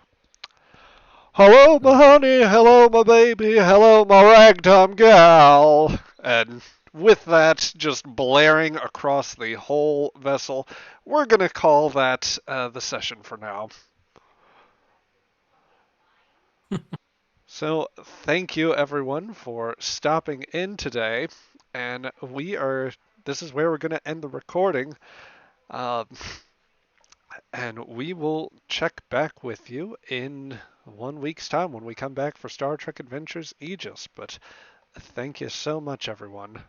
Hello, my honey, hello, my baby, hello, my ragtime gal. And with that just blaring across the whole vessel, we're going to call that the session for now. So thank you everyone for stopping in today, and this is where we're going to end the recording, and we will check back with you in 1 week's time when we come back for Star Trek Adventures Aegis. But Thank you so much, everyone.